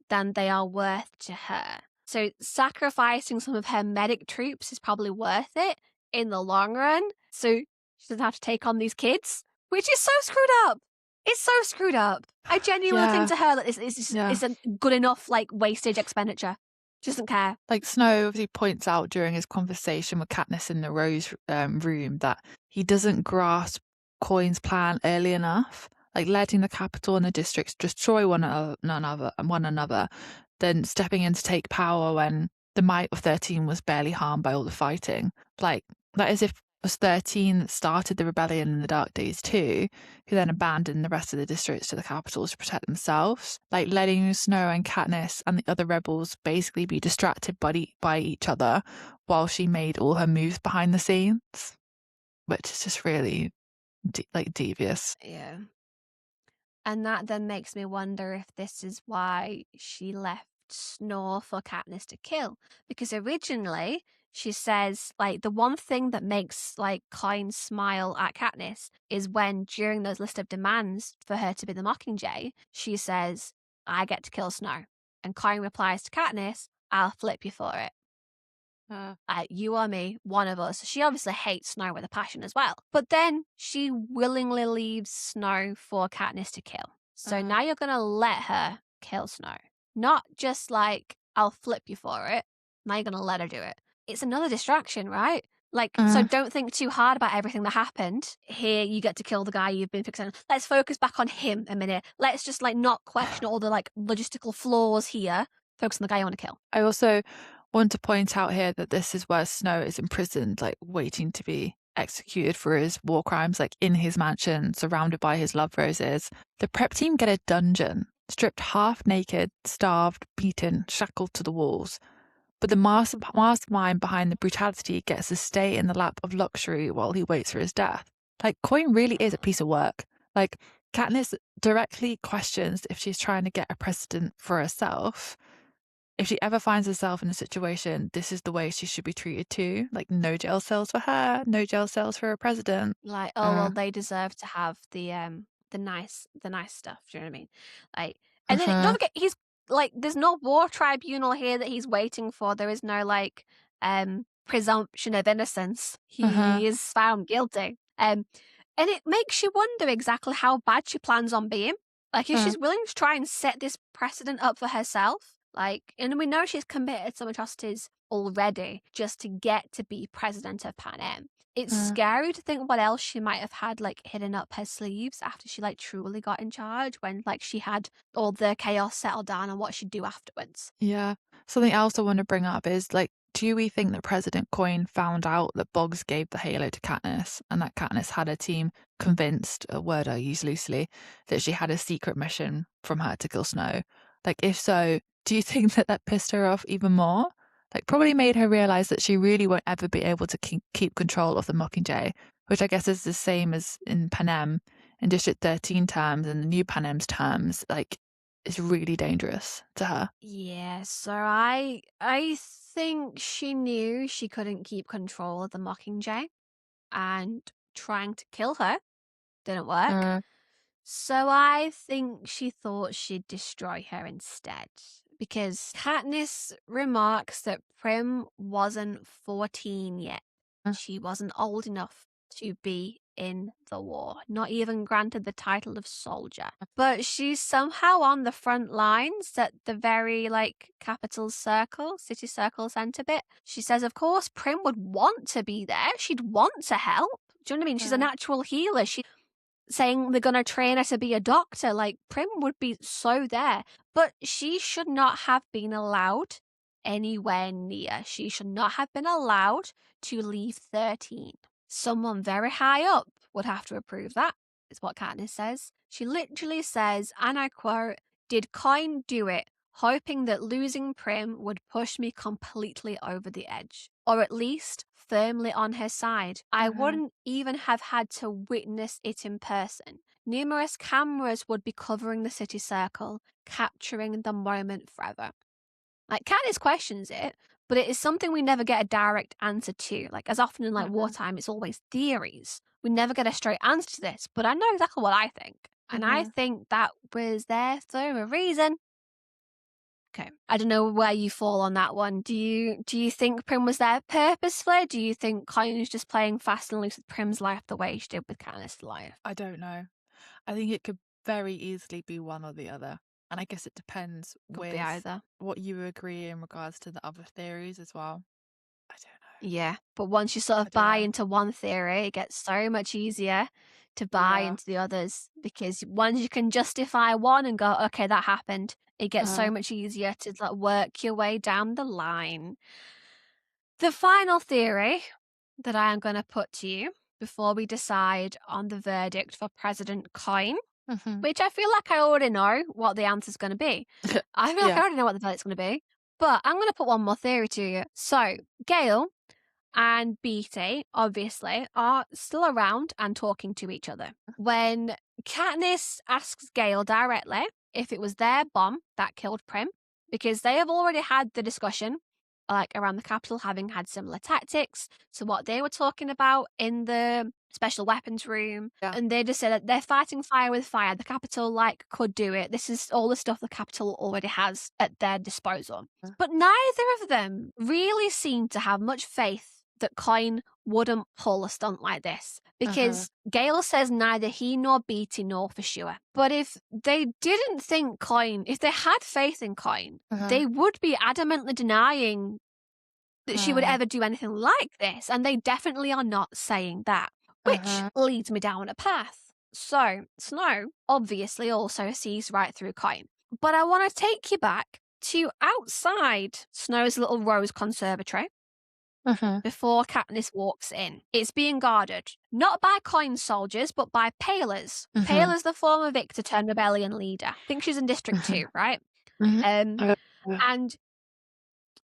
than they are worth to her. So sacrificing some of her medic troops is probably worth it in the long run, so she doesn't have to take on these kids, which is so screwed up. It's so screwed up. I genuinely think to her that this isn't good enough, like, wastage expenditure. She doesn't care. Like, Snow obviously points out during his conversation with Katniss in the Rose room that he doesn't grasp Coin's plan early enough, like letting the capital and the districts destroy one another, then stepping in to take power when the might of 13 was barely harmed by all the fighting. Like, that is if it was 13 that started the rebellion in the Dark Days too, who then abandoned the rest of the districts to the capitals to protect themselves, like letting Snow and Katniss and the other rebels basically be distracted by each other while she made all her moves behind the scenes, which is just really devious. Yeah. And that then makes me wonder if this is why she left Snow for Katniss to kill. Because originally she says, like, the one thing that makes, like, Coin smile at Katniss is when, during those list of demands for her to be the Mockingjay, she says, I get to kill Snow. And Coin replies to Katniss, I'll flip you for it. You or me, one of us. She obviously hates Snow with a passion as well. But then she willingly leaves Snow for Katniss to kill. So now you're going to let her kill Snow. Not just like, I'll flip you for it. Now you're going to let her do it. It's another distraction, right? Like, so don't think too hard about everything that happened. Here, you get to kill the guy you've been fixing. Let's focus back on him a minute. Let's just, like, not question all the, like, logistical flaws here. Focus on the guy you want to kill. I also want to point out here that this is where Snow is imprisoned, like waiting to be executed for his war crimes, like in his mansion, surrounded by his love roses. The prep team get a dungeon, stripped half naked, starved, beaten, shackled to the walls. But the mastermind behind the brutality gets to stay in the lap of luxury while he waits for his death. Like, Coin really is a piece of work. Like, Katniss directly questions if she's trying to get a precedent for herself. If she ever finds herself in a situation, this is the way she should be treated too. Like, no jail cells for her, no jail cells for a president. Like, oh well, they deserve to have the nice stuff. Do you know what I mean? Like, And then don't forget, he's like, there's no war tribunal here that he's waiting for. There is no like presumption of innocence. He is found guilty. And it makes you wonder exactly how bad she plans on being. Like, if she's willing to try and set this precedent up for herself, like, and we know she's committed some atrocities already just to get to be president of Pan Am. It's scary to think what else she might have had, like, hidden up her sleeves after she, like, truly got in charge, when, like, she had all the chaos settled down and what she'd do afterwards. Yeah. Something else I want to bring up is, like, do we think that President Coin found out that Boggs gave the halo to Katniss, and that Katniss had her team convinced, a word I use loosely, that she had a secret mission from her to kill Snow? Like, if so, do you think that that pissed her off even more? Like, probably made her realize that she really won't ever be able to keep control of the Mockingjay, which I guess is the same as in Panem, in District 13 terms and the new Panem's terms. Like, it's really dangerous to her. Yeah, so I think she knew she couldn't keep control of the Mockingjay, and trying to kill her didn't work. So I think she thought she'd destroy her instead. Because Katniss remarks that Prim wasn't 14 yet. She wasn't old enough to be in the war, not even granted the title of soldier. But she's somehow on the front lines at the very, like, capital circle, city circle centre bit. She says, of course, Prim would want to be there. She'd want to help. Do you know what I mean? She's a natural healer. She saying they're going to train her to be a doctor. Like, Prim would be so there. But she should not have been allowed anywhere near. She should not have been allowed to leave 13. Someone very high up would have to approve that, is what Katniss says. She literally says, and I quote, "Did Coin do it, hoping that losing Prim would push me completely over the edge, or at least firmly on her side? I wouldn't even have had to witness it in person. Numerous cameras would be covering the city circle, capturing the moment forever." Like, Katniss questions it, but it is something we never get a direct answer to. Like, as often in, like, wartime, it's always theories. We never get a straight answer to this, but I know exactly what I think. And I think that was there for a reason. Okay. I don't know where you fall on that one. Do you think Prim was there purposefully? Do you think Coin was just playing fast and loose with Prim's life the way she did with Katniss' life? I don't know. I think it could very easily be one or the other. And I guess it depends Could be either. what you agree in regards to the other theories as well. I don't know. Yeah, but once you sort of buy into one theory, it gets so much easier to buy into the others, because once you can justify one and go, okay, that happened, it gets so much easier to, like, work your way down the line. The final theory that I am going to put to you before we decide on the verdict for President Coin, which I feel like I already know what the answer's going to be. I feel like I already know what the verdict's going to be, but I'm going to put one more theory to you. So, Gale and Beatty, obviously, are still around and talking to each other. When Katniss asks Gale directly if it was their bomb that killed Prim, because they have already had the discussion, like, around the Capitol, having had similar tactics to what they were talking about in the special weapons room. And they just said that they're fighting fire with fire. The Capitol, like, could do it. This is all the stuff the Capitol already has at their disposal. But neither of them really seem to have much faith that Coin wouldn't pull a stunt like this, because Gale says neither he nor Beatty know for sure. But if they didn't think Coin, if they had faith in Coin, they would be adamantly denying that she would ever do anything like this, and they definitely are not saying that, which leads me down a path. So, Snow obviously also sees right through Coin. But I want to take you back to outside Snow's little rose conservatory. Before Katniss walks in. It's being guarded, not by Coin soldiers, but by Paylors. Paylor's the former Victor turned rebellion leader. I think she's in District 2, right? And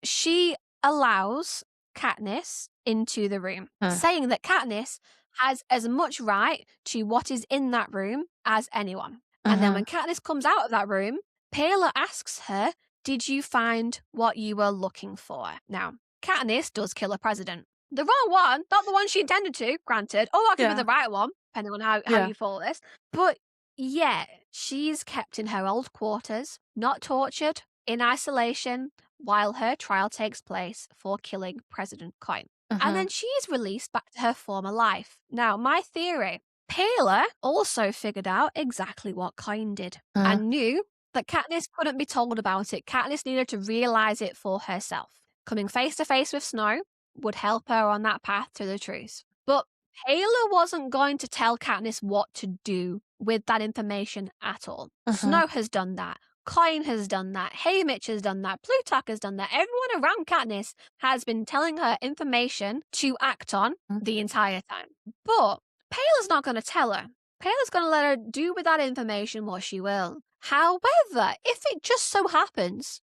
she allows Katniss into the room, saying that Katniss has as much right to what is in that room as anyone. And then when Katniss comes out of that room, Paylor asks her, "Did you find what you were looking for?" Now, Katniss does kill a president. The wrong one, not the one she intended to, granted. Or I'll give her the right one, depending on how you follow this. But Yet, she's kept in her old quarters, not tortured, in isolation, while her trial takes place for killing President Coin. And Uh-huh. then she is released back to her former life. Now, my theory, Paler also figured out exactly what Coin did Uh, and knew that Katniss couldn't be told about it. Katniss needed to realize it for herself. Coming face to face with Snow would help her on that path to the truth. But Paler wasn't going to tell Katniss what to do with that information at all. uh-huh. Snow has done that. Coin has done that. Haymitch has done that. Plutarch has done that. Everyone around Katniss has been telling her information to act on the entire time. But Paler's not going to tell her. Paler's going to let her do with that information what she will. However, if it just so happens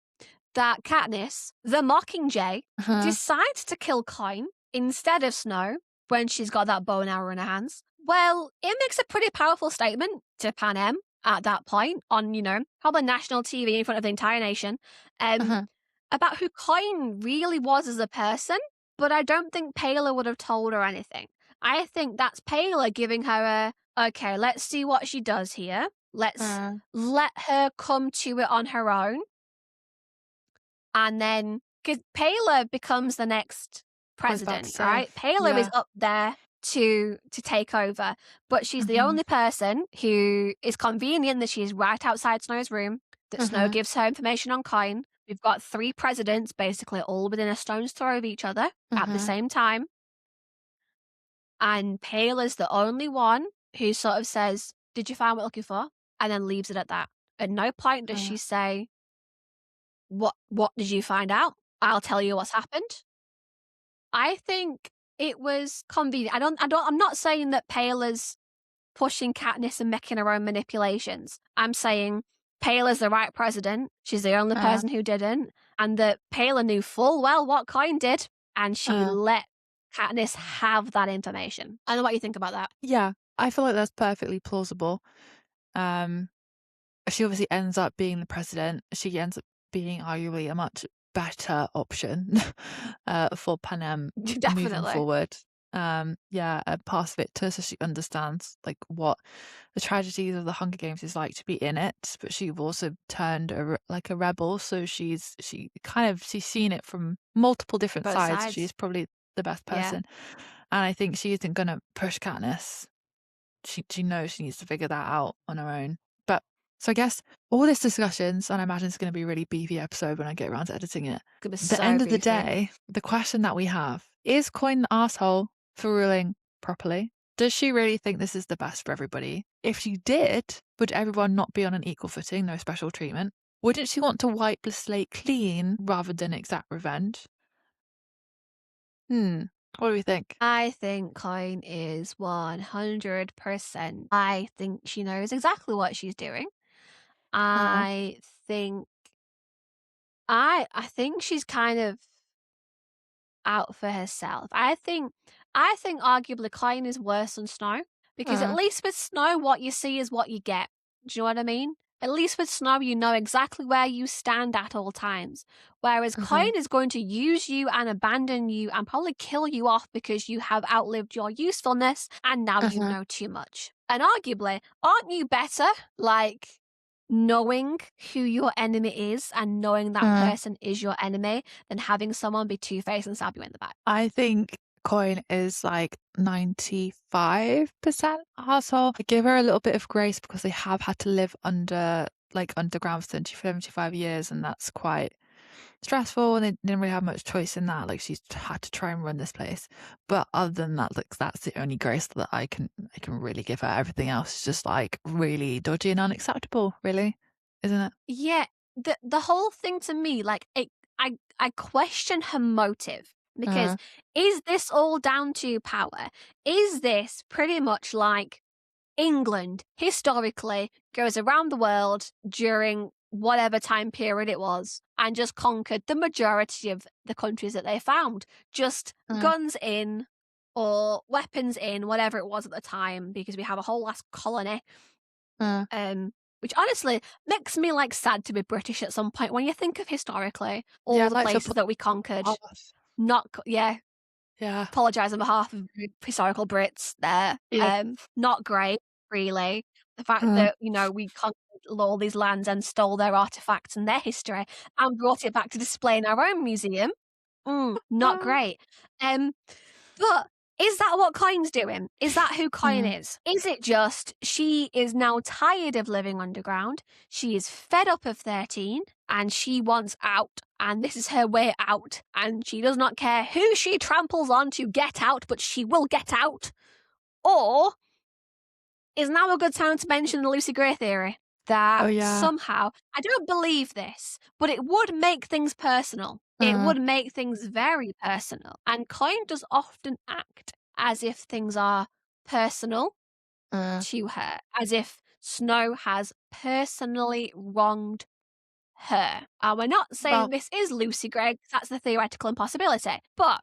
that Katniss, the Mockingjay, Uh-huh. decides to kill Coin instead of Snow when she's got that bow and arrow in her hands, well, it makes a pretty powerful statement to Panem at that point on, probably national TV in front of the entire nation, Uh-huh. about who Coin really was as a person, but I don't think Paler would have told her anything. I think that's Paler giving her okay, let's see what she does here. Let's Uh, let her come to it on her own. And then, because Paler becomes the next I was about to president, say, right? Paler is yeah. up there to take over, but she's the Mhm. only person who is convenient that she's right outside Snow's room, that Snow Uh-huh. gives her information on Coin. We've got 3 presidents basically all within a stone's throw of each other at the Uh-huh. same time. And Paler's the only one who sort of says, "Did you find what you're looking for?" And then leaves it at that. At no point does Uh, she say, What did you find out? I'll tell you what's happened." I think it was convenient. I'm not saying that Paler's pushing Katniss and making her own manipulations. I'm saying Paler's the right president. She's the only uh, person who didn't. And that Paler knew full well what Coin did. And she uh. let Katniss have that information. I don't know what you think about that. Yeah, I feel like that's perfectly plausible. Um, she obviously ends up being the president. She ends up being arguably a much better option for Panem moving Definitely. forward. Yeah, and part of it too, so she understands like what the tragedies of the Hunger Games is like to be in it, but she's also turned like a rebel, so she's seen it from multiple different Both sides. sides. She's probably the best Yeah. person, and I think she isn't gonna push Katniss. She knows she needs to figure that out on her own. But so I guess all this discussions, and I imagine it's going to be a really beefy episode when I get around to editing it. Could be At the so end of the beefy. day, the question that we have is Coin the asshole for ruling properly? Does she really think this is the best for everybody? If she did, would everyone not be on an equal footing, no special treatment? Wouldn't she want to wipe the slate clean rather than exact revenge? What do we think? I think Coin is 100%. I think she knows exactly what she's doing. Uh, I think I think she's kind of out for herself. I think arguably Coin is worse than Snow because at uh, least with Snow what you see is what you get. Do you know what I mean? At least with Snow you know exactly where you stand at all times. Whereas uh-huh, Coin is going to use you and abandon you and probably kill you off because you have outlived your usefulness and now you uh-huh, know too much. And arguably, aren't you better like knowing who your enemy is and knowing that uh. person is your enemy than having someone be two-faced and stab you in the back? I think Coin is like 95% arsehole. I give her a little bit of grace because they have had to live underground for 75 years, and that's quite stressful, and they didn't really have much choice in that. Like she's had to try and run this place. But other than that, like that's the only grace that I can really give her. Everything else is just like really dodgy and unacceptable, really, isn't it? Yeah, the whole thing to me, like I question her motive because Uh, is this all down to power? Is this pretty much like England historically goes around the world during whatever time period it was and just conquered the majority of the countries that they found? Just uh, guns in or weapons in, whatever it was at the time, because we have a whole last colony. uh. Which honestly makes me like sad to be British at some point when you think of historically Yeah, all I'd the like to places that we conquered. pass. Yeah, Yeah. apologise on behalf of historical Brits there. Yeah. Not great, really. The fact that, we conquered all these lands and stole their artifacts and their history and brought it back to display in our own museum. Not great. But is that what Coin's doing? Is that who Coin is? Is it just she is now tired of living underground? She is fed up of 13 and she wants out. And this is her way out. And she does not care who she tramples on to get out, but she will get out. Or is now a good time to mention the Lucy Gray theory? That somehow, I don't believe this, but it would make things personal. It would make things very personal. And Coin does often act as if things are personal to her, as if Snow has personally wronged her. We're not saying this is Lucy Gray, that's the theoretical impossibility. But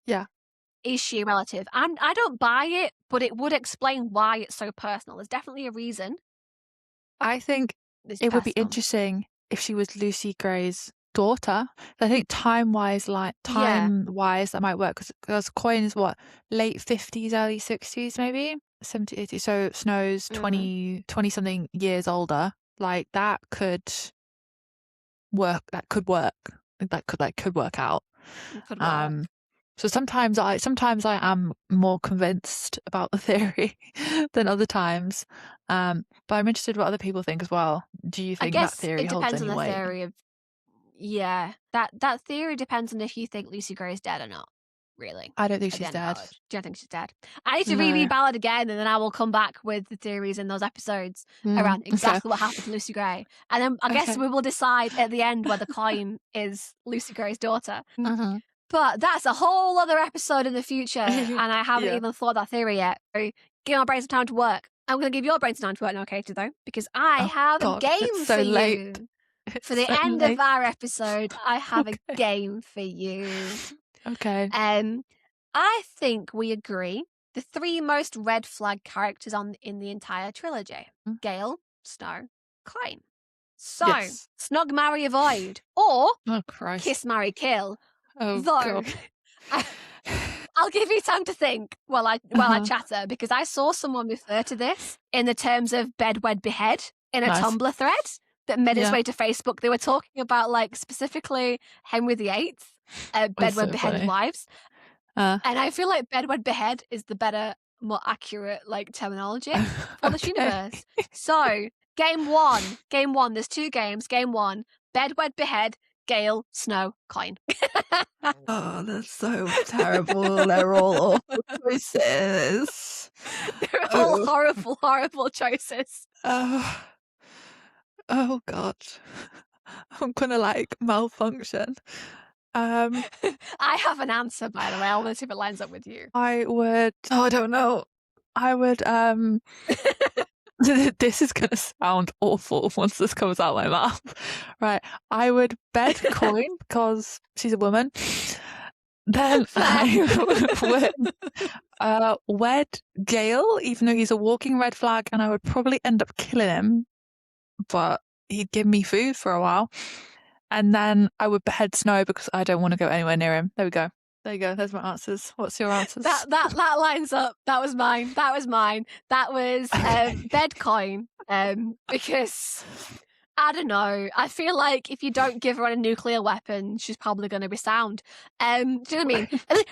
is she a relative? I don't buy it, but it would explain why it's so personal. There's definitely a reason. I think it would be interesting if she was Lucy Gray's daughter. I think time-wise, that might work because Coin is late 50s, early 60s, maybe 70, 80. So Snow's 20 something years older. Like that could work. That could work. That could work out. It could work. So sometimes I am more convinced about the theory than other times. But I'm interested what other people think as well. Do you think that theory holds any weight? It depends on the theory of that theory depends on if you think Lucy Gray is dead or not. Really, I don't think she's dead. Do you think she's dead? I need to reread Ballad again, and then I will come back with the theories in those episodes around exactly what happened to Lucy Gray, and then I guess we will decide at the end whether Coin is Lucy Gray's daughter. But that's a whole other episode in the future, and I haven't even thought that theory yet. So give my brain some time to work. I'm going to give your brain some time to work now, Katie, though, because I have a game for you. For the end of our episode, I have a game for you. Okay. I think we agree the 3 most red flag characters in the entire trilogy: Gale, Snow, Coin. So, Snog, marry, avoid, or kiss, marry, kill. God. I'll give you time to think while I chatter, because I saw someone refer to this in the terms of bed, wed, behead in a Tumblr thread that made its way to Facebook. They were talking about specifically Henry VIII, bed, wed, beheaded wives. And I feel like bed, wed, behead is the better, more accurate terminology for this universe. So game one, there's 2 games. Game 1, bed, wed, behead, Gale, Snow, Coin. Oh, that's so terrible. They're all awful choices. They're all horrible, horrible choices. Oh God. I'm gonna malfunction. I have an answer, by the way. I want to see if it lines up with you. I would I don't know. I would this is gonna sound awful once this comes out my mouth. Right. I would bed Coin because she's a woman. Then I would wed Gale, even though he's a walking red flag, and I would probably end up killing him, but he'd give me food for a while. And then I would behead Snow because I don't want to go anywhere near him. There we go. There you go. There's my answers. What's your answers? That lines up. That was mine. That was bed Coin. Because I don't know. I feel like if you don't give her a nuclear weapon, she's probably going to be sound. Do you know what I mean?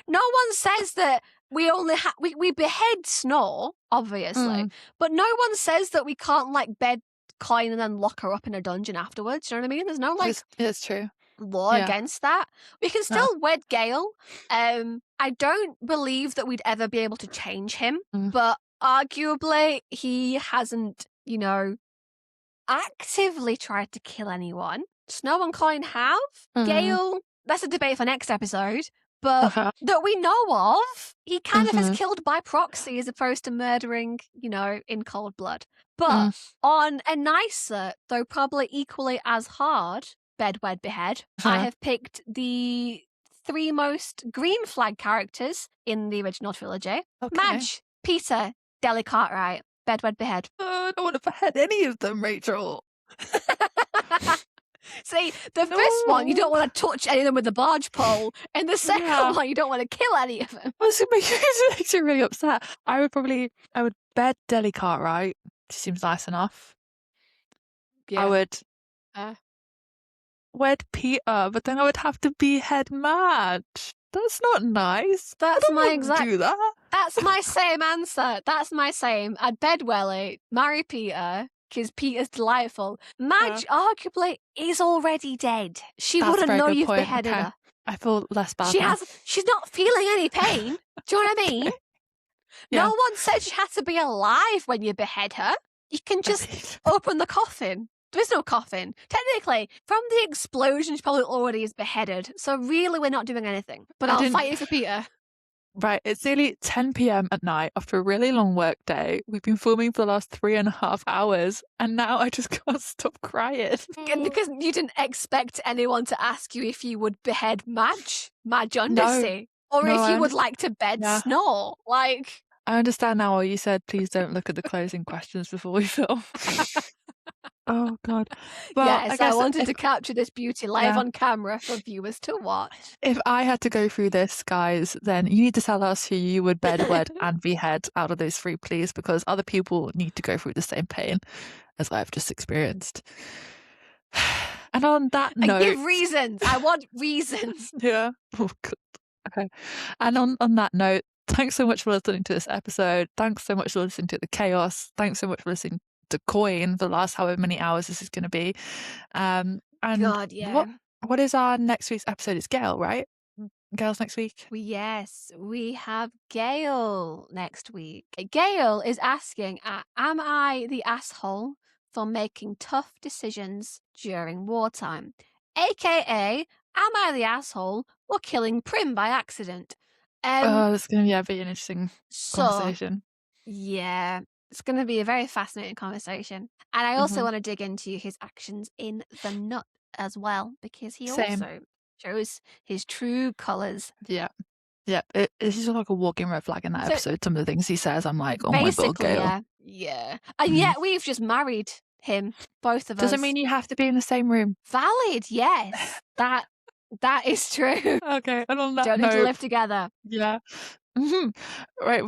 No one says that we only we behead Snow, obviously, but no one says that we can't bed Coin and then lock her up in a dungeon afterwards. Do you know what I mean? There's no It's true. Law against that. We can still wed Gale. I don't believe that we'd ever be able to change him, but arguably he hasn't, actively tried to kill anyone. Snow and Coin have. Gale, that's a debate for next episode, but that we know of, he kind of has killed by proxy as opposed to murdering, in cold blood. But on a nicer, though probably equally as hard, bed, wed, behead, I have picked the 3 most green flag characters in the original trilogy. Okay. Madge, Peter, Deli Cartwright, bed, wed, behead. I don't want to behead any of them, Rachel. See, the first one, you don't want to touch any of them with the barge pole. And the second one, you don't want to kill any of them. It makes you really upset. I would bed Deli Cartwright She seems nice enough. Yeah. I would Uh, wed Peter, but then I would have to behead Madge. That's not nice. That's my wouldn't exact. do that. That's my same answer. That's my same. I'd bed Welly, marry Peter, because Peter's delightful. Madge arguably is already dead. She That's a wouldn't very know good you've point. beheaded Okay. her. I feel less bad now. She's not feeling any pain. Do you know what I mean? Yeah. No one said she had to be alive when you behead her. You can just open the coffin. There is no coffin. Technically, from the explosion, she probably already is beheaded. So really, we're not doing anything. But I'll fight you for Peter. Right, it's nearly 10 p.m. at night after a really long work day. We've been filming for the last 3.5 hours, and now I just can't stop crying. Because you didn't expect anyone to ask you if you would behead Madge Undersea, or if you would like to bed Snow. Like, I understand now why you said please don't look at the closing questions before we film. Oh, God. Well, yes, I wanted to capture this beauty live on camera for viewers to watch. If I had to go through this, guys, then you need to tell us who you would bed, wed, and behead out of those three, please, because other people need to go through the same pain as I've just experienced. And on that note... And give reasons. I want reasons. Yeah. Oh, God. Okay. And on that note, thanks so much for listening to this episode. Thanks so much for listening to the chaos. Thanks so much for listening to Coin for the last however many hours this is going to be. And God, yeah. What is our next week's episode? It's Gail, right? Gail's next week? Yes, we have Gail next week. Gail is asking, am I the asshole for making tough decisions during wartime? AKA, am I the asshole for killing Prim by accident? That's going to be a very interesting conversation. Yeah, it's going to be a very fascinating conversation. And I also want to dig into his actions in The Nut as well, because he also shows his true colours. Yeah. Yeah, it's just like a walking red flag in that episode. Some of the things he says, I'm like, oh my God, Gail. Yeah. And yet we've just married him, both of us. Doesn't mean you have to be in the same room. Valid, yes. That is true. Okay, and on that Don't note... need to live together. Yeah. Right,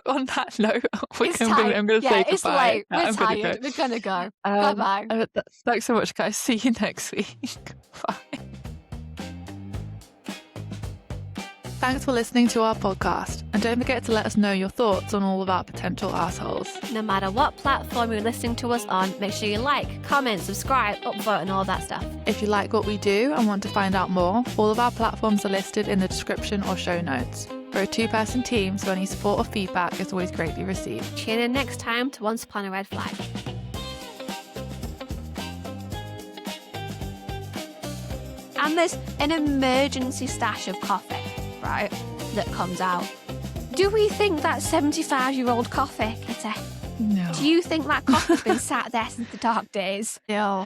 on that note, I'm going to say goodbye. It's late. We're tired. We're going to go. Bye-bye. Thanks so much, guys. See you next week. Bye. Thanks for listening to our podcast, and don't forget to let us know your thoughts on all of our potential assholes. No matter what platform you're listening to us on, make sure you like, comment, subscribe, upvote, and all that stuff. If you like what we do and want to find out more, all of our platforms are listed in the description or show notes. We're a 2-person team, so any support or feedback is always greatly received. Tune in next time to Once Upon a Red Flag. And there's an emergency stash of coffee, right, that comes out. Do we think that 75-year-old coffee, Kitty? No. Do you think that coffee's been sat there since the dark days? No.